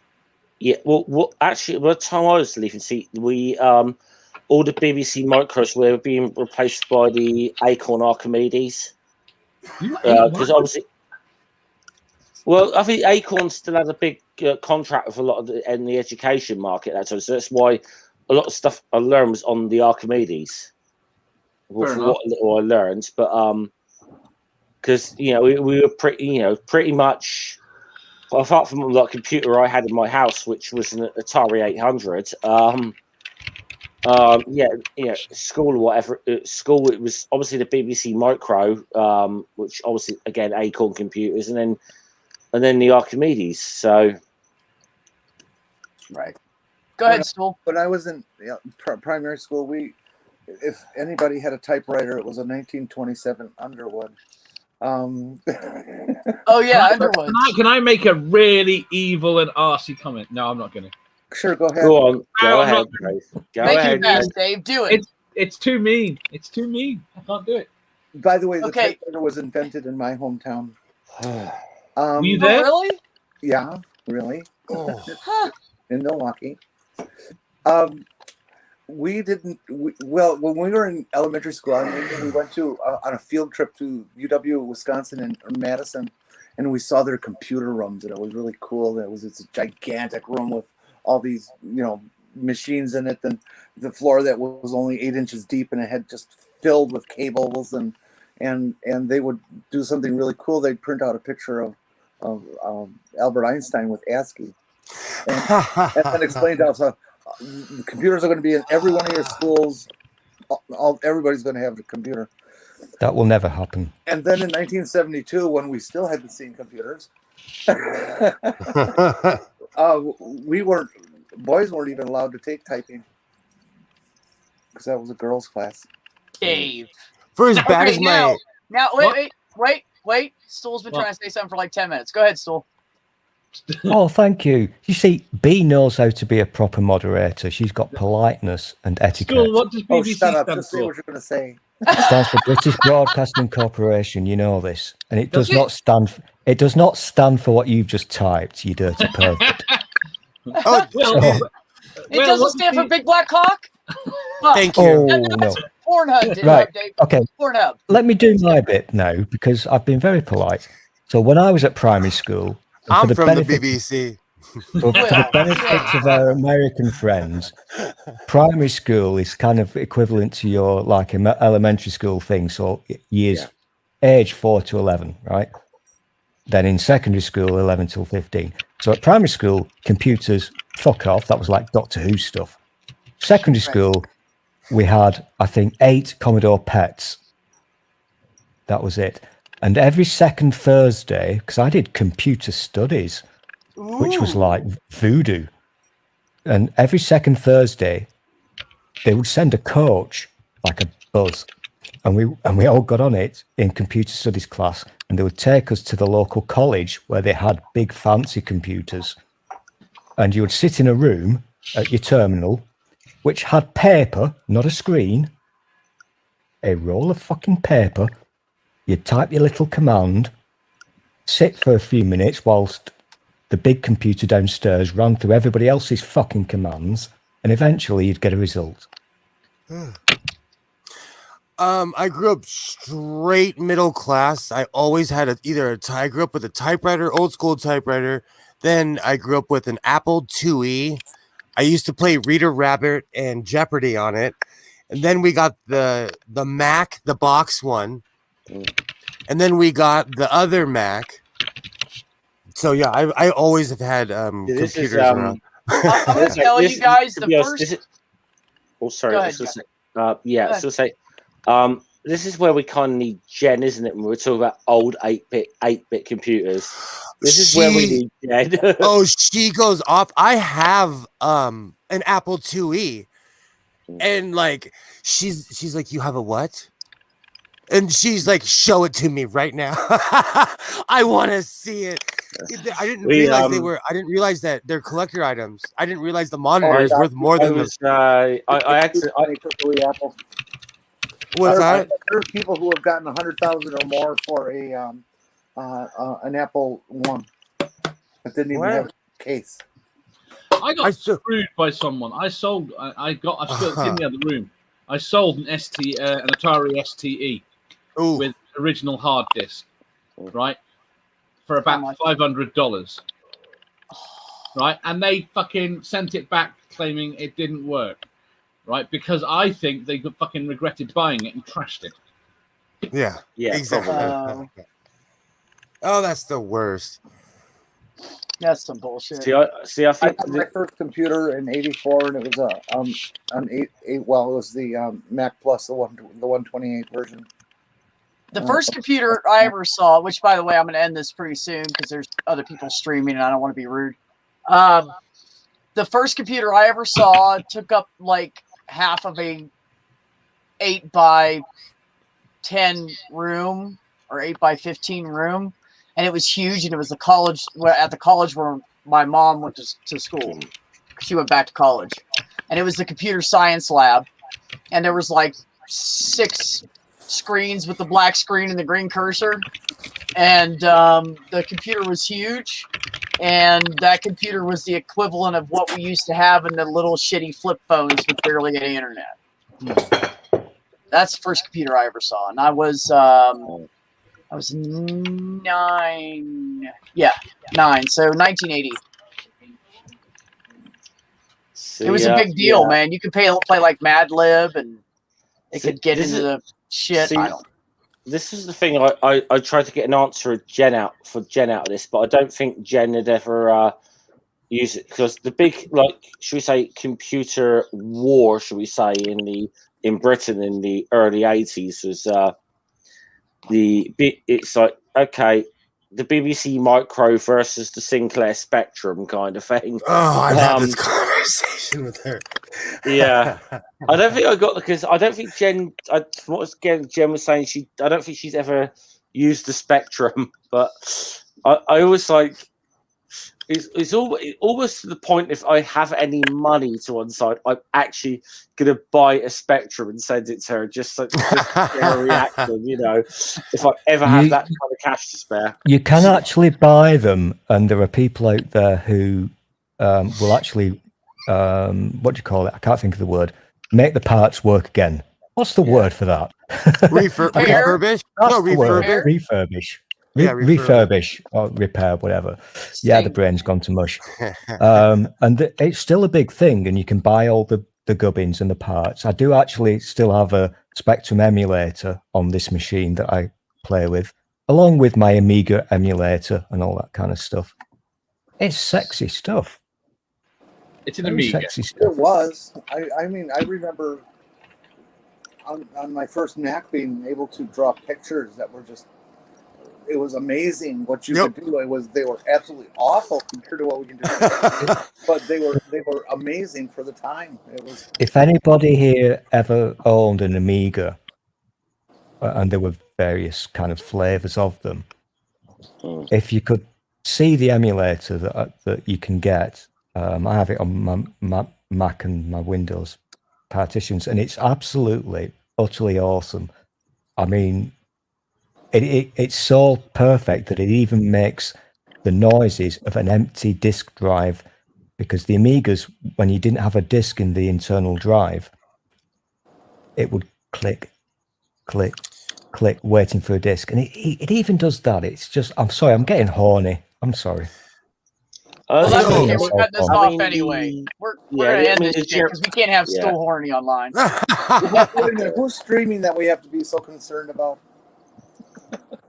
Yeah, well, actually, by the time I was leaving, we all the BBC micros were being replaced by the Acorn Archimedes. Because obviously, well, I think Acorn still had a big contract with a lot of in the education market. So that's why a lot of stuff I learned was on the Archimedes. What little I learned, but because we were pretty much. Apart from the computer I had in my house, which was an Atari 800, school or whatever. School, it was obviously the BBC Micro, which obviously again Acorn computers, and then the Archimedes. So, right. Go ahead, Stool. When I was in primary school, if anybody had a typewriter, it was a 1927 Underwood. Oh yeah, Underwood. Can I make a really evil and arsey comment? No, I'm not going to. Sure, go ahead. Go on. Go ahead, Dave. Make it fast, Dave. Do it. It's too mean. It's too mean. I can't do it. By the way, the typewriter was invented in my hometown. Were you there? Really? Yeah, really. In Milwaukee. We didn't. Well, when we were in elementary school, we went to on a field trip to UW, Wisconsin, and Madison, and we saw their computer rooms, and it was really cool. It's a gigantic room with all these, machines in it, and the floor that was only 8 inches deep, and it had just filled with cables, and they would do something really cool. They'd print out a picture of Albert Einstein with ASCII, and then explain to us how. Computers are going to be in every one of your schools. Everybody's going to have a computer. That will never happen. And then in 1972, when we still had the same computers, boys weren't even allowed to take typing because that was a girls' class. Dave. For as bad as my. Now, wait. Stool's been trying to say something for like 10 minutes. Go ahead, Stool. Oh, thank you. You see, B knows how to be a proper moderator. She's got politeness and etiquette. Stool, what does BBC shut up. stand Just say for? what you're going to say. It stands for British Broadcasting Corporation. You know this, and it does not stand. It does not stand for what you've just typed. You dirty pervert. It doesn't stand for Big Black Cock. Thank you. Oh, no. Pornhub. Right. Dave. Okay. Pornhub. Let me do my bit now because I've been very polite. So when I was at primary school, I'm from the BBC. For the benefit of our American friends, primary school is kind of equivalent to your elementary school thing. So age 4 to 11, right? Then in secondary school, 11 till 15. So at primary school, computers, fuck off. That was like Doctor Who stuff. Secondary school, we had, I think, 8 Commodore PETs. That was it. And every second Thursday, because I did computer studies, which was like voodoo. And every second Thursday, they would send a coach, like a bus, and we all got on it in computer studies class, and they would take us to the local college where they had big fancy computers. And you would sit in a room at your terminal, which had paper, not a screen, a roll of fucking paper. You'd type your little command, sit for a few minutes whilst the big computer downstairs ran through everybody else's fucking commands, and eventually you'd get a result. I grew up straight middle class. I always had I grew up with a typewriter, old school typewriter. Then I grew up with an Apple IIe. I used to play Reader Rabbit and Jeopardy on it. And then we got the Mac, the box one. And then we got the other Mac. So yeah, I always have had computers around. I'm going to tell you guys the first. Oh, sorry. Go I ahead, was gonna say, I was going to say, this is where we kind of need Jen, isn't it? When we're talking about old 8-bit computers. This is where we need Jen. Oh, she goes off. I have an Apple IIe, and like she's like, you have a what? And she's like, show it to me right now. I want to see it. I didn't realize they were. I didn't realize that they're collector items. I didn't realize the monitor is worth more than I actually. Apple. What's that? There's people who have gotten 100,000 or more for an Apple One that didn't even have a case. I got screwed by someone. I sold. I've still it's in the other room. I sold an Atari STE with original hard disk, right, for about $500, right, and they fucking sent it back claiming it didn't work, right, because I think they fucking regretted buying it and trashed it. Yeah, exactly. Oh, that's the worst. That's some bullshit. I think I got my first computer in '84, and it was it was the Mac Plus, the 128 version. The first computer I ever saw, which by the way, I'm going to end this pretty soon because there's other people streaming and I don't want to be rude. The first computer I ever saw took up like half of a 8x10 room or 8x15 room. And it was huge, and it was at the college where my mom went to school. She went back to college. And it was the computer science lab. And there was like 6 screens with the black screen and the green cursor. And the computer was huge. And that computer was the equivalent of what we used to have in the little shitty flip phones with barely any internet. That's the first computer I ever saw. And I was 9. Yeah, 9. So 1980. It was a big deal, man. You could play like Mad Lib, and it could get into the shit. This is the thing. I tried to get an answer of Jen out of this, but I don't think Jen had ever used it because the big, like, should we say, computer war, should we say, in Britain in the early 80s was it's like, okay, the BBC Micro versus the Sinclair Spectrum kind of thing. Oh, I've had this conversation with her. Yeah, I don't think Jen. Jen was saying, I don't think she's ever used the Spectrum, but I always like. It's almost to the point if I have any money to one side, I'm actually going to buy a Spectrum and send it to her just to get a reaction, you know, if I ever have that kind of cash to spare. You can actually buy them, and there are people out there who will actually, what do you call it? I can't think of the word. Make the parts work again. What's the word for that? Refurbish? No, refurbish. Refurbish or repair, whatever. Yeah, the brain's gone to mush. And it's still a big thing, and you can buy all the gubbins and the parts. I do actually still have a Spectrum emulator on this machine that I play with, along with my Amiga emulator and all that kind of stuff. It's sexy stuff. It's an Amiga. Sexy stuff. It was. I mean, I remember on my first Mac being able to draw pictures that were just. It was amazing what you could do. They were absolutely awful compared to what we can do, but they were amazing for the time. It was. If anybody here ever owned an Amiga, and there were various kind of flavors of them, if you could see the emulator that you can get, I have it on my Mac and my Windows partitions, and it's absolutely utterly awesome. I mean. It's so perfect that it even makes the noises of an empty disk drive, because the Amigas, when you didn't have a disk in the internal drive, it would click, click, click, waiting for a disk. And it even does that. It's just, I'm sorry, I'm getting horny. I'm sorry. Well, that's so- okay. We're cutting this off anyway. We're gonna end this shit because we can't have Still Horny online. Wait a minute, who's streaming that we have to be so concerned about?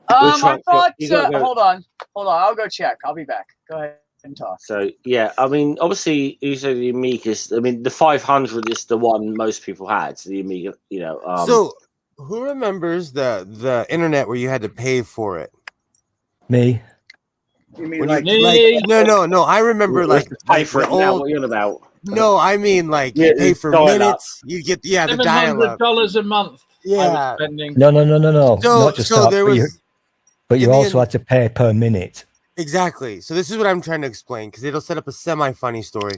I thought. Hold on. I'll go check. I'll be back. Go ahead and talk. So yeah, I mean, obviously, you said the Amiga's. I mean, the 500 is the one most people had. So the Amiga, you know. So, who remembers the internet where you had to pay for it? Me. You mean When like no. I remember like pay for the it now. old. What are you on about? No, I mean like you pay for minutes. You get the dial-up. $700 a month. Yeah. No. Not just so that, there was, but you also had to pay per minute. Exactly. So this is what I'm trying to explain because it'll set up a semi-funny story.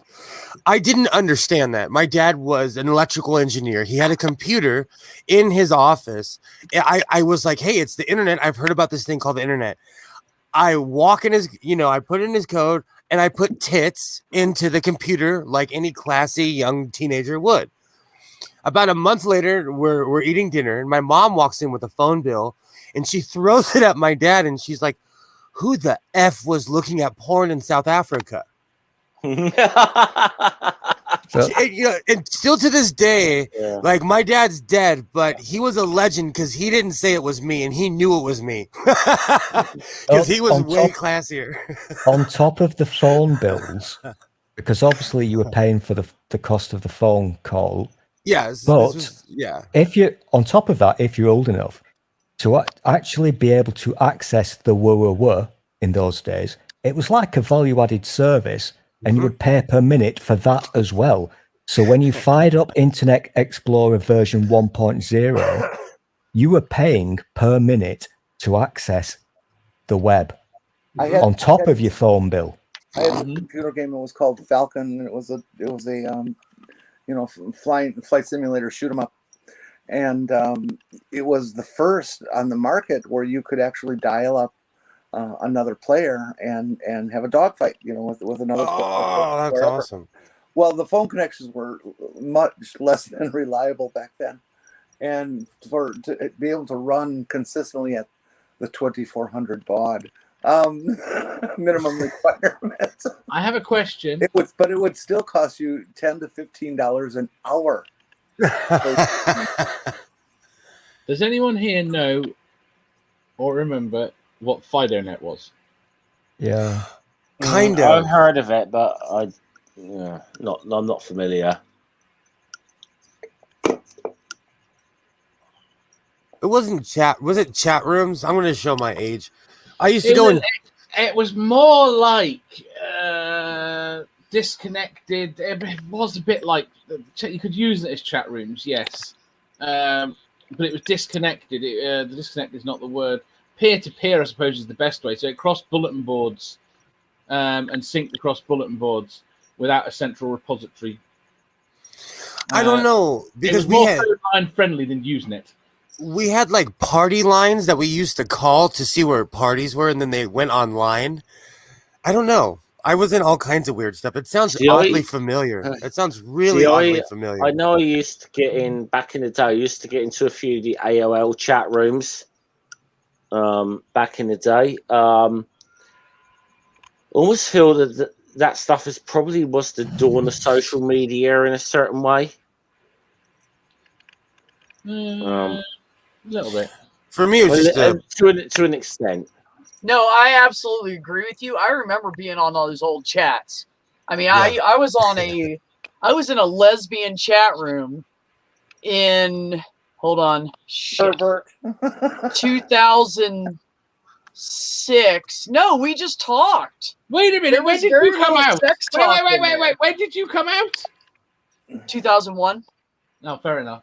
I didn't understand that. My dad was an electrical engineer. He had a computer in his office. I was like, hey, it's the internet. I've heard about this thing called the internet. I walk in his, I put in his code and I put tits into the computer like any classy young teenager would. About a month later, we're eating dinner and my mom walks in with a phone bill and she throws it at my dad and she's like, who the F was looking at porn in South Africa? And still to this day, like my dad's dead, but he was a legend because he didn't say it was me and he knew it was me because he was way classier. On top of the phone bills, because obviously you were paying for the cost of the phone call. Yes, but if you on top of that, if you're old enough to actually be able to access the WWW in those days, it was like a value-added service. And you would pay per minute for that as well. So when you fired up Internet Explorer version 1.0, you were paying per minute to access the web on top of your phone bill. I had a computer game that was called Falcon, and it was a flight simulator shoot 'em up, and it was the first on the market where you could actually dial up another player and have a dogfight, with another player. Oh, that's awesome. Well, the phone connections were much less than reliable back then, and to be able to run consistently at the 2400 baud minimum requirement. I have a question. It would still cost you $10 to $15 an hour. Does anyone here know or remember what FidoNet was? Yeah, kind of. I've heard of it, but I'm not familiar. It wasn't chat. Was it chat rooms? I'm going to show my age. I used to go in. It was more like disconnected. It was a bit like you could use it as chat rooms, yes, but it was disconnected. The disconnect is not the word. Peer-to-peer, I suppose, is the best way. So it crossed bulletin boards and synced across bulletin boards without a central repository. I don't know, because it was more line friendly than Usenet. We had like party lines that we used to call to see where parties were, and then they went online. I don't know. I was in all kinds of weird stuff. It sounds oddly familiar. It sounds really oddly familiar. I know I used to get in back in the day. I used to get into a few of the AOL chat rooms. Back in the day, almost feel that stuff is probably was the dawn of social media in a certain way. A little bit. For me, it was just to an extent. No, I absolutely agree with you. I remember being on all those old chats. I mean, I was in a lesbian chat room in. Hold on. 2006. No, we just talked. Wait a minute. When did you come out? Wait. When did you come out? 2001. No, fair enough.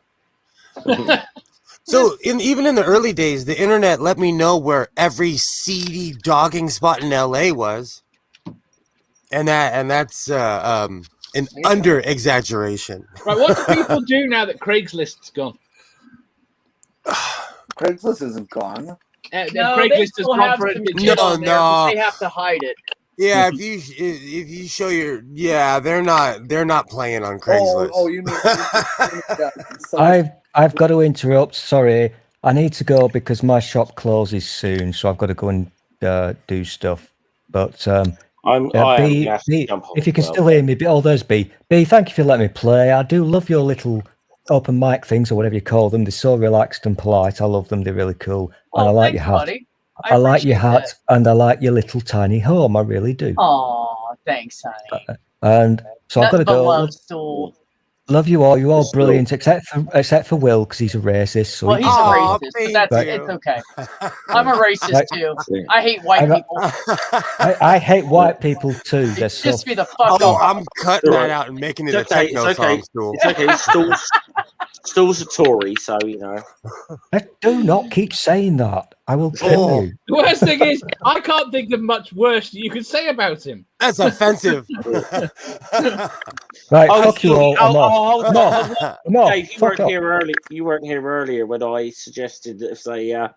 So, even in the early days, the internet let me know where every seedy dogging spot in LA was, and that's an under exaggeration. Right. What do people do now that Craigslist's gone? Craigslist isn't gone. Craigslist is gone for a no. They have to hide it. Yeah, if you show they're not playing on Craigslist. Oh, you mean I've got to interrupt. Sorry, I need to go because my shop closes soon, so I've got to go and do stuff. But B, if you can still hear me, oh, there's B. B, thank you for letting me play. I do love your little open mic things or whatever you call them. They're so relaxed and polite. I love them. They're really cool. Well, and I like thanks, your hat. buddy. I like your hat and I like your little tiny home. I really do. Oh, thanks, honey. And so I've got to go. Love, Stool. Love you all. You're all brilliant, except for Will, because he's a racist. So well, he's a racist, but it's okay. I'm a racist too. I hate white people. I hate white people too. They're so... Piss me the fuck off. I'm cutting that out and making it a techno song. It's okay. Stool's a Tory, so you know. Do not keep saying that. I will kill you. The worst thing is, I can't think of much worse you could say about him. That's offensive. Right, fuck you all. No, Dave, you weren't here earlier when I suggested that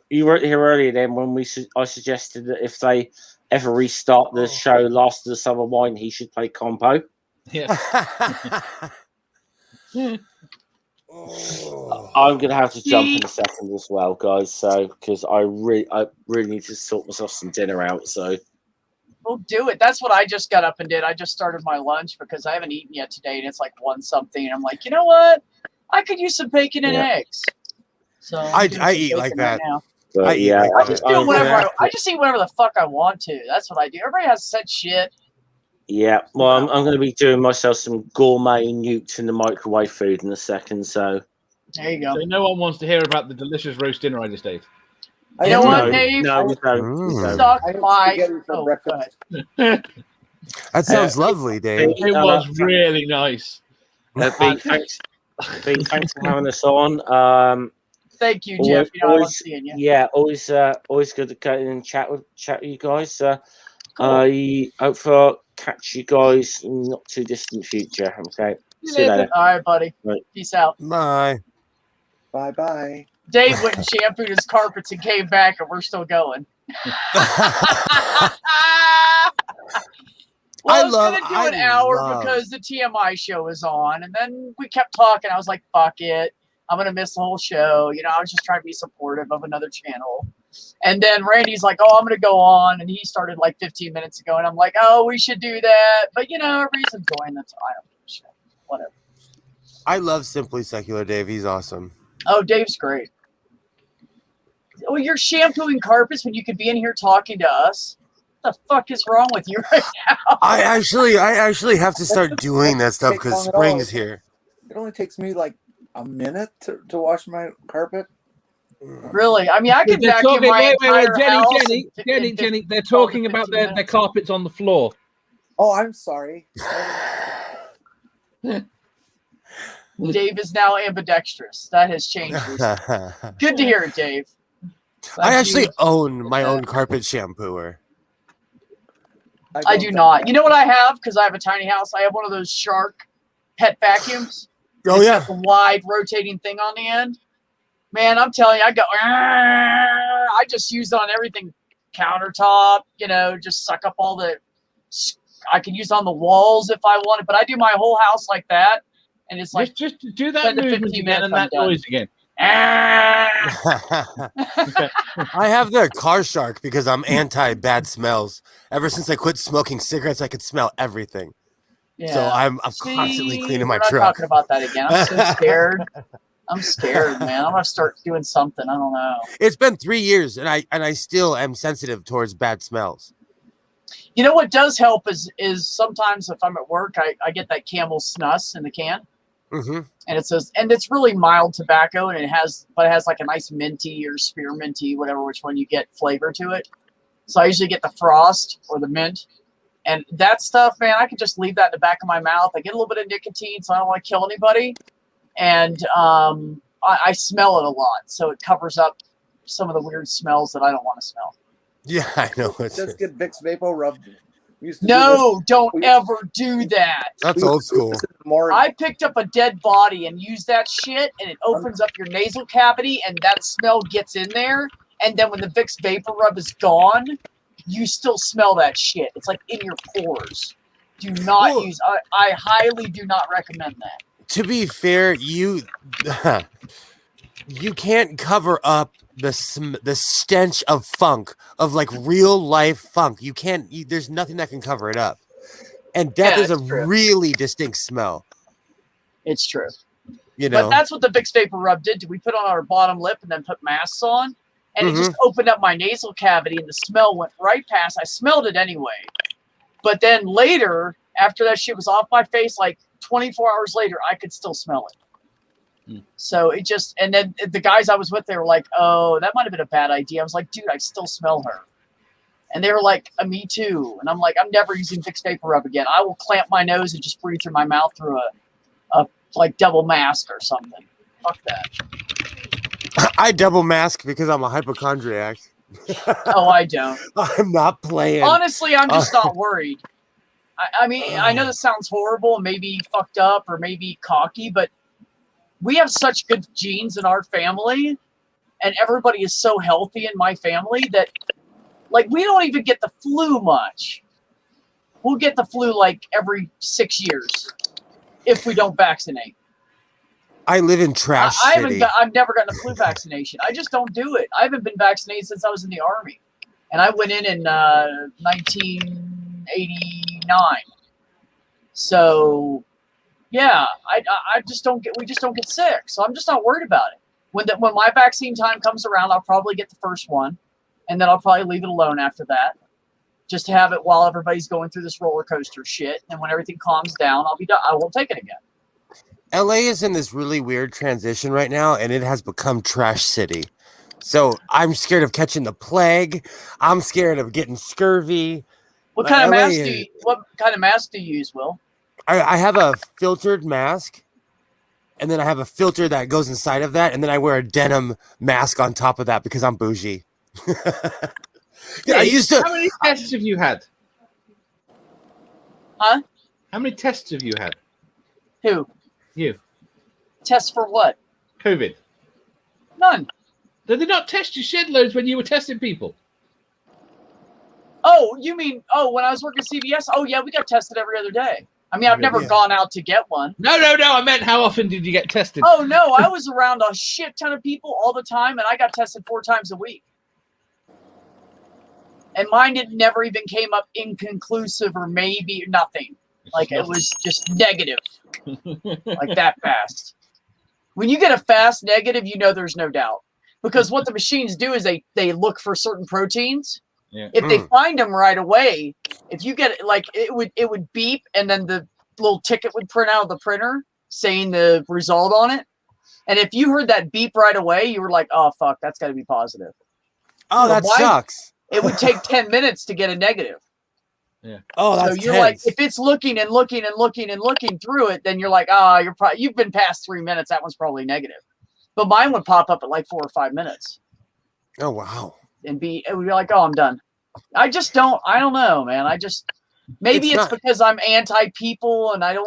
you weren't here earlier then when I suggested that if they ever restart the show Last of the Summer Wine, he should play Compo. Yeah. I'm gonna have to jump in a second as well, guys. So because I really need to sort myself some dinner out. So we'll do it. That's what I just got up and did. I just started my lunch because I haven't eaten yet today, and it's like 1 something. And I'm like, you know what? I could use some bacon and eggs. So I eat like that. But, I just do whatever. I just eat whatever the fuck I want to. That's what I do. Everybody has said shit. Yeah, well, I'm going to be doing myself some gourmet nukes in the microwave food in a second. So there you go. So no one wants to hear about the delicious roast dinner I just ate. You know what, Dave? No, we don't. Suck my. That sounds lovely, Dave. It was really nice. Thanks for having us on. Thank you, Jeff. I love seeing you. Yeah, always good to go in and chat with you guys. Cool. I hope for catch you guys in not too distant future. Okay. See you later. All right, buddy. Right. Peace out. Bye. Bye. Dave went and shampooed his carpets and came back, and we're still going. I was going to do an hour because the TMI show was on, and then we kept talking. I was like, fuck it. I'm going to miss the whole show. You know, I was just trying to be supportive of another channel. And then Randy's like, oh, I'm going to go on. And he started like 15 minutes ago. And I'm like, oh, we should do that. But, you know, everybody's enjoying the time. I don't give a shit. Whatever. I love Simply Secular Dave. He's awesome. Oh, Dave's great. Oh, you're shampooing carpets when you could be in here talking to us? What the fuck is wrong with you right now? I actually have to start doing that stuff because spring's here. It only takes me like a minute to wash my carpet. Really? I mean, I can vacuum my entire house. Jenny, they're talking about their carpets on the floor. Oh, I'm sorry. Dave is now ambidextrous. That has changed. Good to hear it, Dave. I actually own my own carpet shampooer. I do not. You know what I have? Because I have a tiny house. I have one of those Shark pet vacuums. Oh, yeah. Like a wide rotating thing on the end. Man, I'm telling you, I just use it on everything. Countertop, you know, just suck up all the. I can use it on the walls if I wanted, but I do my whole house like that. And it's like. Just do that movement again and that noise again. I have the car shark because I'm anti bad smells. Ever since I quit smoking cigarettes, I could smell everything. Yeah. So I'm constantly cleaning my truck. We're not talking about that again. I'm so scared. I'm scared, man. I'm gonna start doing something. I don't know. It's been 3 years, and I still am sensitive towards bad smells. You know what does help is sometimes if I'm at work, I get that Camel Snus in the can. Mm-hmm. And it says, and it's really mild tobacco, and it has like a nice minty or spearminty, whatever, which one you get flavor to it. So I usually get the frost or the mint, and that stuff, man, I can just leave that in the back of my mouth. I get a little bit of nicotine, so I don't want to kill anybody, and I smell it a lot, so it covers up some of the weird smells that I don't want to smell. Yeah, I know. Just get Vicks Vapor rubbed. No, don't ever do that. That's old school. I picked up a dead body and used that shit, and it opens up your nasal cavity, and that smell gets in there. And then when the Vicks Vapor Rub is gone, you still smell that shit. It's like in your pores. Do not use. I highly do not recommend that. To be fair, you can't cover up the stench of funk, of like real life funk. You can't. There's nothing that can cover it up. And death is a really distinct smell. It's true. You know, but that's what the Vicks Vapor Rub did. We put on our bottom lip and then put masks on, and it just opened up my nasal cavity, and the smell went right past. I smelled it anyway, but then later, after that shit was off my face, like 24 hours later, I could still smell it. So it just, and then the guys I was with, they were like, "Oh, that might have been a bad idea." I was like, "Dude, I still smell her," and they were like, "Me too." And I'm like, "I'm never using Vicks Vapor Rub again. I will clamp my nose and just breathe through my mouth through a like double mask or something. Fuck that." I double mask because I'm a hypochondriac. Oh, I don't. I'm not playing. Honestly, I'm just not worried. I mean, I know this sounds horrible, maybe fucked up, or maybe cocky, but we have such good genes in our family, and everybody is so healthy in my family that, like, we don't even get the flu much. We'll get the flu like every 6 years if we don't vaccinate. I live in trash city. I've never gotten a flu vaccination. I just don't do it. I haven't been vaccinated since I was in the Army, and I went in 1989. So, yeah, I just don't get. We just don't get sick. So I'm just not worried about it. When my vaccine time comes around, I'll probably get the first one, and then I'll probably leave it alone after that, just to have it while everybody's going through this roller coaster shit. And when everything calms down, I'll be done. I won't take it again. LA is in this really weird transition right now, and it has become trash city. So I'm scared of catching the plague. I'm scared of getting scurvy. What kind of mask do you use, Will? I have a filtered mask, and then I have a filter that goes inside of that, and then I wear a denim mask on top of that because I'm bougie. Yeah, I used to. How many tests have you had? Huh? How many tests have you had? Who? You. Tests for what? COVID. None. Did they not test you shed loads when you were testing people? Oh, you mean, when I was working at CVS? Oh, yeah, we got tested every other day. I mean, I've never gone out to get one. No. I meant how often did you get tested? Oh, no, I was around a shit ton of people all the time, and I got tested 4 times a week. And mine never even came up inconclusive or maybe nothing. Like, it was just negative. Like that fast. When you get a fast negative, you know there's no doubt. Because what the machines do is they look for certain proteins. Yeah. If they find them right away, if you get it, like it would beep, and then the little ticket would print out of the printer saying the result on it. And if you heard that beep right away, you were like, "Oh fuck, that's got to be positive." Oh, that sucks. It would take 10 minutes to get a negative. Yeah. Oh, that's so you're tense. like, if it's looking and looking and looking and looking through it, then you're like, you've been past 3 minutes. That one's probably negative. But mine would pop up at like 4 or 5 minutes. Oh wow. And it would be like, "Oh, I'm done." I don't know, man. Maybe it's because I'm anti-people and I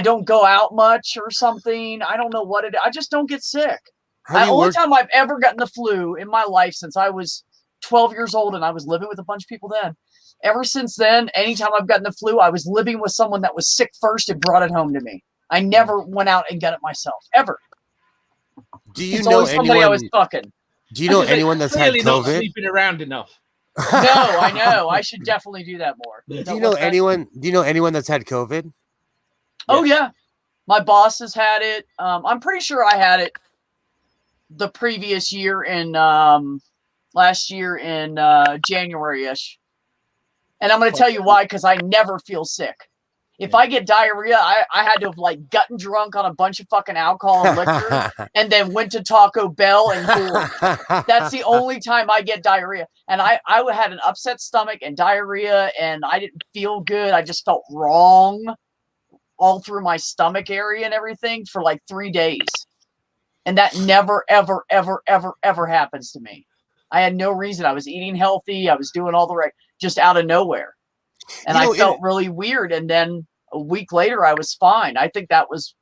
don't go out much or something. I don't know what it is. I just don't get sick. The only time I've ever gotten the flu in my life since I was 12 years old, and I was living with a bunch of people then. Ever since then, anytime I've gotten the flu, I was living with someone that was sick first and brought it home to me. I never went out and got it myself, ever. Do you know somebody I was fucking? Do you know anyone that's had Clearly not COVID? sleeping around enough. No, I know. I should definitely do that more. Do you know anyone? Do you know anyone that's had COVID? Oh yeah, my boss has had it. I'm pretty sure I had it the previous year in last year in January-ish. And I'm going to tell you why, because I never feel sick. If I get diarrhea, I had to have like gotten drunk on a bunch of fucking alcohol and liquor and then went to Taco Bell and cooled. That's the only time I get diarrhea. And I had an upset stomach and diarrhea, and I didn't feel good. I just felt wrong all through my stomach area and everything for like 3 days. And that never, ever, ever, ever, ever happens to me. I had no reason. I was eating healthy. I was doing all the right, just out of nowhere. And I felt really weird. And then a week later, I was fine. I think that was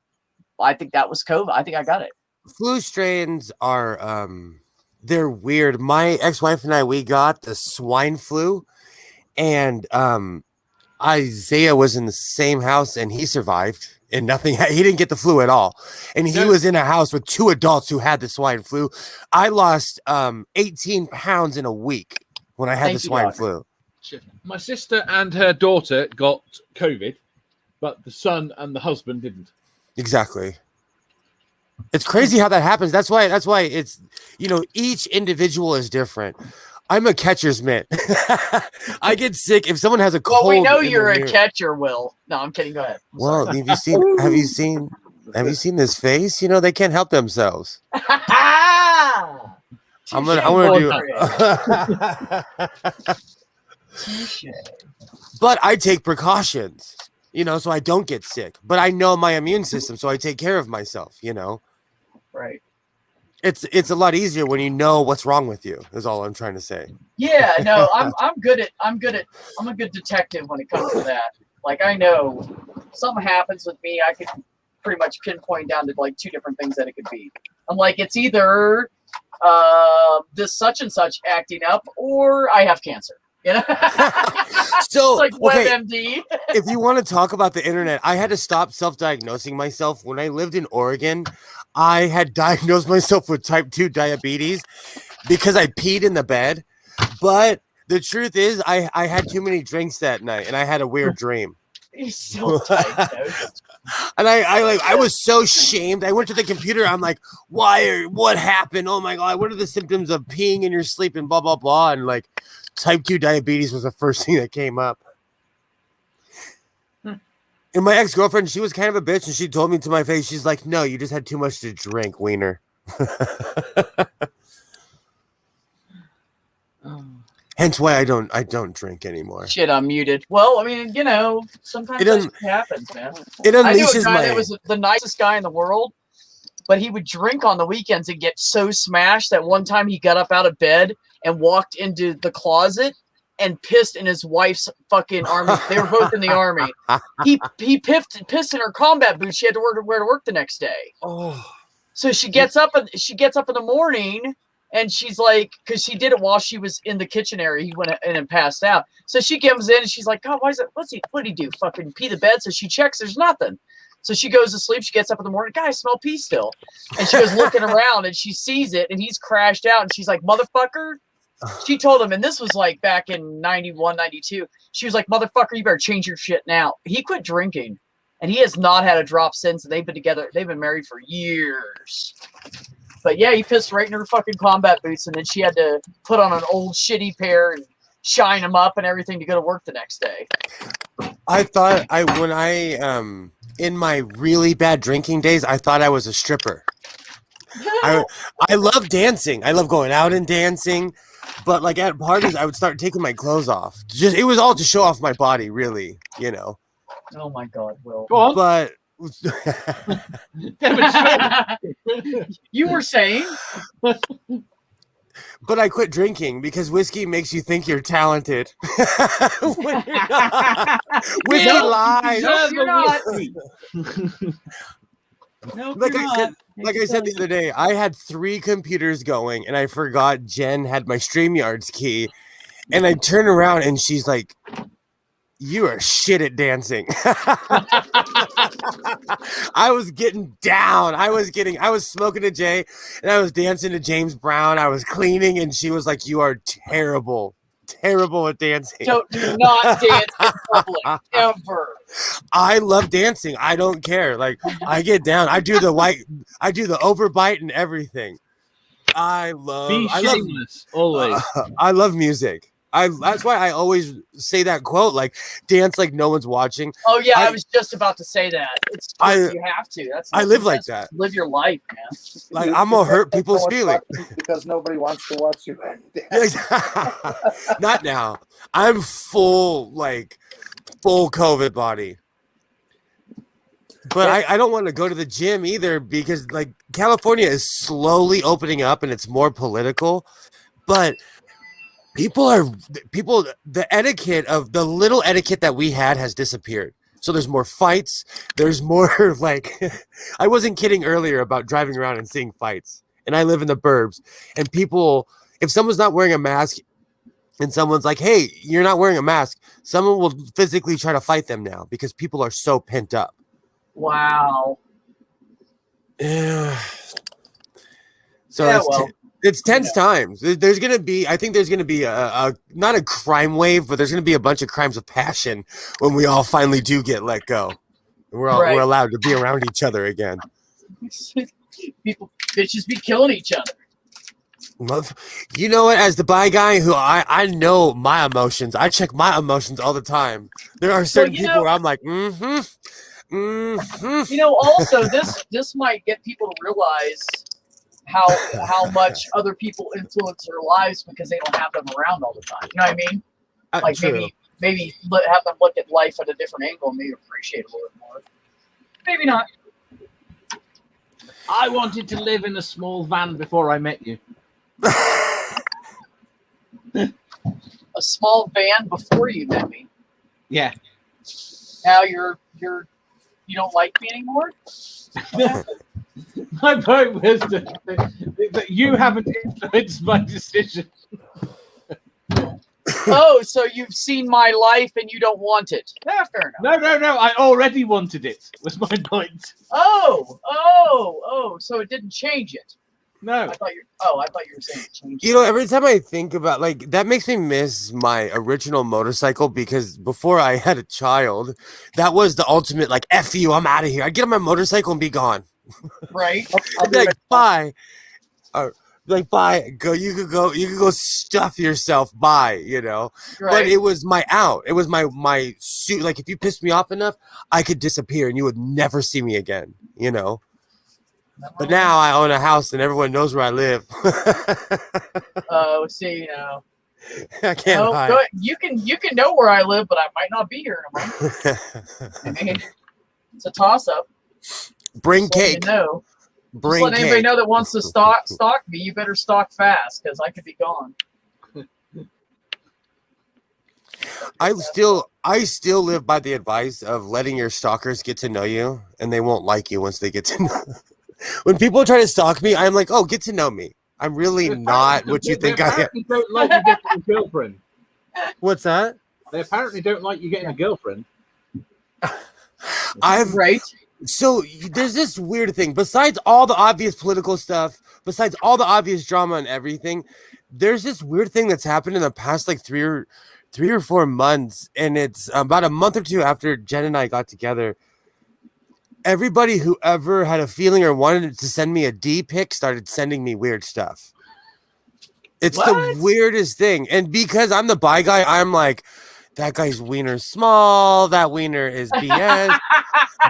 COVID. I think I got it. Flu strains are, they're weird. My ex-wife and I, we got the swine flu, and Isaiah was in the same house and he survived. and nothing. He didn't get the flu at all, and he was in a house with 2 adults who had the swine flu. I lost 18 pounds in a week when I had the swine flu. My sister and her daughter got COVID, but the son and the husband didn't. Exactly. It's crazy how that happens. That's why it's, each individual is different. I'm a catcher's mitt. I get sick if someone has a cold. Well, we know you're a catcher, Will. No, I'm kidding. Go ahead. Well, have you seen this face? They can't help themselves. I want to do. But I take precautions, so I don't get sick. But I know my immune system, so I take care of myself. Right. It's a lot easier when you know what's wrong with you. Is all I'm trying to say. Yeah. No, I'm a good detective when it comes to that. Like, I know something happens with me, I could pretty much pinpoint down to like 2 different things that it could be. I'm like, it's either this such and such acting up, or I have cancer. So like WebMD. If you want to talk about the internet, I had to stop self-diagnosing myself. When I lived in Oregon, I had diagnosed myself with type 2 diabetes because I peed in the bed. But the truth is, I had too many drinks that night, and I had a weird dream. He's so diagnosed. And I was so shamed. I went to the computer. I'm like, what happened? Oh my God, what are the symptoms of peeing in your sleep and blah, blah, blah. And like type 2 diabetes was the first thing that came up. And my ex-girlfriend, she was kind of a bitch, and she told me to my face, she's like, no, you just had too much to drink, wiener. Hence why I don't drink anymore. Shit, I'm muted. Well, I mean, sometimes that happens, man. It unleashes I knew a guy that was the nicest guy in the world, but he would drink on the weekends and get so smashed that one time he got up out of bed and walked into the closet and pissed in his wife's fucking army. They were both in the army. He pissed in her combat boots. She had to wear to work the next day. Oh, so she gets up in the morning. And she's like, because she did it while she was in the kitchen area. He went in and passed out. So she comes in and she's like, God, why is it? What did he do? Fucking pee the bed? So she checks. There's nothing. So she goes to sleep. She gets up in the morning. God, I smell pee still. And she was looking around and she sees it and he's crashed out. And she's like, motherfucker. She told him, and this was like back in 91, 92. She was like, motherfucker, you better change your shit now. He quit drinking and he has not had a drop since. And they've been together. They've been married for years. But yeah, he pissed right in her fucking combat boots, and then she had to put on an old shitty pair and shine them up and everything to go to work the next day. I thought in my really bad drinking days, I thought I was a stripper. I love dancing. I love going out and dancing, but like at parties, I would start taking my clothes off. It was all to show off my body, really, Oh my God, Will. Go on. But you were saying, but I quit drinking because whiskey makes you think you're talented. When you're not. Whiskey lies. No, you're not. No, Like I said the other day, I had 3 computers going, and I forgot Jen had my StreamYard's key, and I turn around and she's like, you are shit at dancing. I was getting down. I was smoking a J and I was dancing to James Brown. I was cleaning and she was like, you are terrible at dancing. Do not dance in public ever. I love dancing. I don't care. Like I get down. I do the overbite and everything. Shameless, always. I love music. That's why I always say that quote, like dance like no one's watching. Oh yeah, I was just about to say that. You have to. I live like that. Live your life, man. Like I'm gonna hurt people's feelings because nobody wants to watch you dance. Not now. I'm full COVID body. But I don't want to go to the gym either because like California is slowly opening up and it's more political, but the etiquette of the little etiquette that we had has disappeared. So there's more fights. There's more I wasn't kidding earlier about driving around and seeing fights. And I live in the burbs. And people, if someone's not wearing a mask and someone's like, hey, you're not wearing a mask, someone will physically try to fight them now because people are so pent up. Wow. Yeah. So Yeah, it's well, it's tense times. There's gonna be, I think there's gonna be a not a crime wave, but there's gonna be a bunch of crimes of passion when we all finally do get let go. And we're allowed to be around each other again. People, bitches be killing each other. You know what? As the bi guy who I know my emotions, I check my emotions all the time. There are certain people where I'm like, You know, also this might get people to realize how much other people influence their lives because they don't have them around all the time. You know what I mean? Like true. maybe have them look at life at a different angle and maybe appreciate it a little more. Maybe not. I wanted to live in a small van before I met you. A small van before you met me. Yeah. Now you don't like me anymore? My point was that you haven't influenced my decision. Oh, so you've seen my life and you don't want it. Yeah, fair enough. No. I already wanted it, was my point. Oh, so it didn't change it. No. I thought you were saying it changed. You know, every time I think about, like, that makes me miss my original motorcycle, because before I had a child, that was the ultimate, like, F you, I'm out of here. I'd get on my motorcycle and be gone. Right. I'd be like, bye. Like, bye. You could go stuff yourself. Bye. You know. Right. But it was my out. It was my suit. Like, if you pissed me off enough, I could disappear and you would never see me again. You know. But now I own a house and everyone knows where I live. Oh, see, now. I can't hide. Good. You can know where I live, but I might not be here in a month. I mean, it's a toss up. Bring cake. No. Bring Just let anybody know that wants to stalk me. You better stalk fast because I could be gone. I still live by the advice of letting your stalkers get to know you, and they won't like you once they get to know. When people try to stalk me, I'm like, oh, get to know me. I'm really not what you think I am. They don't like you getting a girlfriend. What's that? They apparently don't like you getting a girlfriend. Right. So there's this weird thing. Besides all the obvious political stuff, besides all the obvious drama and everything, there's this weird thing that's happened in the past like 3 or 4 months, and it's about a month or two after Jen and I got together. Everybody who ever had a feeling or wanted to send me a D pic started sending me weird stuff. It's the weirdest thing. And because I'm the bi guy, I'm like, that guy's wiener's small. That wiener is BS.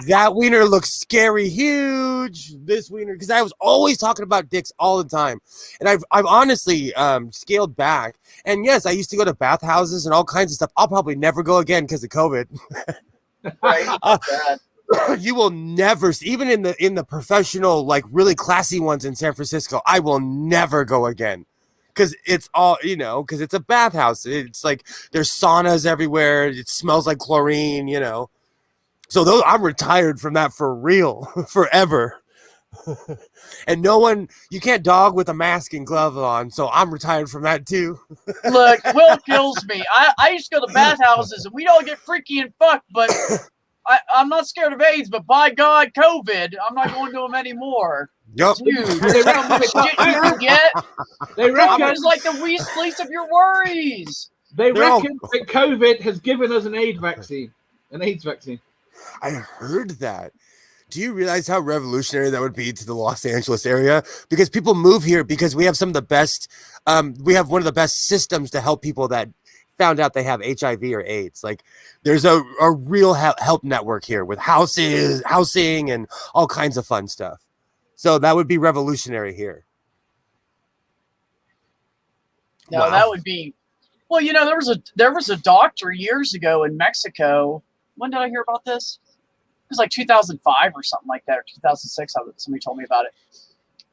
That wiener looks scary huge. This wiener, because I was always talking about dicks all the time. And I've honestly scaled back. And yes, I used to go to bathhouses and all kinds of stuff. I'll probably never go again because of COVID. Right. You will never see, even in the professional, like really classy ones in San Francisco, I will never go again. Because it's all, because it's a bathhouse. It's like there's saunas everywhere. It smells like chlorine, So I'm retired from that for real, forever. And you can't dog with a mask and glove on. So I'm retired from that too. Look, Will kills me. I used to go to bathhouses and we'd all get freaky and fucked, but I'm not scared of AIDS, but by God, COVID, I'm not going to them anymore. Yep. Dude, how much shit you can get. COVID is like the least of your worries. They reckon that COVID has given us an AIDS vaccine. I heard that. Do you realize how revolutionary that would be to the Los Angeles area? Because people move here because we have some of the best, we have one of the best systems to help people that found out they have HIV or AIDS. Like there's a real help network here with housing and all kinds of fun stuff. So that would be revolutionary here. No, wow. That would be, well, there was a doctor years ago in Mexico. When did I hear about this? It was like 2005 or something like that, or 2006. Somebody told me about it.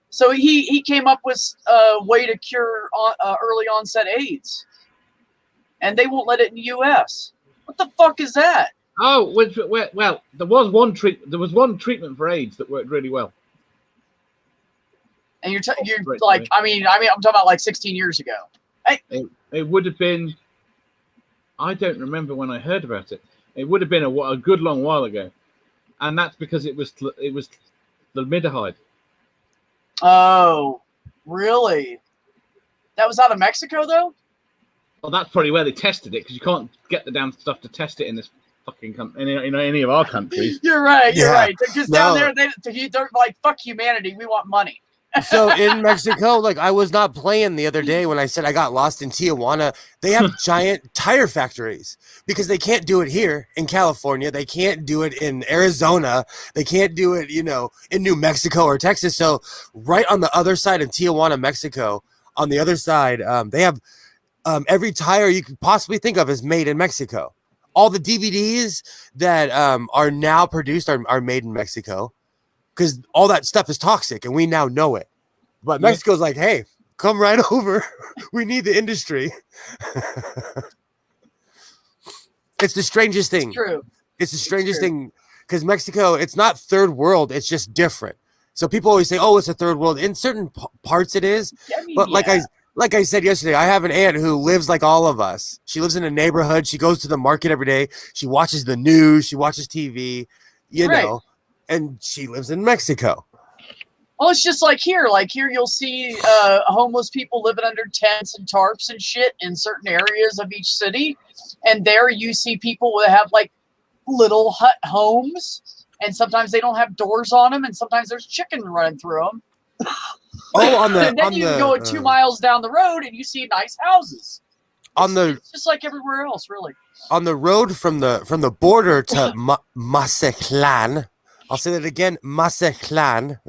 So he came up with a way to cure early onset AIDS. And they won't let it in the U.S. What the fuck is that? Oh, well, there was one treatment for AIDS that worked really well. And you're like, I mean, I'm talking about like 16 years ago. Hey. It would have been. I don't remember when I heard about it. It would have been a good long while ago. and that's because it was formaldehyde. Oh, really? That was out of Mexico, though? Well, that's probably where they tested it, because you can't get the damn stuff to test it in this fucking any of our countries. You're right. You're Yeah. right. Because down No. there, they're like, fuck humanity. We want money. So in Mexico, like I was not playing the other day when I said I got lost in Tijuana. They have giant tire factories because they can't do it here in California. They can't do it in Arizona. They can't do it, in New Mexico or Texas. So right on the other side of Tijuana, Mexico, on the other side, they have every tire you could possibly think of is made in Mexico. All the DVDs that are now produced are made in Mexico. Because all that stuff is toxic, and we now know it. But Mexico's like, hey, come right over. We need the industry. It's the strangest thing. It's true. It's the strangest thing. Because Mexico, it's not third world. It's just different. So people always say, oh, it's a third world. In certain parts it is. I mean, But like I said yesterday, I have an aunt who lives like all of us. She lives in a neighborhood. She goes to the market every day. She watches the news. She watches TV, you know. And she lives in Mexico. Well, it's just like here. Like here, you'll see homeless people living under tents and tarps and shit in certain areas of each city. And there you see people that have like little hut homes. And sometimes they don't have doors on them. And sometimes there's chicken running through them. Oh, and then you go 2 miles down the road and you see nice houses. It's just like everywhere else, really. On the road from the border to Mazatlan. I'll say that again, Mazatlan.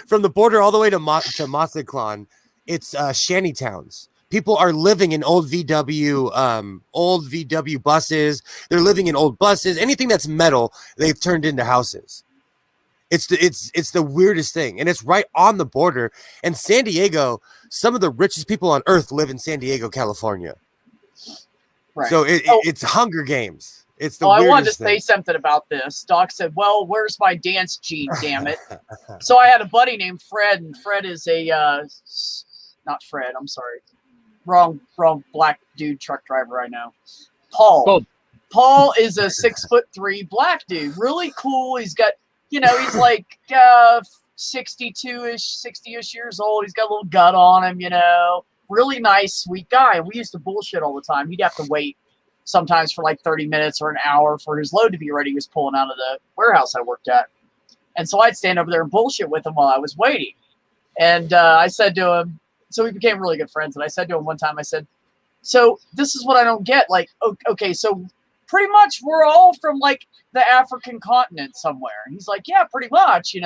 From the border all the way to Mazatlan, it's shanty towns. People are living in old VW buses. They're living in old buses. Anything that's metal, they've turned into houses. It's the weirdest thing, and it's right on the border. And San Diego, some of the richest people on earth live in San Diego, California. Right. So it's Hunger Games. It's the weirdest I wanted to thing. say something about this. Doc said, well, where's my dance gene, damn it? So I had a buddy named Fred, and Fred is not Fred, I'm sorry. Wrong black dude truck driver I know. Paul. Paul is a 6'3" black dude. Really cool. He's got, he's like 62-ish, 60-ish years old. He's got a little gut on him, Really nice, sweet guy. We used to bullshit all the time. He'd have to wait sometimes for like 30 minutes or an hour for his load to be ready. He was pulling out of the warehouse I worked at. And so I'd stand over there and bullshit with him while I was waiting. And I said to him, so we became really good friends. And I said to him one time, I said, so this is what I don't get. Like, okay, so pretty much we're all from like the African continent somewhere. And he's like, yeah, pretty much, And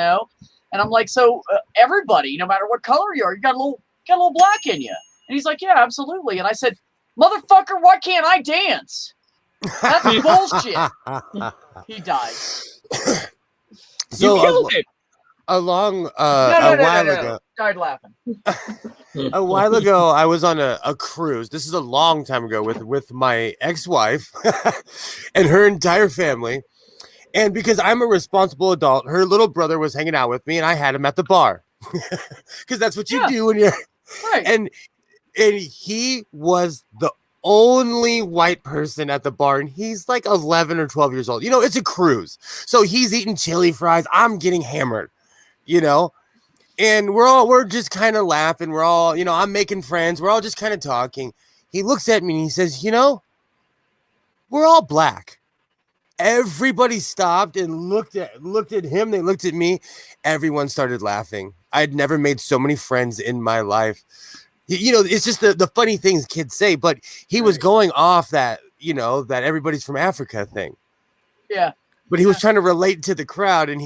I'm like, so everybody, no matter what color you are, you got a little black in you. And he's like, yeah, absolutely. And I said, motherfucker, why can't I dance? That's bullshit. He died. So you killed him. A while ago. Died laughing. A while ago, I was on a cruise. This is a long time ago with my ex-wife and her entire family. And because I'm a responsible adult, her little brother was hanging out with me, and I had him at the bar. Because that's what you do when you're... Right. And he was the only white person at the bar, and he's like 11 or 12 years old. It's a cruise. So he's eating chili fries. I'm getting hammered, and we're just kind of laughing. We're all, I'm making friends. We're all just kind of talking. He looks at me and he says, we're all black. Everybody stopped and looked at him. They looked at me. Everyone started laughing. I'd never made so many friends in my life. It's just the funny things kids say, but he was going off that, that everybody's from Africa thing. Yeah. But he was trying to relate to the crowd, and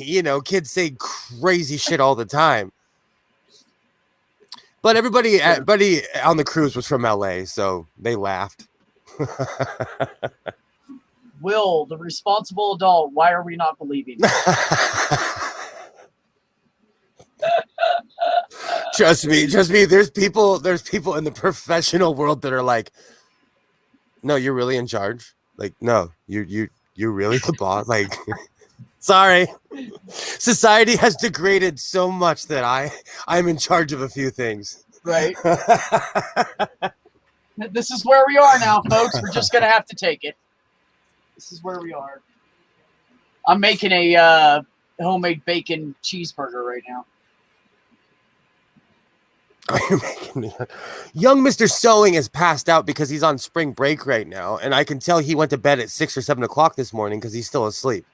kids say crazy shit all the time. But everybody on the cruise was from LA, so they laughed. Will, the responsible adult, why are we not believing? Trust me. There's people in the professional world that are like, no, you're really in charge. Like, no, you're really the boss. Like, sorry. Society has degraded so much that I'm in charge of a few things. Right. This is where we are now, folks. We're just gonna have to take it. This is where we are. I'm making a homemade bacon cheeseburger right now. Young Mr. Sewing is passed out because he's on spring break right now, and I can tell he went to bed at 6 or 7 o'clock this morning because he's still asleep.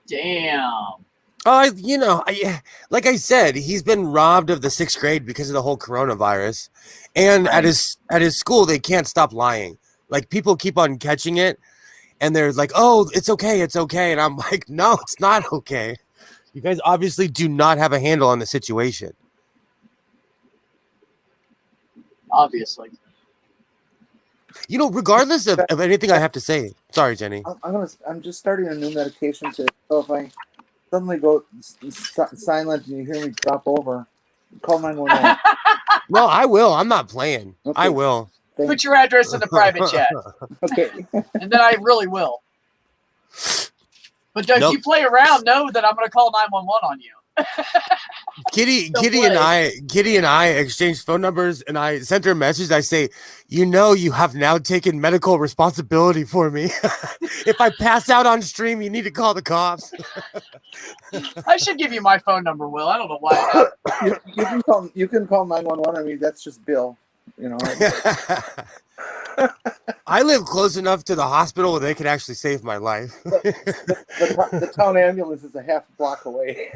Damn. Like I said, he's been robbed of the 6th grade because of the whole coronavirus, and at his school they can't stop lying. Like people keep on catching it, and they're like, "Oh, it's okay," and I'm like, "No, it's not okay. You guys obviously do not have a handle on the situation." Obviously. Regardless of anything I have to say. Sorry, Jenny. I'm just starting a new medication so if I suddenly go silent and you hear me drop over, call 911. No, I will. I'm not playing. Okay. I will. Thanks. Put your address in the private chat. Okay. And then I really will. But if you play around, know that I'm going to call 911 on you. Kitty and I exchanged phone numbers, and I sent her a message. I say, you have now taken medical responsibility for me. If I pass out on stream, you need to call the cops. I should give you my phone number, Will. I don't know why. You can call 911. I mean, that's just Bill. I live close enough to the hospital where they could actually save my life. The town ambulance is a half block away.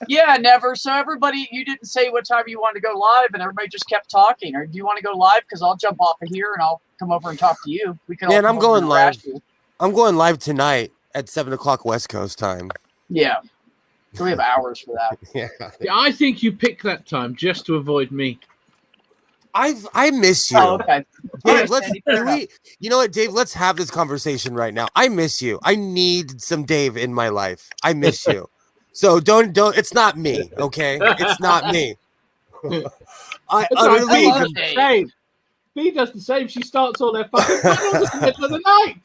Yeah, never. So everybody, you didn't say what time you wanted to go live, and everybody just kept talking. Or do you want to go live? Because I'll jump off of here and I'll come over and talk to you. We can. Man, I'm going live. I'm going live tonight at 7 o'clock West Coast time. Yeah, so we have hours for that. Yeah, I think you picked that time just to avoid me. I miss you. Oh, okay. Dave, you know what, Dave? Let's have this conversation right now. I miss you. I need some Dave in my life. I miss you. So don't. It's not me, okay? It's not me. I utterly. B does the same. She starts all their fucking panels in the middle of the night.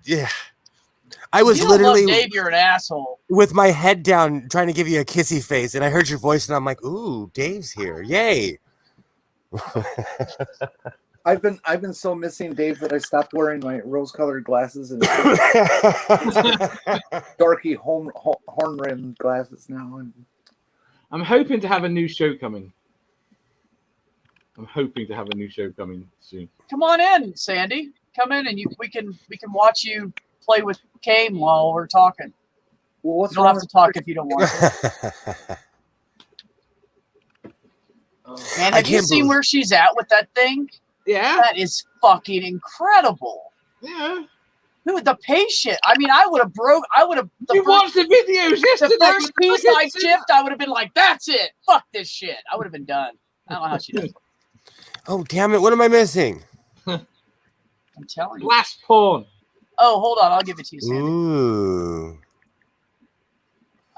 Yeah. I was literally Dave, you're an asshole. With my head down, trying to give you a kissy face, and I heard your voice, and I'm like, "Ooh, Dave's here! Yay!" I've been so missing Dave that I stopped wearing my rose-colored glasses and darky horn-rimmed glasses now. I'm hoping to have a new show coming. Soon. Come on in, Sandy. Come in, and we can watch you play with Kame while we're talking. Well, you don't have to talk if you don't want to. Man, have you seen where she's at with that thing? Yeah. That is fucking incredible. Yeah. Who the patient? I mean, I would have You watched the videos yesterday. The first piece I chipped, I would have been like, "That's it. Fuck this shit." I would have been done. I don't know how she does it. Oh damn it! What am I missing? I'm telling you. Last porn. Oh, hold on. I'll give it to you, Sandy. Ooh.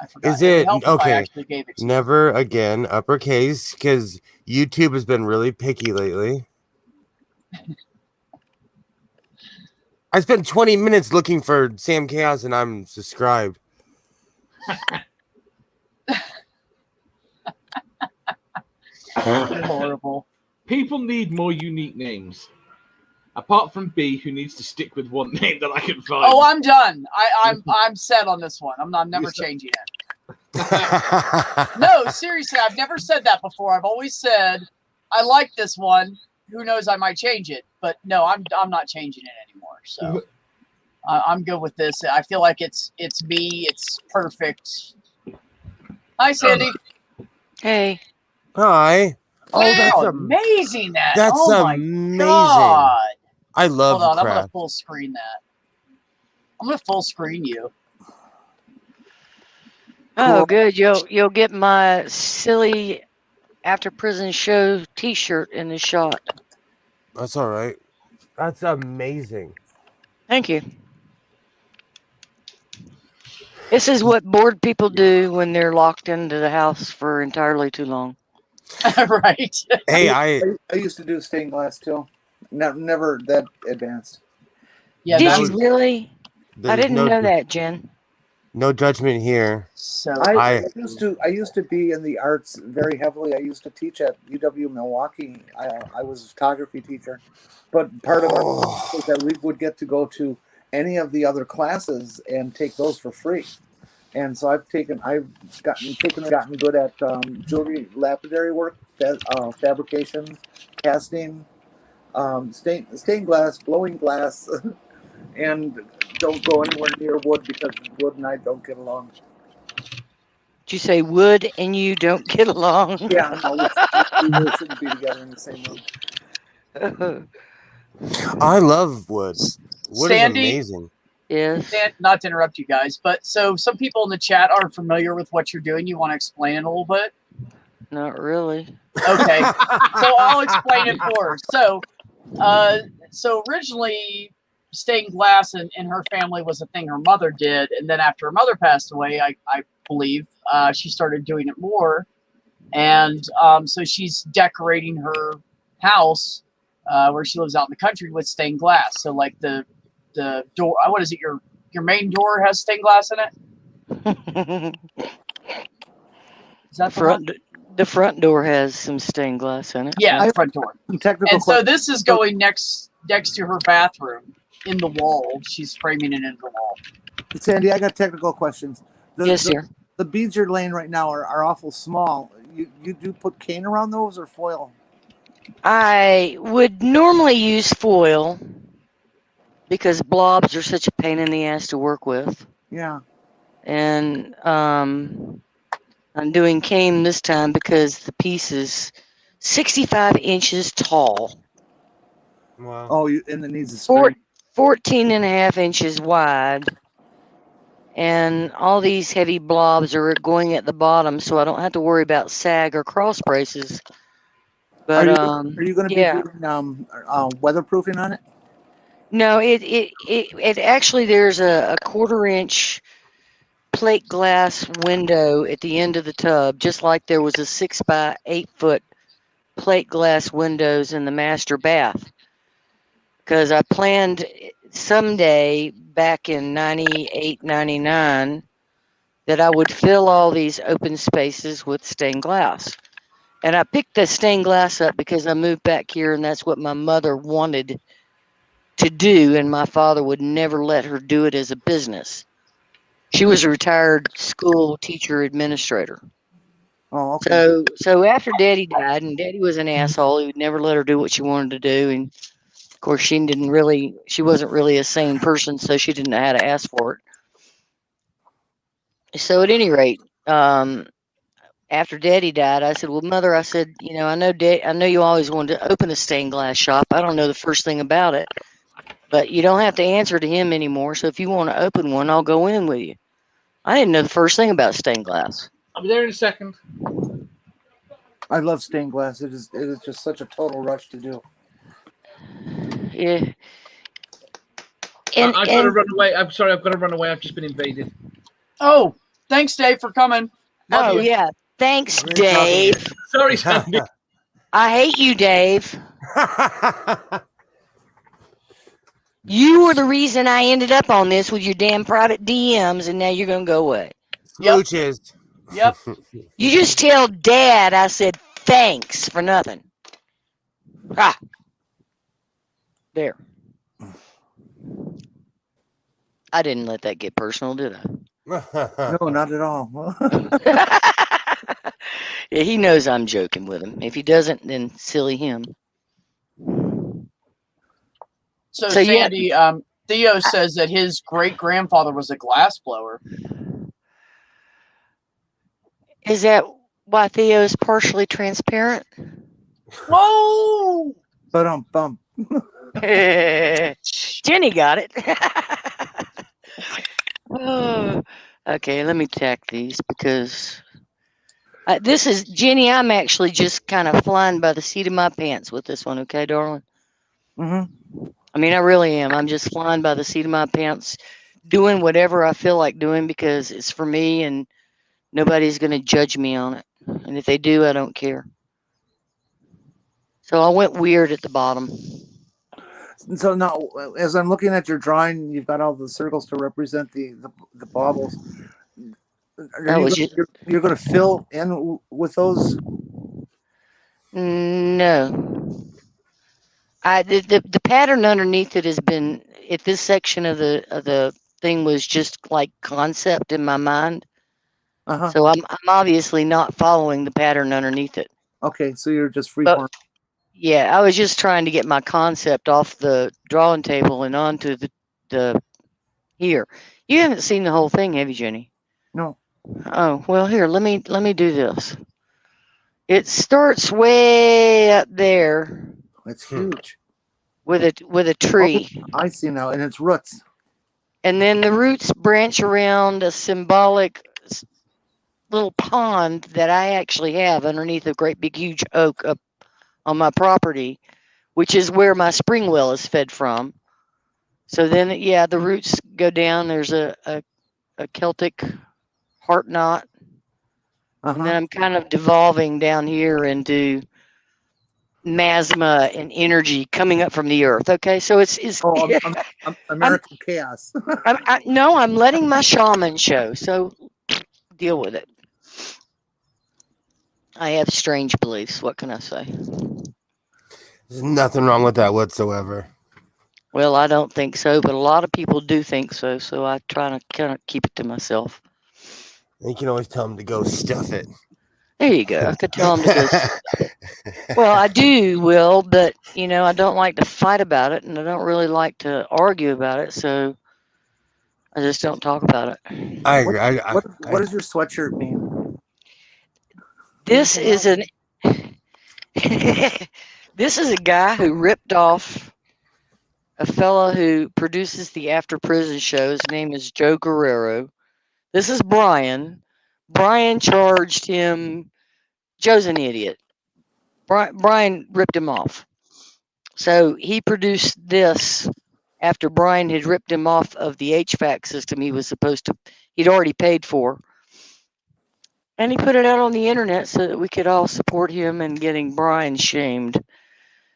I forgot. Is it okay? Never again uppercase because YouTube has been really picky lately. I spent 20 minutes looking for Sam Chaos and I'm subscribed. Horrible. People need more unique names. Apart from B, who needs to stick with one name that I can find. Oh, I'm done. I'm set on this one. I'm never changing it. No, seriously, I've never said that before. I've always said I like this one. Who knows? I might change it, but no, I'm not changing it anymore. So I'm good with this. I feel like it's me. It's perfect. Hi, Sandy. Hey. Hi. Oh, that's amazing! That's amazing. God. I love. Hold on, I'm gonna full screen that. I'm gonna full screen you. Oh, good. You'll get my silly after prison show T-shirt in the shot. That's all right. That's amazing. Thank you. This is what bored people do when they're locked into the house for entirely too long. Right. Hey, I used to do stained glass too. Never that advanced. Yeah. Did you really? I didn't know that, Jen. No judgment here. So I used to be in the arts very heavily. I used to teach at UW Milwaukee. I was a photography teacher, but part of our was that we would get to go to any of the other classes and take those for free. And so I've gotten good at jewelry, lapidary work, fabrication, casting, stained glass, blowing glass, and don't go anywhere near wood because wood and I don't get along. Did you say wood and you don't get along? Yeah, no, we really shouldn't be together in the same room. I love wood. Wood Sandy? is amazing. Yes. not to interrupt you guys, but so some people in the chat aren't familiar with what you're doing. You want to explain it a little bit? Not really. Okay, so I'll explain it for her. So originally, stained glass in her family was a thing her mother did, and then after her mother passed away, I believe she started doing it more, and so she's decorating her house where she lives out in the country with stained glass. So like the door, what is it? Your main door has stained glass in it. Is that the front door has some stained glass in it? Yeah, the front door. Technical so this is going next to her bathroom in the wall. She's framing it into the wall. Sandy, I got technical questions. Yes, sir. The beads you're laying right now are awful small. You do put cane around those or foil? I would normally use foil because blobs are such a pain in the ass to work with. Yeah. And I'm doing cane this time because the piece is 65 inches tall. Wow. Oh, and it needs a screen. 14 and a half inches wide. And all these heavy blobs are going at the bottom, so I don't have to worry about sag or cross braces. But are you going to be doing weatherproofing on it? No, it actually, there's a 1/4 inch plate glass window at the end of the tub, just like there was a 6 by 8 foot plate glass windows in the master bath. Because I planned someday back in 98, 99 that I would fill all these open spaces with stained glass. And I picked the stained glass up because I moved back here and that's what my mother wanted to do, and my father would never let her do it as a business. She was a retired school teacher administrator. Oh, okay. So after Daddy died, and Daddy was an asshole, he would never let her do what she wanted to do, and of course she wasn't really a sane person, so she didn't know how to ask for it. So at any rate, after Daddy died, I said, "Well, Mother," I said, "I know you always wanted to open a stained glass shop. I don't know the first thing about it, but you don't have to answer to him anymore. So if you want to open one, I'll go in with you." I didn't know the first thing about stained glass. I'll be there in a second. I love stained glass. It is just such a total rush to do. Yeah. I've got to run away. I'm sorry, I've got to run away. I've just been invaded. Oh, thanks, Dave, for coming. Love you. Yeah. Thanks, Dave. Sorry, Sandy. I hate you, Dave. You were the reason I ended up on this with your damn private DMs, and now you're going to go away. Smooches. Yep. You just tell Dad I said thanks for nothing. Ah. There. I didn't let that get personal, did I? No, not at all. Yeah, he knows I'm joking with him. If he doesn't, then silly him. So Sandy, Theo says that his great-grandfather was a glass blower. Is that why Theo is partially transparent? Whoa! Bum. Jenny got it. Oh, okay, let me tack these because this is Jenny. I'm actually just kind of flying by the seat of my pants with this one. Okay, darling. Mm-hmm. I mean, I really am. I'm just flying by the seat of my pants, doing whatever I feel like doing because it's for me and nobody's going to judge me on it. And if they do, I don't care. So I went weird at the bottom. So now, as I'm looking at your drawing, you've got all the circles to represent the baubles. You're going to fill in with those? No. The pattern underneath it has been, if this section of the thing was just like concept in my mind. Uh-huh. So I'm obviously not following the pattern underneath it. Okay, so you're just freeform. Yeah, I was just trying to get my concept off the drawing table and onto the here. You haven't seen the whole thing, have you, Jenny? No. Oh, well, here, let me do this. It starts way up there. It's huge. With a tree. Oh, I see now, and it's roots. And then the roots branch around a symbolic little pond that I actually have underneath a great big huge oak up on my property, which is where my spring well is fed from. So then, yeah, the roots go down. There's a Celtic heart knot. And then I'm kind of devolving down here into masma and energy coming up from the earth. Okay, so it's American chaos. I'm letting my shaman show. So deal with it. I have strange beliefs. What can I say? There's nothing wrong with that whatsoever. Well, I don't think so, but a lot of people do think so. So I try to kind of keep it to myself. You can always tell them to go stuff it. There you go. I could tell them to go stuff it. Well, I do, Will, but I don't like to fight about it, and I don't really like to argue about it. So I just don't talk about it. I agree. What does your sweatshirt mean? This is this is a guy who ripped off a fella who produces the After Prison show. His name is Joe Guerrero. This is Brian. Brian charged him. Joe's an idiot. Brian ripped him off. So he produced this after Brian had ripped him off of the HVAC system he'd already paid for. And he put it out on the internet so that we could all support him in getting Brian shamed.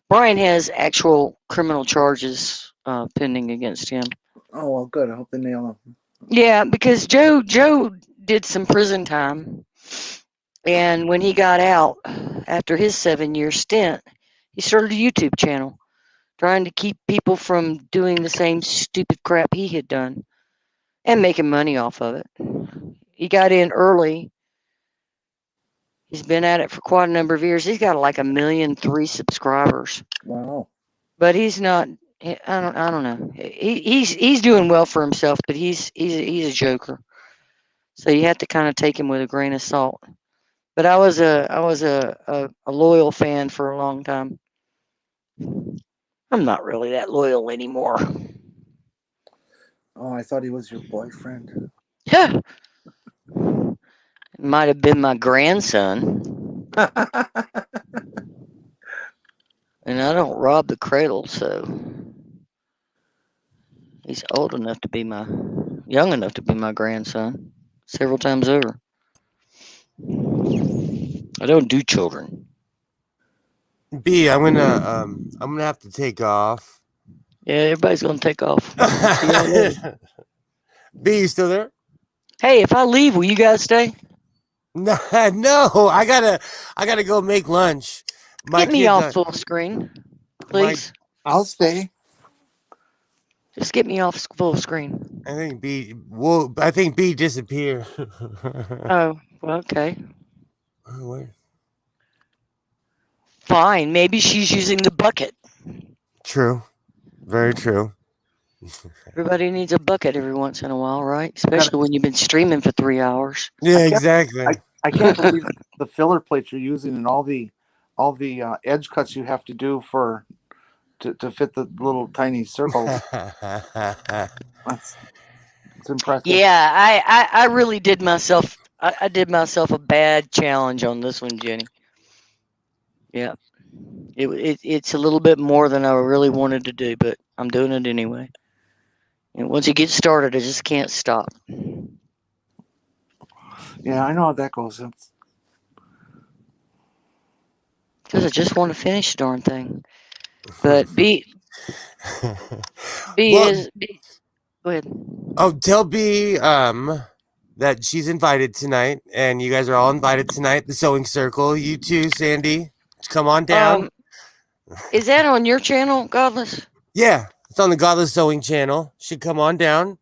Brian has actual criminal charges pending against him. Oh, well, good. I hope they nail him. Yeah, because Joe did some prison time. And when he got out after his 7-year stint, he started a YouTube channel trying to keep people from doing the same stupid crap he had done and making money off of it. He got in early. He's been at it for quite a number of years. He's got like 1.3 million subscribers. Wow. But he's not. I don't know. He's doing well for himself, but he's a joker. So you have to kind of take him with a grain of salt. But I was a loyal fan for a long time. I'm not really that loyal anymore. Oh, I thought he was your boyfriend. Yeah. It might have been my grandson. And I don't rob the cradle, so he's young enough to be my grandson several times over. I don't do children. B, I'm gonna have to take off. Yeah, everybody's gonna take off. B, you still there? Hey, if I leave, will you guys stay? No, I gotta go make lunch. Get me off full screen, please. I'll stay. Just get me off full screen. I think B disappeared. Oh, well, okay. Where? Fine. Maybe she's using the bucket. True. Very true. Everybody needs a bucket every once in a while, right? Especially when you've been streaming for 3 hours. Yeah, exactly. I can't believe the filler plates you're using and all the edge cuts you have to do to fit the little tiny circles. It's impressive. Yeah, I really did myself. I did myself a bad challenge on this one, Jenny. Yeah, it's a little bit more than I really wanted to do, but I'm doing it anyway. And once you get started, I just can't stop. Yeah, I know how that goes. Because I just want to finish the darn thing. But B, B Well, is B. Go ahead. oh, tell B that she's invited tonight, and you guys are all invited tonight. The Sewing Circle. You too, Sandy. Come on down. Is that on your channel, Godless? Yeah, it's on the Godless Sewing channel. Should come on down.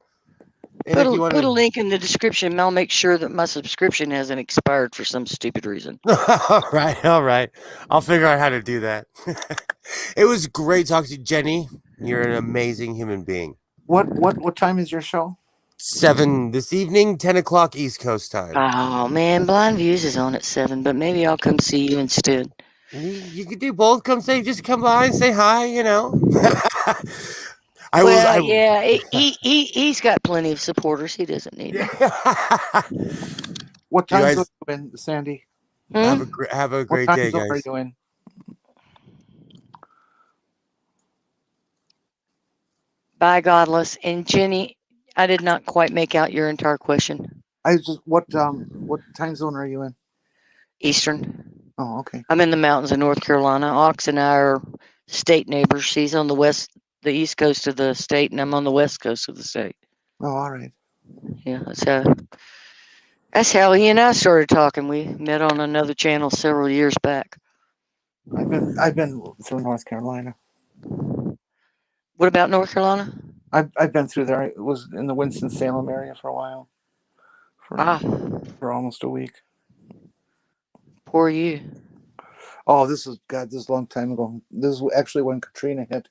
And Put if you want a link in the description. And I'll make sure that my subscription hasn't expired for some stupid reason. all right. I'll figure out how to do that. It was great talking to you, Jenny. You're an amazing human being. What time is your show? 7 this evening, 10 o'clock East Coast time. Oh man, Blind Views is on at 7, but maybe I'll come see you instead. You could do both. Just come by and say hi. He's got plenty of supporters. He doesn't need it. What time zone are you in, Sandy? Have a great day, What time zone are guys. you in? Bye, Godless. And Jenny, I did not quite make out your entire question. What time zone are you in? Eastern. Oh, okay. I'm in the mountains of North Carolina. Ox and I are state neighbors. She's on the east coast of the state, and I'm on the west coast of the state. Oh, all right. Yeah, that's how he and I started talking. We met on another channel several years back. I've been through North Carolina. What about North Carolina? I've been through there. It was in the Winston-Salem area for a while. For almost a week. Poor you. Oh, this is a long time ago. This is actually when Katrina hit.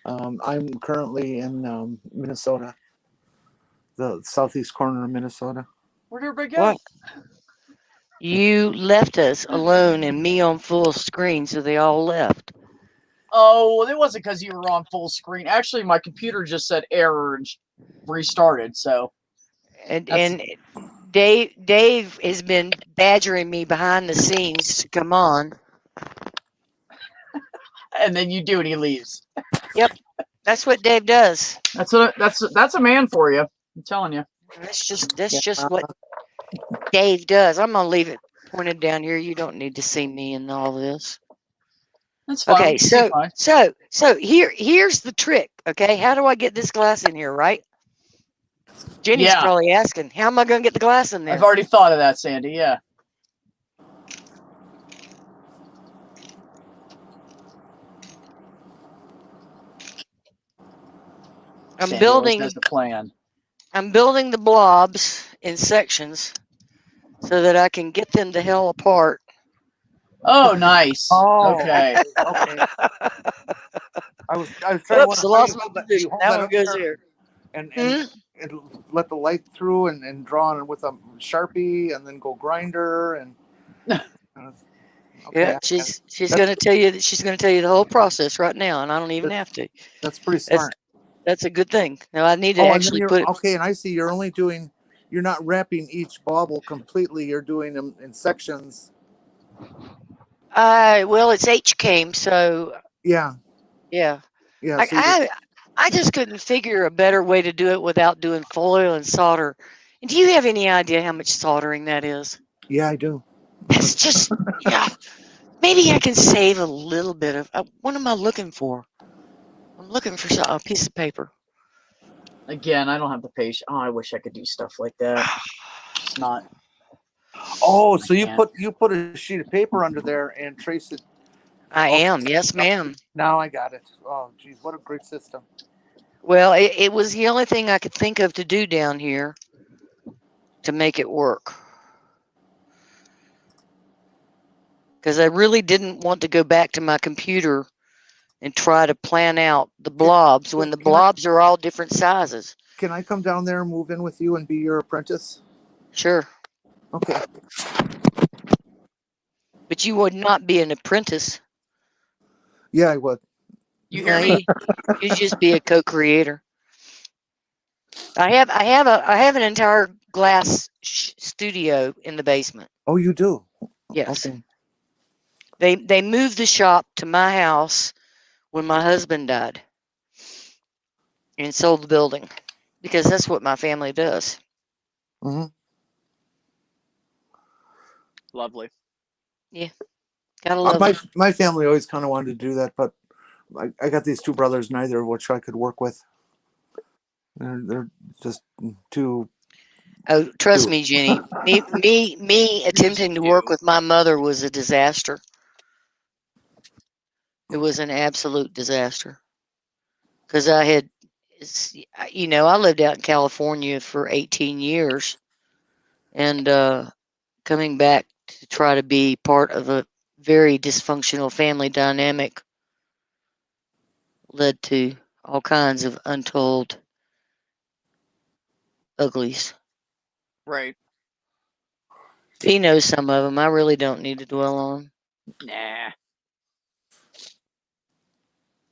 I'm currently in Minnesota, the southeast corner of Minnesota. Where'd everybody go? What? You left us alone and me on full screen, so they all left. Oh, it wasn't because you were on full screen. Actually, my computer just said error and restarted. So, and Dave has been badgering me behind the scenes to come on. And then you do, and he leaves. Yep, that's what Dave does. That's a man for you. I'm telling you. That's just what Dave does. I'm gonna leave it pointed down here. You don't need to see me in all this. That's fine. Okay, so here's the trick. Okay, how do I get this glass in here? Right? Jenny's probably asking, how am I going to get the glass in there? I've already thought of that, Sandy. Yeah. I'm building the plan. I'm building the blobs in sections so that I can get them the hell apart. Oh, nice. Oh, okay. Okay. I was trying to lost my position. That one goes here. And let the light through and draw on with a Sharpie and then go grinder and. Okay. Yeah, she's going to tell you that she's going to tell you the whole process right now, and I don't even have to. That's pretty smart. That's a good thing. Now I need to actually put it. Okay, and I see you're not wrapping each bauble completely. You're doing them in sections. Well, it's HCAM, so. Yeah. Yeah. Yeah. I just couldn't figure a better way to do it without doing foil and solder. And do you have any idea how much soldering that is? Yeah, I do. It's just, yeah. Maybe I can save a little bit of. What am I looking for? I'm looking for a piece of paper. Again, I don't have the patience. Oh, I wish I could do stuff like that. It's not. Oh, so you put a sheet of paper under there and trace it. I am. Yes, ma'am. Now I got it. Oh, geez, what a great system. Well, it was the only thing I could think of to do down here to make it work. Because I really didn't want to go back to my computer and try to plan out the blobs when the blobs are all different sizes. Can I come down there and move in with you and be your apprentice? Sure. Okay. But you would not be an apprentice. Yeah, I would. You hear me? You'd just be a co-creator. I have an entire glass studio in the basement. Oh, you do? Yes. Okay. They moved the shop to my house when my husband died and sold the building because that's what my family does. Mm-hmm. Lovely. Yeah. Gotta love it. My family always kind of wanted to do that, but I got these two brothers, neither of which I could work with. They're just too. Oh, trust me, Jenny. Me attempting to work with my mother was a disaster. It was an absolute disaster. Because I had, I lived out in California for 18 years, and coming back to try to be part of a very dysfunctional family dynamic led to all kinds of untold uglies. Right. He knows some of them. I really don't need to dwell on. Nah.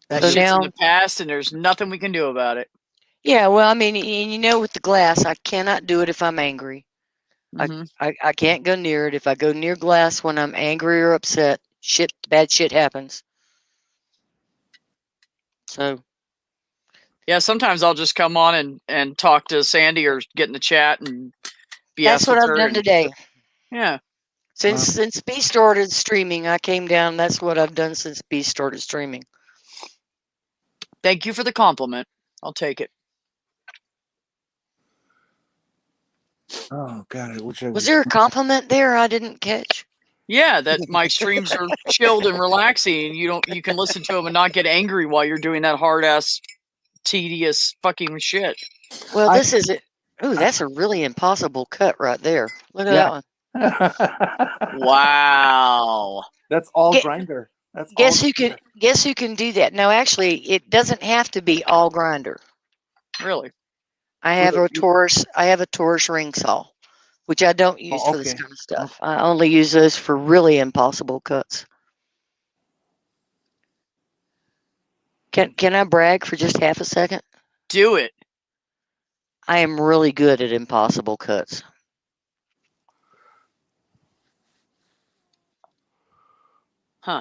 That So shit's in now, the past, and there's nothing we can do about it. yeah, well, I mean, and with the glass, I cannot do it if I'm angry. Mhm. I can't go near it. If I go near glass when I'm angry or upset, bad shit happens. So Yeah, sometimes I'll just come on and talk to Sandy or get in the chat and BS that's what with I've her. done today. Yeah. Since B started streaming, I came down. That's what I've done since B started streaming. Thank you for the compliment. I'll take it. Oh God! Was there a compliment there I didn't catch? Yeah, that my streams are chilled and relaxing. You can listen to them and not get angry while you're doing that hard ass, tedious fucking shit. Well, this is it. Ooh, that's a really impossible cut right there. Look at Yeah. that one. Wow. That's all grinder. That's Guess all who can do that? No, actually, it doesn't have to be all grinder. Really? I have a Taurus ring saw, which I don't use for this kind of stuff. I only use those for really impossible cuts. Can I brag for just half a second? Do it. I am really good at impossible cuts. Huh.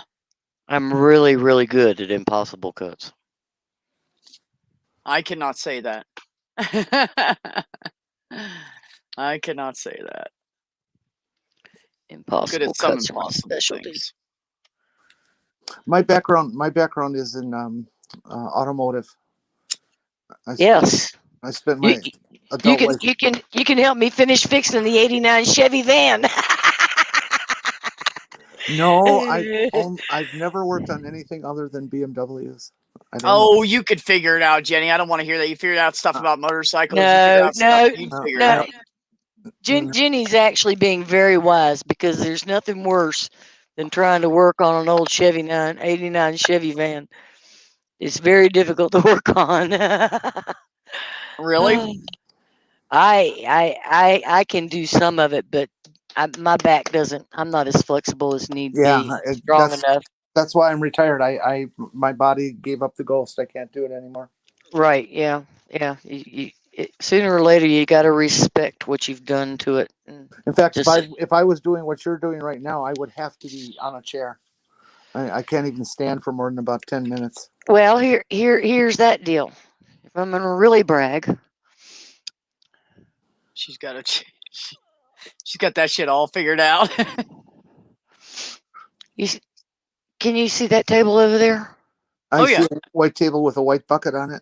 I'm really, really good at impossible cuts. I cannot say that. I cannot say that. Impossible Good at some cuts are my impossible specialty. things. My background is in automotive. Yes. I spent my adult life. You can help me finish fixing the '89 Chevy van. No, I've never worked on anything other than BMWs. I don't Oh, know. you could figure it out, Jenny. I don't want to hear that. You figured out stuff about motorcycles. No. Jenny. Jenny's actually being very wise because there's nothing worse than trying to work on an old '89 Chevy van. It's very difficult to work on. Really? I can do some of it, but my back doesn't. I'm not as flexible as need be. Strong enough. That's why I'm retired. My body gave up the ghost. I can't do it anymore. Right? Yeah. Sooner or later, you got to respect what you've done to it. In fact, if I was doing what you're doing right now, I would have to be on a chair. I can't even stand for more than about 10 minutes. Well, here's that deal. If I'm gonna really brag, she's got that shit all figured out. Can you see that table over there? I see a white table with a white bucket on it.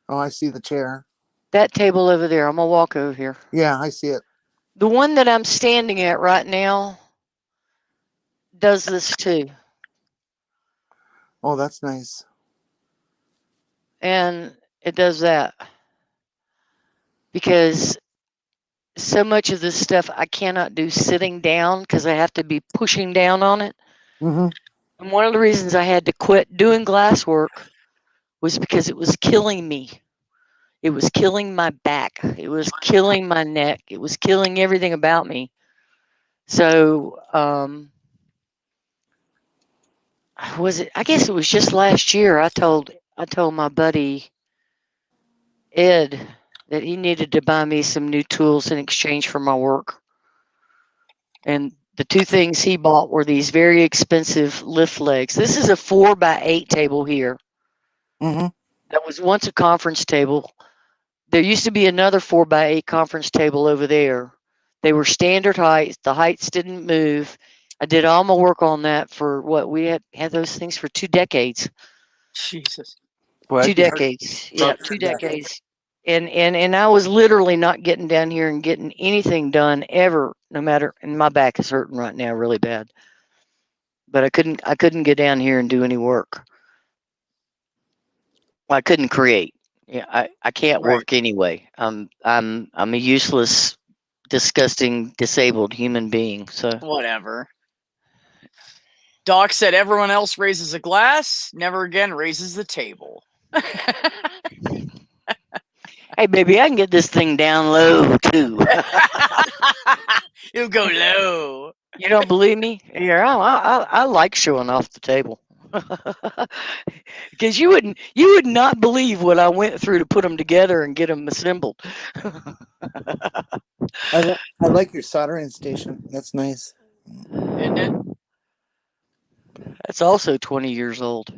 Oh, I see the chair. That table over there. I'm gonna walk over here. Yeah, I see it. The one that I'm standing at right now does this too. Oh, that's nice. And it does that because so much of this stuff I cannot do sitting down because I have to be pushing down on it. Mm-hmm. And one of the reasons I had to quit doing glass work was because it was killing me. It was killing my back. It was killing my neck. It was killing everything about me. So, I guess it was just last year I told my buddy Ed that he needed to buy me some new tools in exchange for my work. And the two things he bought were these very expensive lift legs. This is a 4x8 table here. Mm-hmm. That was once a conference table. There used to be another 4x8 conference table over there. They were standard heights. The heights didn't move. I did all my work on that for what we had those things for 2 decades. Jesus. What? 2 decades. Yeah, 2 decades. And I was literally not getting down here and getting anything done ever, no matter. And my back is hurting right now really bad. But I couldn't get down here and do any work. I couldn't create. Yeah, I can't Right. work anyway. I'm a useless, disgusting, disabled human being. So Whatever. Doc said everyone else raises a glass, never again raises the table. hey, baby, I can get this thing down low too. It'll go low. You don't believe me? Yeah, I like showing off the table. Because you would not believe what I went through to put them together and get them assembled. I like your soldering station. That's nice. Isn't it? That's also 20 years old.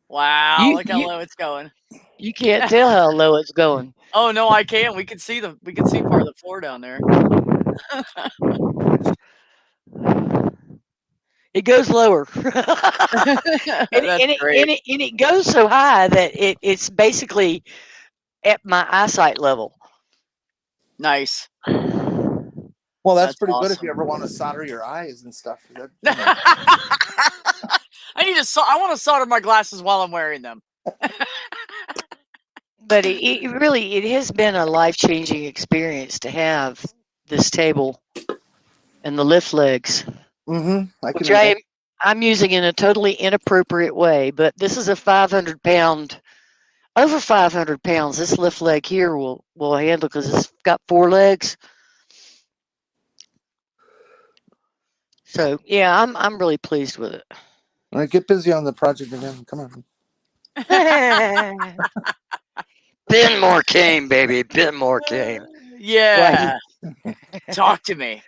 Wow, You- look how you- low it's going. You can't tell how low it's going. Oh no, I can. We can see part of the floor down there. It goes lower. That's great. And it goes so high that it's basically at my eyesight level. Nice. Well, that's pretty good if awesome. you ever want to solder your eyes and stuff. I want to solder my glasses while I'm wearing them. But it really has been a life-changing experience to have this table and the lift legs, which I'm using in a totally inappropriate way. But this is a 500-pound, over 500 pounds. This lift leg here will handle because it's got 4 legs. So yeah, I'm really pleased with it. All right, get busy on the project again. Come on. Benmore came, baby. Benmore came. Yeah. Talk to me.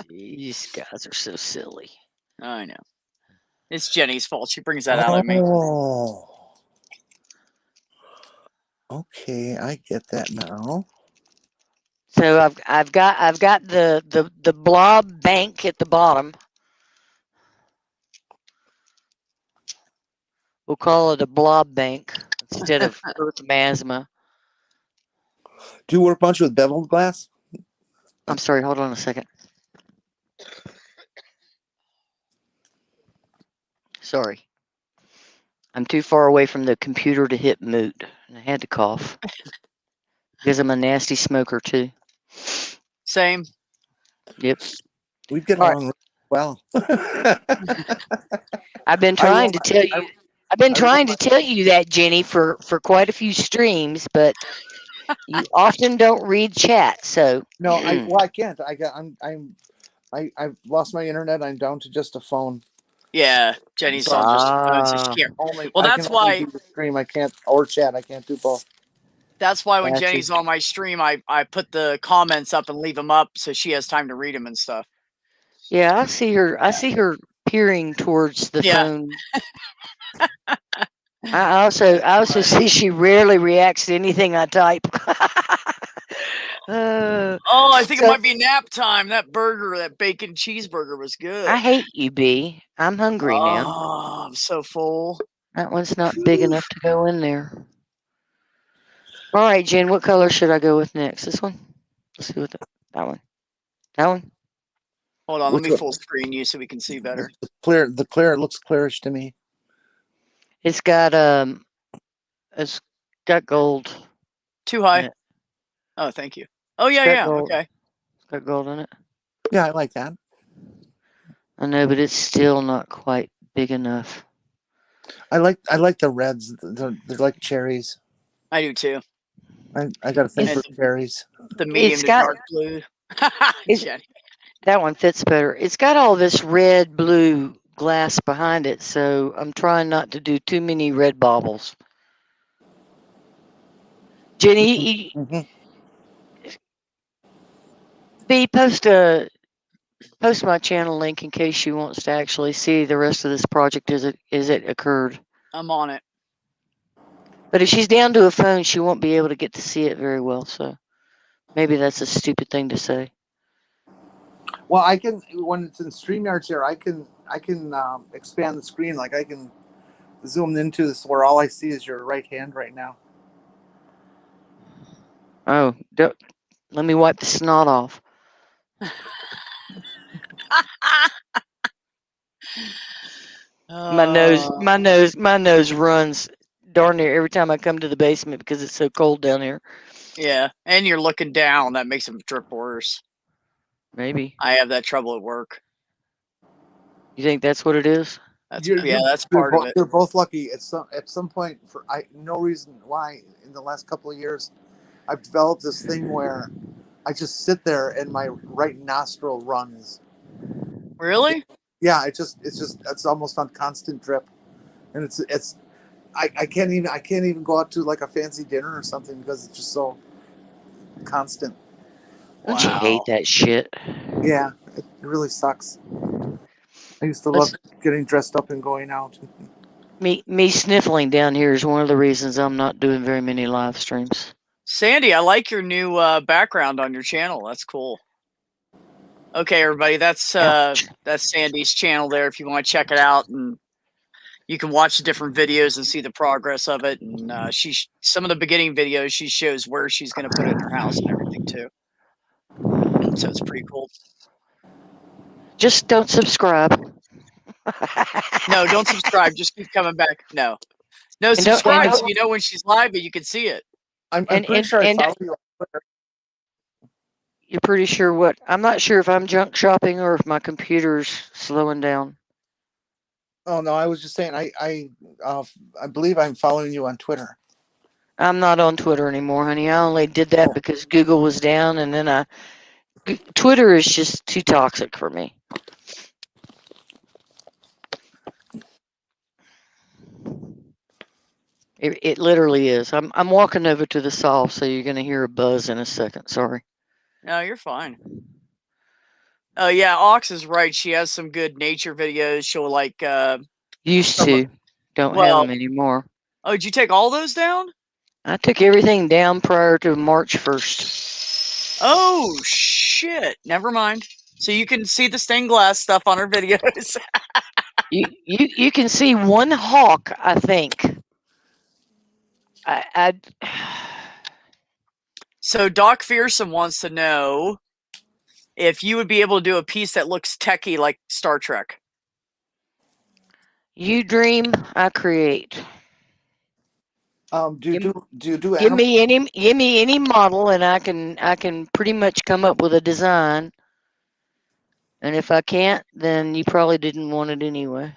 These guys are so silly. I know. It's Jenny's fault. She brings that out of me. Oh. Okay, I get that now. So I've got the blob bank at the bottom. We'll call it a blob bank instead of earth masma. Do you work much with beveled glass? I'm sorry, hold on a second. Sorry. I'm too far away from the computer to hit mute. And I had to cough. Because I'm a nasty smoker too. Same. Yep. We get along well. I've been trying to tell you. I've been trying to tell you that, Jenny, for quite a few streams, but you often don't read chat. So no, I can't. I've lost my internet. I'm down to just a phone. Yeah, Jenny's on just a phone, so she can't. Well, that's why. Do the stream. I can't, or chat. I can't do both. That's why when Jenny's on my stream, I put the comments up and leave them up so she has time to read them and stuff. Yeah, I see her. I see her peering towards the phone. I also see she rarely reacts to anything I type. I think it might be nap time. That bacon cheeseburger was good. I hate you, B. I'm hungry now. Oh, I'm so full. That one's not big enough to go in there. All right, Jen, what color should I go with next? This one? Let's see what that one. That one? Hold on, let me full screen you so we can see better. The clear, it looks clearish to me. It's got gold. Too high. Oh, thank you. Oh yeah, okay. It's got gold in it. Yeah, I like that. I know, but it's still not quite big enough. I like the reds. They're like cherries. I do too. I got a thing for cherries. The medium to dark blue. That one fits better. It's got all this red blue glass behind it, so I'm trying not to do too many red baubles. Jenny, B, post my channel link in case she wants to actually see the rest of this project as it occurred. I'm on it. But if she's down to a phone, she won't be able to get to see it very well. So maybe that's a stupid thing to say. Well, I can when it's in StreamYard here, I can expand the screen. Like I can zoom into this where all I see is your right hand right now. Oh, let me wipe the snot off. My nose runs darn near every time I come to the basement because it's so cold down here. Yeah, and you're looking down. That makes them drip worse. Maybe. I have that trouble at work. You think that's what it is? That's part of it. You're both lucky. At some point, for no reason why, in the last couple of years, I've developed this thing where I just sit there and my right nostril runs. Really? Yeah, it's almost on constant drip, and I can't even go out to like a fancy dinner or something because it's just so constant. Don't you hate that shit? Yeah, it really sucks. I used to love getting dressed up and going out. Me sniffling down here is one of the reasons I'm not doing very many live streams. Sandy, I like your new background on your channel. That's cool. Okay, everybody, that's Sandy's channel there. If you want to check it out, and you can watch the different videos and see the progress of it. And some of the beginning videos, she shows where she's going to put it in her house and everything too. So it's pretty cool. Just don't subscribe. No, don't subscribe. Just keep coming back. No, subscribe so you know when she's live, but you can see it. I'm pretty sure I follow you on Twitter. You're pretty sure what? I'm not sure if I'm junk shopping or if my computer's slowing down. Oh no, I was just saying I believe I'm following you on Twitter. I'm not on Twitter anymore, honey. I only did that because Google was down, and then Twitter is just too toxic for me. It literally is. I'm walking over to the saw, so you're gonna hear a buzz in a second. Sorry. No, you're fine. Oh yeah, Ox is right. She has some good nature videos. She'll like used to. Don't have them anymore. Oh, did you take all those down? I took everything down prior to March 1st. Oh shit! Never mind. So you can see the stained glass stuff on her videos. you can see one hawk, I think. So Doc Fearsome wants to know if you would be able to do a piece that looks techie like Star Trek. You dream, I create. Do you do give me any model, and I can pretty much come up with a design. And if I can't, then you probably didn't want it anyway.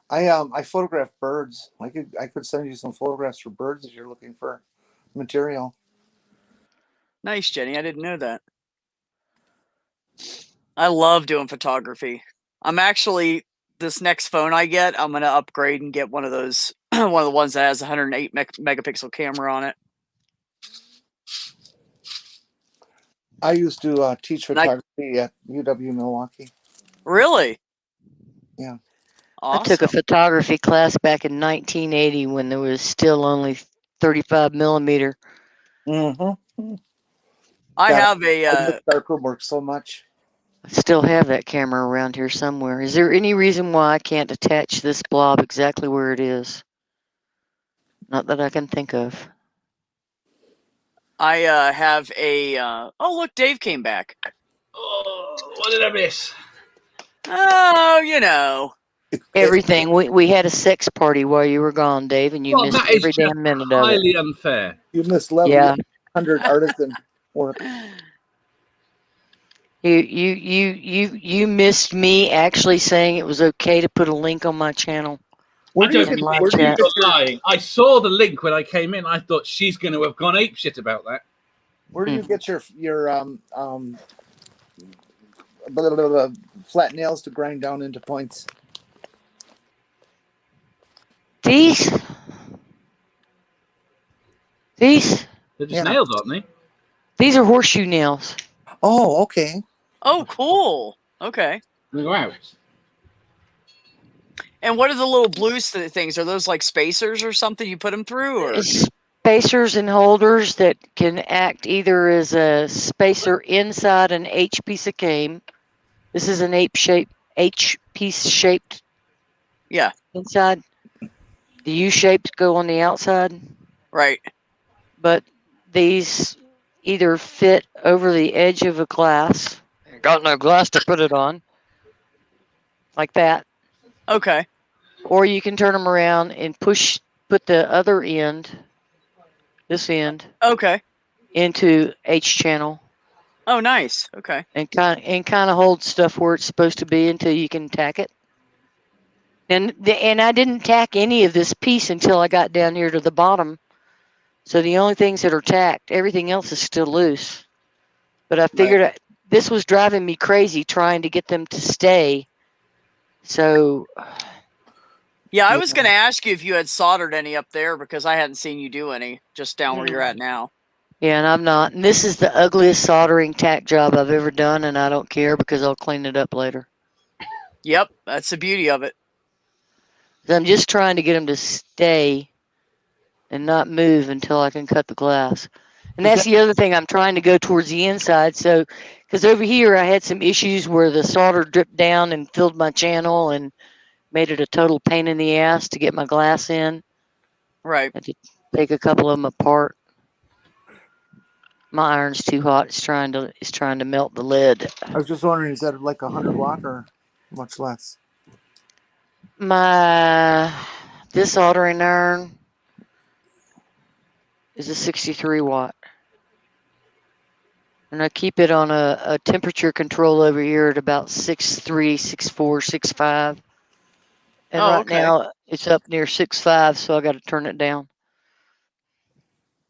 I photograph birds. I could send you some photographs for birds if you're looking for material. Nice, Jenny. I didn't know that. I love doing photography. I'm actually, this next phone I get, I'm going to upgrade and get one of those, one of the ones that has a 108 megapixel camera on it. I used to teach photography at UW Milwaukee. Really? Yeah. Awesome. I took a photography class back in 1980 when there was still only 35 millimeter. Mm-hmm. I have a I darkroom work so much. I still have that camera around here somewhere. Is there any reason why I can't attach this blob exactly where it is? Not that I can think of. I have a oh look, Dave came back. Oh, what did I miss? Oh, you know. Everything. We had a sex party while you were gone, Dave, and you missed every damn minute of it. Highly unfair. You missed level 100 artisan work. You missed me actually saying it was okay to put a link on my channel. I don't think you're lying. I saw the link when I came in. I thought she's going to have gone apeshit about that. Where do you get your flat nails to grind down into points? These? They're just nails, aren't they? These are horseshoe nails. Oh, okay. Oh, cool. Okay. Wow. And what are the little blue things? Are those like spacers or something you put them through? Or? spacers and holders that can act either as a spacer inside an H piece of cane. This is an H piece shaped. Yeah. Inside. The U-shaped go on the outside. Right. But these either fit over the edge of a glass. Got no glass to put it on. Like that. Okay. Or you can turn them around and put the other end, this end, Okay. into H channel. Oh, nice. Okay. And kind of hold stuff where it's supposed to be until you can tack it. And I didn't tack any of this piece until I got down here to the bottom. So the only things that are tacked, everything else is still loose. But I figured this was driving me crazy trying to get them to stay. So. Yeah, I was going to ask you if you had soldered any up there because I hadn't seen you do any just down where you're at now. Yeah, and I'm not. And this is the ugliest soldering tack job I've ever done, and I don't care because I'll clean it up later. Yep, that's the beauty of it. I'm just trying to get them to stay and not move until I can cut the glass. And that's the other thing. I'm trying to go towards the inside. So, because over here I had some issues where the solder dripped down and filled my channel and made it a total pain in the ass to get my glass in. Right. I had to take a couple of them apart. My iron's too hot. It's trying to melt the lead. I was just wondering, is that like 100 watt or much less? This soldering iron is a 63 watt. And I keep it on a temperature control over here at about 6.3, 6.4, 6.5. And now it's up near 6.5, so I got to turn it down.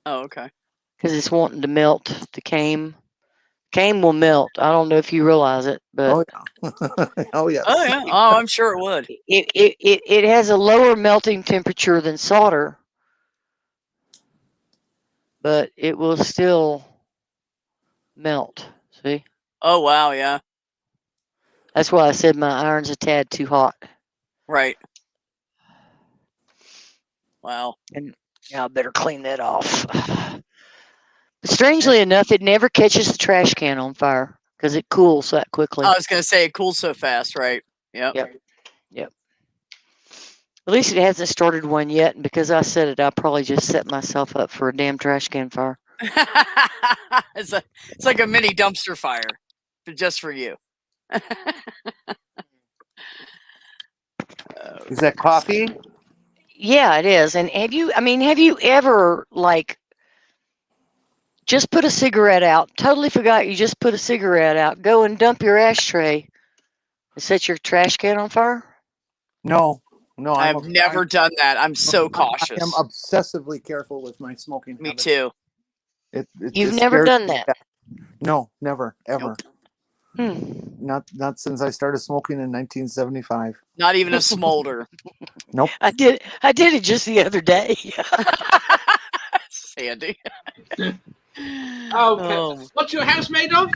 Oh, okay. Because it's wanting to melt the cane. Cane will melt. I don't know if you realize it, but oh yeah. Oh yeah. Oh, I'm sure it would. It has a lower melting temperature than solder, but it will still melt. See? Oh wow, yeah. That's why I said my iron's a tad too hot. Right. Wow. And I better clean that off. But strangely enough, it never catches the trash can on fire because it cools that quickly. I was gonna say it cools so fast, right? Yep. Yep. At least it hasn't started one yet, and because I said it, I probably just set myself up for a damn trash can fire. It's like a mini dumpster fire, just for you. Is that coffee? Yeah, it is. And have you ever just put a cigarette out, totally forgot you just put a cigarette out, go and dump your ashtray and set your trash can on fire? No. I've never done that. I'm so cautious. I'm obsessively careful with my smoking. Me too. You've never done that? No, never, ever. Nope. Not since I started smoking in 1975. Not even a smolder. Nope. I did it just the other day. Sandy. Okay. What's your house made of?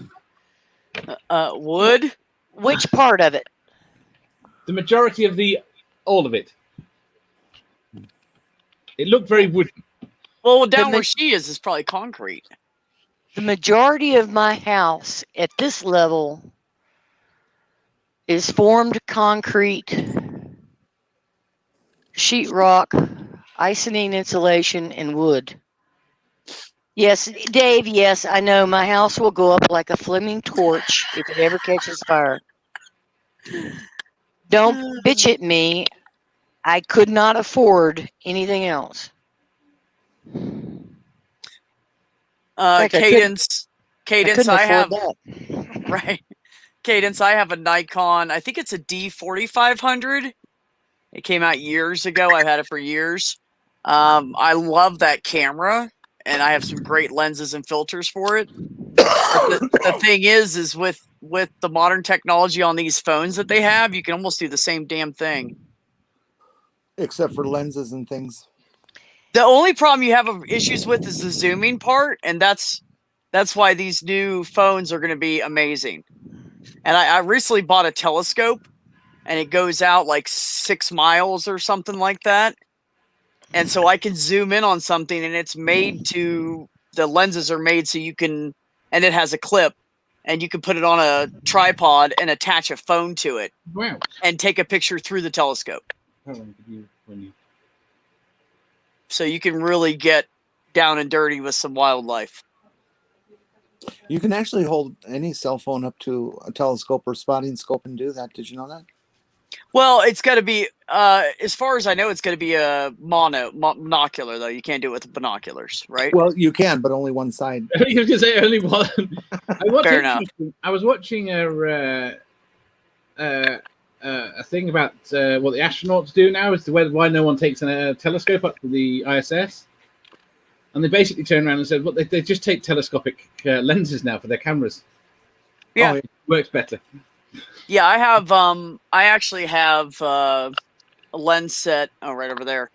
Wood. Which part of it? The majority of all of it. It looked very wooden. Well, down where she is probably concrete. The majority of my house at this level is formed concrete, sheetrock, icing insulation, and wood. Yes, Dave, yes, I know my house will go up like a flaming torch if it ever catches fire. Don't bitch at me. I could not afford anything else. Cadence. I have that. Right. Cadence. I have a Nikon. I think it's a D4500. It came out years ago. I've had it for years. I love that camera, and I have some great lenses and filters for it. The thing is with the modern technology on these phones that they have, you can almost do the same damn thing. Except for lenses and things. The only problem you have issues with is the zooming part, and that's why these new phones are going to be amazing. And I recently bought a telescope, and it goes out like 6 miles or something like that. And so I can zoom in on something, and it's made to, the lenses are made so you can, and it has a clip, and you can put it on a tripod and attach a phone to it Wow. and take a picture through the telescope. How long did you, when you... So you can really get down and dirty with some wildlife. You can actually hold any cell phone up to a telescope or spotting scope and do that. Did you know that? Well, it's got to be, as far as I know, it's going to be a monocular, though. You can't do it with binoculars, right? Well, you can, but only one side. You can say only one. Fair enough. I was watching a thing about what the astronauts do now as to why no one takes a telescope up to the ISS. And they basically turned around and said, well, they just take telescopic lenses now for their cameras. Yeah. Oh, it works better. Yeah, I actually have a lens set, right over there,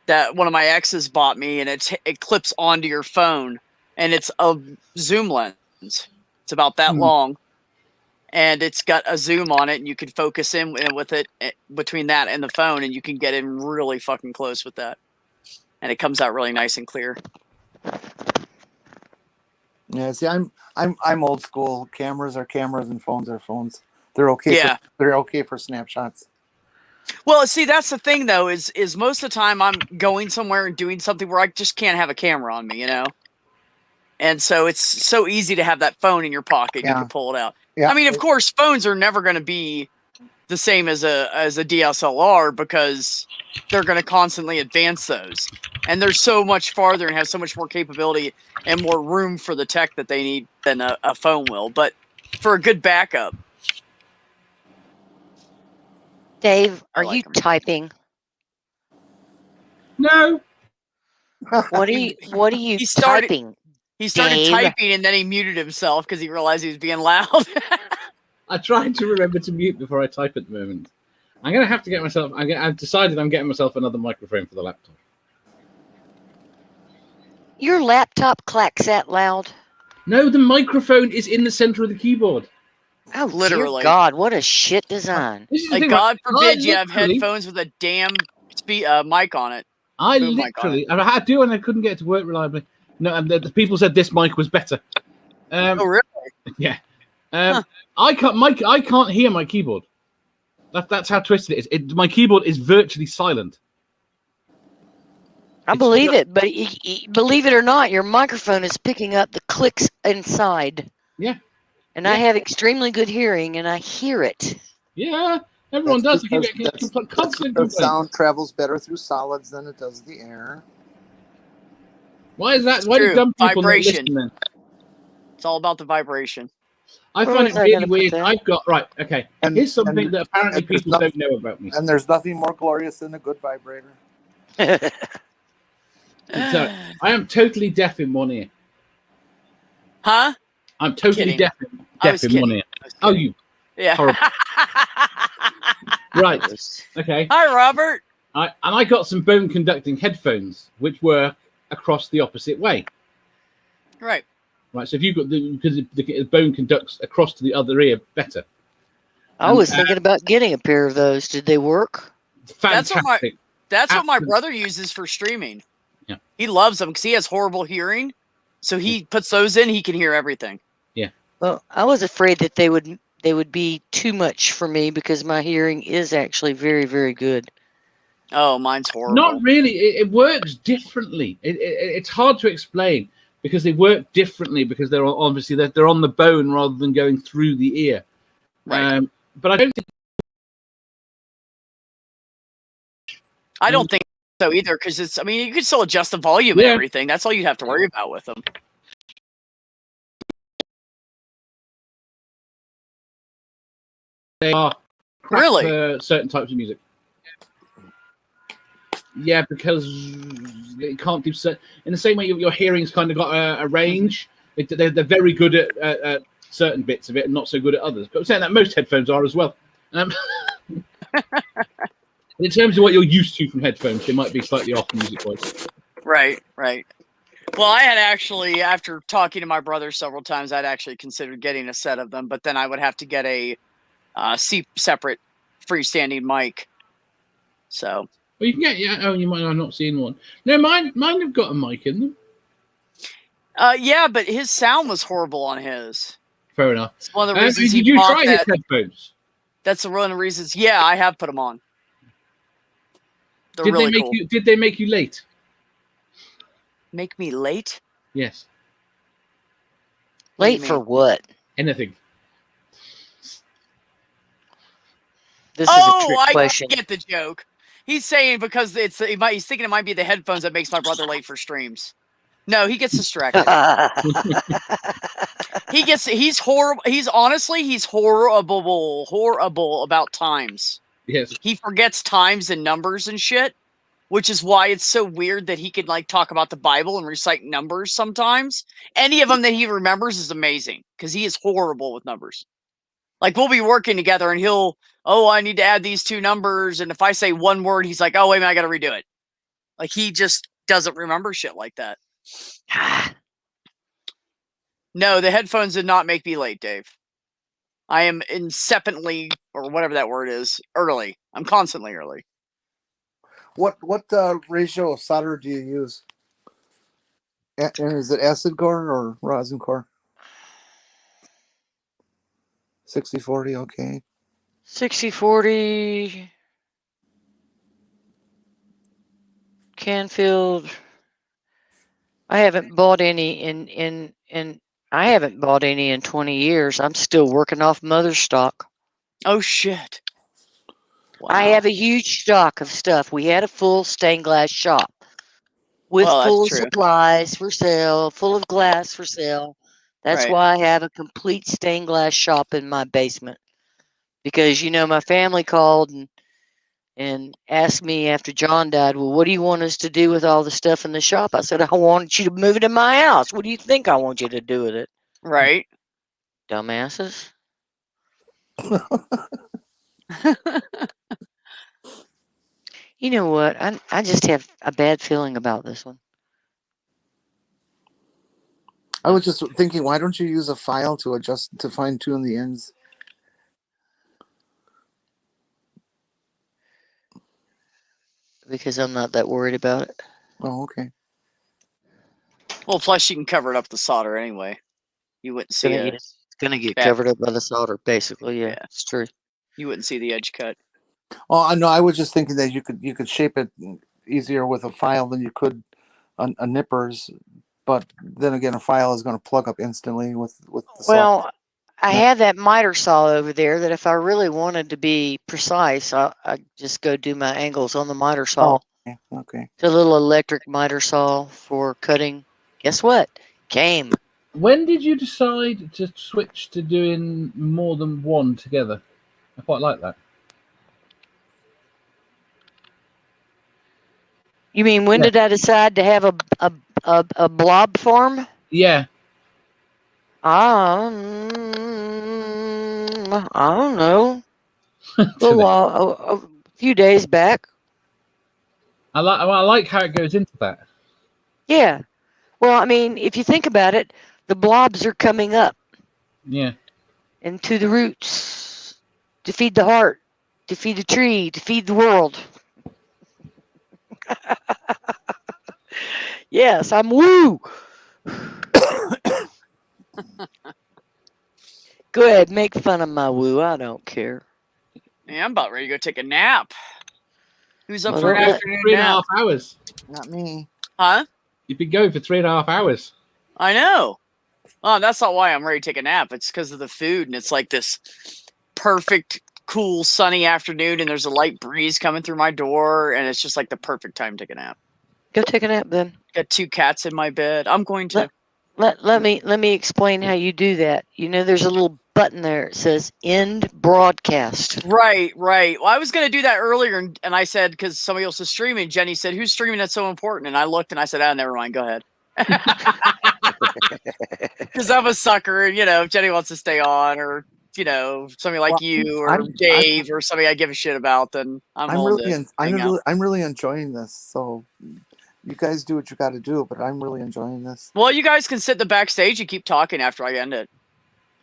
that one of my exes bought me, and it clips onto your phone, and it's a zoom lens. It's about that long, and it's got a zoom on it, and you can focus in with it between that and the phone, and you can get in really fucking close with that. And it comes out really nice and clear. Yeah, see, I'm old school. Cameras are cameras and phones are phones. They're okay. Yeah. They're okay for snapshots. Well, see, that's the thing, though, is most of the time I'm going somewhere and doing something where I just can't have a camera on me, you know? And so it's so easy to have that phone in your pocket. Yeah. You can pull it out. Yeah. I mean, of course, phones are never going to be the same as a DSLR because they're going to constantly advance those. And they're so much farther and have so much more capability and more room for the tech that they need than a phone will. But for a good backup. Dave, I are like you 'em. typing? No. What are you He started- typing? He started Dave? typing and then he muted himself because he realized he was being loud. I tried to remember to mute before I type at the moment. I'm going to have to get myself... I've decided I'm getting myself another microphone for the laptop. Your laptop clacks that loud? No, the microphone is in the center of the keyboard. Oh, Literally. dear God, what a shit design. This is the Like, thing, God right? forbid you have headphones with a damn mic on it. I boom mic on literally... I had to and I couldn't get it to work reliably. No, and the people said this mic was better. Oh, really? Yeah. I can't hear my keyboard. That's how twisted it is. My keyboard is virtually silent. I believe it, but believe it or not, your microphone is picking up the clicks inside. Yeah. And I have extremely good hearing, and I hear it. Yeah, everyone does. That's because sound travels better through solids than it does the air. Why is that? It's Why do true. dumb people not Vibration. listen then? It's all about the vibration. I Where find was it I really gonna put weird. that? I've got okay. And- Here's something and- that apparently and there's people don't know about me. And there's nothing more glorious than a good vibrator. So, I am totally deaf in one ear. Huh? I'm totally Kidding. deaf I was in one kidding. ear. I was Oh, kidding. you Yeah. horrible. Right. Okay. Hi, Robert. I got some bone conducting headphones, which work across the opposite way. Right. Right. So if you've got because the bone conducts across to the other ear better. I was thinking about getting a pair of those. Did they work? That's what Fantastic. That's what my Absolutely. brother uses for streaming. Yeah. He loves them because he has horrible hearing. So he puts those in, he can hear everything. Well, I was afraid that they would be too much for me because my hearing is actually very, very good. Oh, mine's horrible. Not really. It works differently. It's hard to explain because they work differently because they're obviously they're on the bone rather than going through the ear. Right. But I don't think I don't think so either because it's, I mean, you can still adjust the volume and everything. That's all you have to worry about with them. they are crap Really? for certain types of music. Yeah, because it can't do certain. In the same way, your hearing's kind of got a range. They're very good at certain bits of it, and not so good at others. But I'm saying that most headphones are as well. In terms of what you're used to from headphones, they might be slightly off music-wise. Right, right. Well, I had actually, after talking to my brother several times, I'd actually considered getting a set of them, but then I would have to get a separate freestanding mic. So Well, you can get you might have not seen one. No, mine have got a mic in them. Yeah, but his sound was horrible on his. Fair enough. It's one of the reasons did you try his headphones? That's one of the reasons. Yeah, I have put them on. They're Did really they make cool. you? Did they make you late? Make me late? Yes. Late for what? Anything. This is a trick I question. get the joke. He's saying because he's thinking it might be the headphones that makes my brother late for streams. No, he gets distracted. He's horrible. He's horrible about times. Yes. He forgets times and numbers and shit, which is why it's so weird that he can like talk about the Bible and recite numbers sometimes. Any of them that he remembers is amazing because he is horrible with numbers. Like we'll be working together and I need to add these two numbers. And if I say one word, he's like, oh, wait a minute, I got to redo it. Like he just doesn't remember shit like that. No, the headphones did not make me late, Dave. I am incessantly, or whatever that word is, early. I'm constantly early. What ratio of solder do you use? And is it acid core or rosin core? 60-40, okay. 60-40. Canfield. I haven't bought any in 20 years. I'm still working off mother stock. Oh shit. Wow. I have a huge stock of stuff. We had a full stained glass shop with full supplies for sale, full of glass for sale. That's why I have a complete stained glass shop in my basement. Because my family called and asked me after John died, well, what do you want us to do with all the stuff in the shop? I said, I want you to move it in my house. What do you think I want you to do with it? Right. Dumbasses. You know what? I just have a bad feeling about this one. I was just thinking, why don't you use a file to fine tune the ends? Because I'm not that worried about it. Oh, okay. Well, plus you can cover it up with the solder anyway. You wouldn't see it. It's gonna get covered up by the solder, basically. Yeah, it's true. You wouldn't see the edge cut. Oh, I know. I was just thinking that you could shape it easier with a file than you could a nippers, but then again, a file is going to plug up instantly with the Well, I have that miter saw over there that if I really wanted to be precise, I just go do my angles on the miter saw. Oh, okay. It's a little electric miter saw for cutting. Guess what? Came. When did you decide to switch to doing more than one together? I quite like that. You mean when did I decide to have a blob form? Yeah. I don't know. A few days back. I like how it goes into that. Yeah. Well, I mean, if you think about it, the blobs are coming up. Yeah. And to the roots, to feed the heart, to feed the tree, to feed the world. Yes, I'm woo. Go ahead, make fun of my woo. I don't care. Yeah, I'm about ready to go take a nap. Who's up Well, for an don't afternoon 3.5 nap? hours. Not me. Huh? You've been going for 3.5 hours. I know. Oh, that's not why I'm ready to take a nap. It's because of the food, and it's like this perfect, cool, sunny afternoon, and there's a light breeze coming through my door, and it's just like the perfect time to take a nap. Go take a nap then. Got 2 cats in my bed. I'm going to. Let me explain how you do that. There's a little button there. It says end broadcast. Right. Well, I was going to do that earlier, and I said, because somebody else is streaming, Jenny said, who's streaming that's so important? And I looked, and I said, never mind. Go ahead. Because I'm a sucker, and, if Jenny wants to stay on, or, somebody like you, or Dave, or somebody I give a shit about, then I'm really enjoying this, so... You guys do what you got to do, but I'm really enjoying this. Well, you guys can sit in the backstage and keep talking after I end it.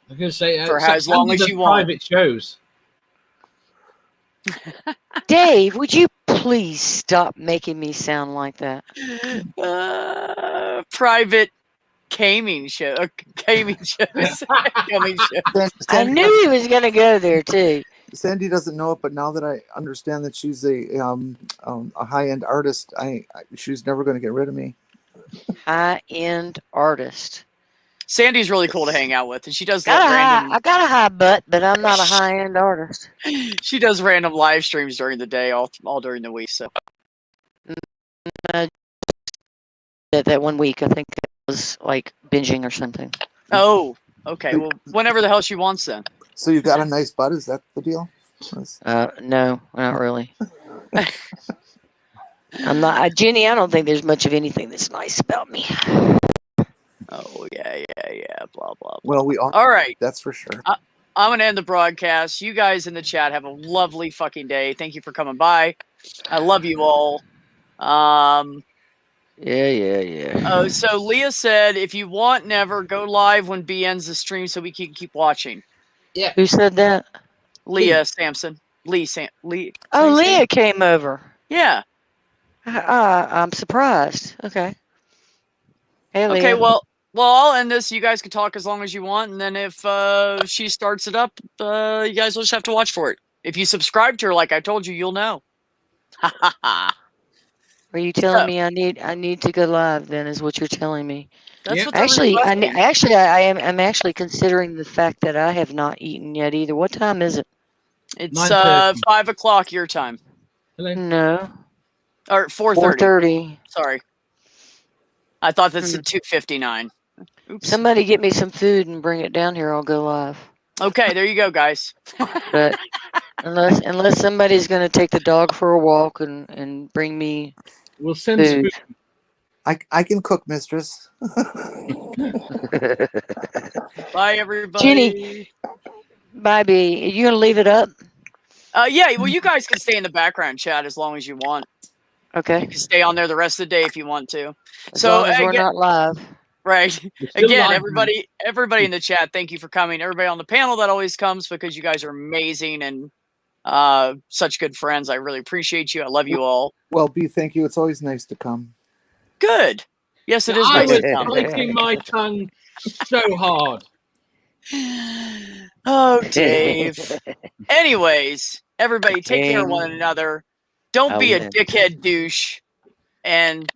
I was going to say, for as long as you want. Private shows. Dave, would you please Please stop making me sound like that. Private gaming show. Gaming shows. Gaming show. I Sandy knew doesn't- he was going to go there too. Sandy doesn't know it, but now that I understand that she's a high-end artist, she's never going to get rid of me. High-end artist. Sandy's really cool to hang out with, and she does I random. got a high butt, but I'm not a high-end artist. She does random live streams during the day, all during the week. So That 1 week, I think I was like binging or something. oh, okay. Well, whenever the hell she wants, then. So you got a nice butt? Is that the deal? No, not really. I'm not, Jenny. I don't think there's much of anything that's nice about me. Oh yeah, blah blah. Well, we all. All right. That's for sure. I'm gonna end the broadcast. You guys in the chat have a lovely fucking day. Thank you for coming by. I love you all. Yeah. Oh, so Leah said, if you want, never go live when B ends the stream so we can keep watching. Yeah. Who said that? Leah Sampson. Lee. Oh, Leah came over. Yeah. I'm surprised. Okay. Hey, Leah. Okay. Well, I'll end this. You guys can talk as long as you want, and then if she starts it up, you guys will just have to watch for it. If you subscribe to her, like I told you, you'll know. Ha ha ha. Are you telling me I need to go live? Then is what you're telling me. That's what I'm actually considering the fact that I have not eaten yet either. What time is it? It's 9:30. 5 o'clock your time. Hello. No. Or 4:30. 4:30. Sorry. I thought that's at 2:59. Oops. Somebody get me some food and bring it down here. I'll go live. Okay, there you go, guys. But unless somebody's going to take the dog for a walk and bring me We'll send some food. I can cook, mistress. Bye, everybody. Jenny. Bye, B. Are you going to leave it up? Yeah, well, you guys can stay in the background chat as long as you want. Okay. You can stay on there the rest of the day if you want to. As So, long as we're again, not live. right. We're still Again, live, everybody in the chat, thank you for coming. Everybody on the panel that always comes because you guys are amazing and such good friends. I really appreciate you. I love you all. Well, B, thank you. It's always nice to come. Good. Yes, it is I nice was to come. biting my tongue so hard. Oh, Dave. Anyways, everybody take care of one another. Don't be a dickhead douche. And